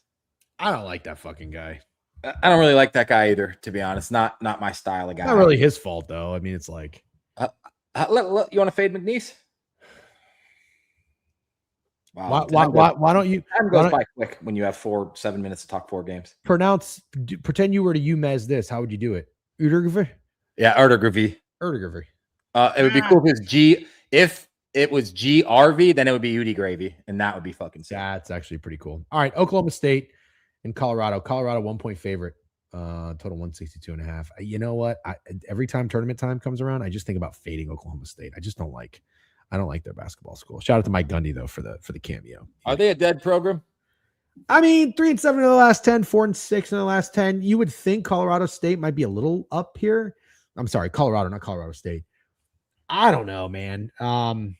I don't like that fucking guy. I don't really like that guy either, to be honest. Not my style of guy. Not really his fault, though. I mean, it's like... you want to fade McNeese? Wow. Why don't you... Time goes by quick when you have 7 minutes to talk 4 games. Pretend you were to UMass this. How would you do it? Udergriffy? Yeah, Udergriffy. It would be cool if it was GRV, then it would be Udi Gravy, and that would be fucking sick. That's actually pretty cool. All right, Oklahoma State and Colorado. Colorado 1-point favorite. Total 162.5. You know what? Every time tournament time comes around, I just think about fading Oklahoma State. I don't like their basketball school. Shout out to Mike Gundy though for the cameo. Are they a dead program? I mean, 3-7 in the last 10, 4-6 in the last 10. You would think Colorado State might be a little up here. I'm sorry, Colorado, not Colorado State. I don't know, man. The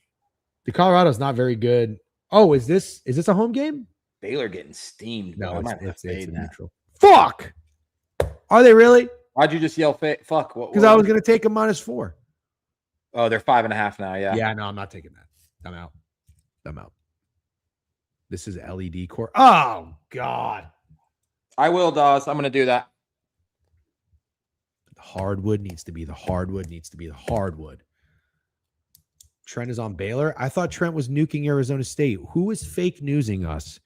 Colorado's not very good. Oh, is this a home game? Baylor getting steamed. No, it's neutral. Fuck. Are they really? Why'd you just yell fuck? Because I was going to take a -4. Oh, they're 5.5 now. Yeah. Yeah, no, I'm not taking that. I'm out. This is LED core. Oh, God. I will, Dawes. I'm going to do that. The hardwood needs to be the hardwood. Trent is on Baylor. I thought Trent was nuking Arizona State. Who is fake newsing us?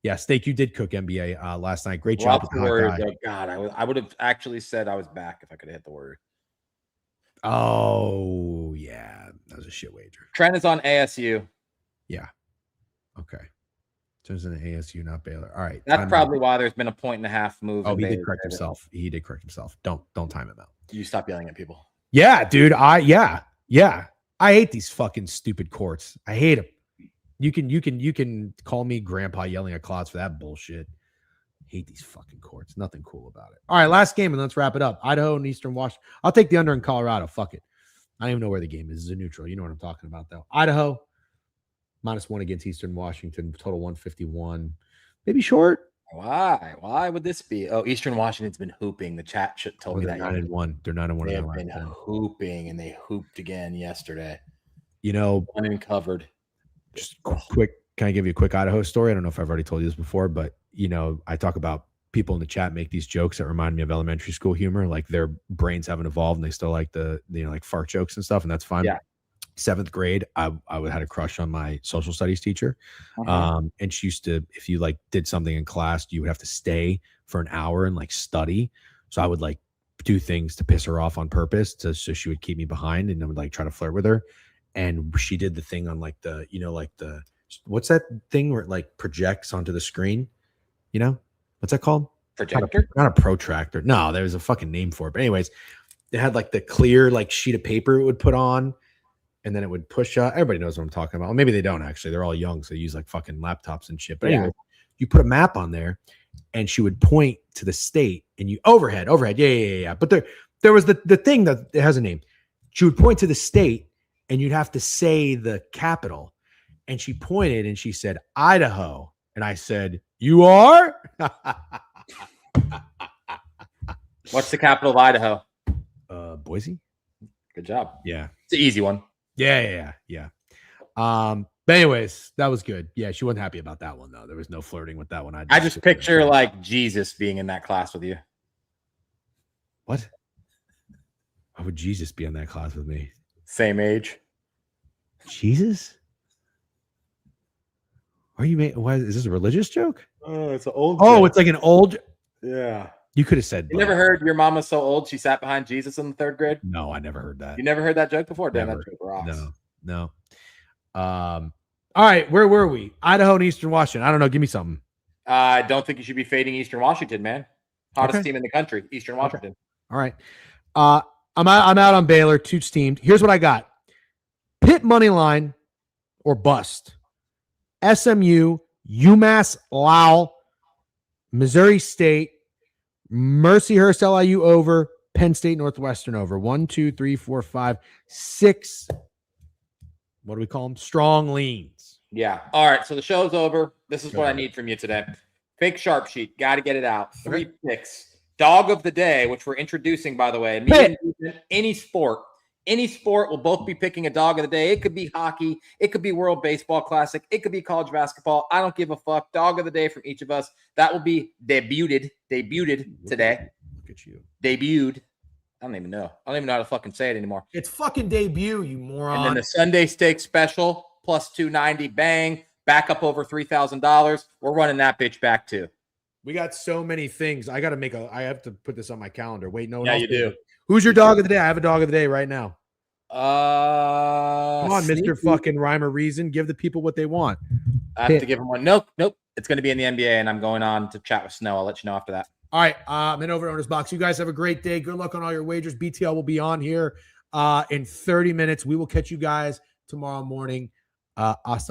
Yeah, Steak, you did cook NBA last night. Great job. God, I would have actually said I was back if I could have hit the word. Oh, yeah. That was a shit wager. Trent is on ASU. Yeah. Okay. Turns into ASU, not Baylor. All right. That's probably why there's been a 1.5 move. Oh, he did correct himself. Don't time him out. You stop yelling at people. Yeah, dude. Yeah. I hate these fucking stupid courts. I hate them. You can call me grandpa yelling at clouds for that bullshit. Hate these fucking courts. Nothing cool about it. All right, last game and let's wrap it up. Idaho and Eastern Washington. I'll take the under in Colorado. Fuck it. I don't even know where the game is. It's a neutral. You know what I'm talking about, though. Idaho -1 against Eastern Washington. Total 151. Maybe short. Why? Why would this be? Oh, Eastern Washington's been hooping. The chat told me that. 9-1. They're 9-1. They have been hooping, and they hooped again yesterday. You know, uncovered. Just quick. Can I give you a quick Idaho story? I don't know if I've already told you this before, but I talk about people in the chat make these jokes that remind me of elementary school humor. Like their brains haven't evolved and they still like like fart jokes and stuff. And that's fine. Yeah. 7th grade, I had a crush on my social studies teacher. And she used to, if you like did something in class, you would have to stay for an hour and like study. So I would like do things to piss her off on purpose so she would keep me behind, and I would like try to flirt with her. And she did the thing on like the, like the, what's that thing where it like projects onto the screen? What's that called? Projector? Not a protractor. No, there was a fucking name for it. But anyways, it had like the clear like sheet of paper it would put on, and then it would push up. Everybody knows what I'm talking about. Well, maybe they don't actually. They're all young, so they use like fucking laptops and shit. But anyway, you put a map on there, and she would point to the state, and you overhead. Yeah. But there was the thing that it has a name. She would point to the state, and you'd have to say the capital. And she pointed, and she said, Idaho. And I said, you are? What's the capital of Idaho? Boise. Good job. Yeah. It's an easy one. Yeah. But anyways, that was good. Yeah, she wasn't happy about that one though. There was no flirting with that one. I just picture like Jesus being in that class with you. What? Why would Jesus be in that class with me? Same age. Jesus? Are you making? Why is this a religious joke? Oh, it's an old. Oh, it's like an old. Yeah. You could have said. You never heard your mama's so old she sat behind Jesus in the 3rd grade? No, I never heard that. You never heard that joke before? Damn, Never. that joke rocks. No. All right, where were we? Idaho and Eastern Washington. I don't know. Give me something. I don't think you should be fading Eastern Washington, man. Hottest team in the country, Eastern Washington. Okay. All right. I'm out on Baylor. 2 teams. Here's what I got: Pitt money line or bust. SMU, UMass Lowell, Missouri State, Mercyhurst LIU over, Penn State Northwestern over. 1, 2, 3, 4, 5, 6. What do we call them? Strong leans. Yeah. All right. So the show's over. This is what I need from you today. Fake sharp sheet. Got to get it out. 3 picks. Dog of the day, which we're introducing, by the way. Any sport. Any sport will both be picking a dog of the day. It could be hockey. It could be World Baseball Classic. It could be college basketball. I don't give a fuck. Dog of the day from each of us. That will be debuted today. Look at you. Debuted. I don't even know. I don't even know how to fucking say it anymore. It's fucking debut, you moron. And then the Sunday steak special plus 290, bang, back up over $3,000. We're running that bitch back too. We got so many things. I have to put this on my calendar. Wait, no one Yeah, else you did do. it. Who's your dog of the day? I have a dog of the day right now. Come on, Mr. Fucking Rhyme or Reason. Give the people what they want. I have to give him one. Nope. It's going to be in the NBA, and I'm going on to chat with Snow. I'll let you know after that. All right. I'm in over Owner's Box. You guys have a great day. Good luck on all your wagers. BTL will be on here in 30 minutes. We will catch you guys tomorrow morning. Hasta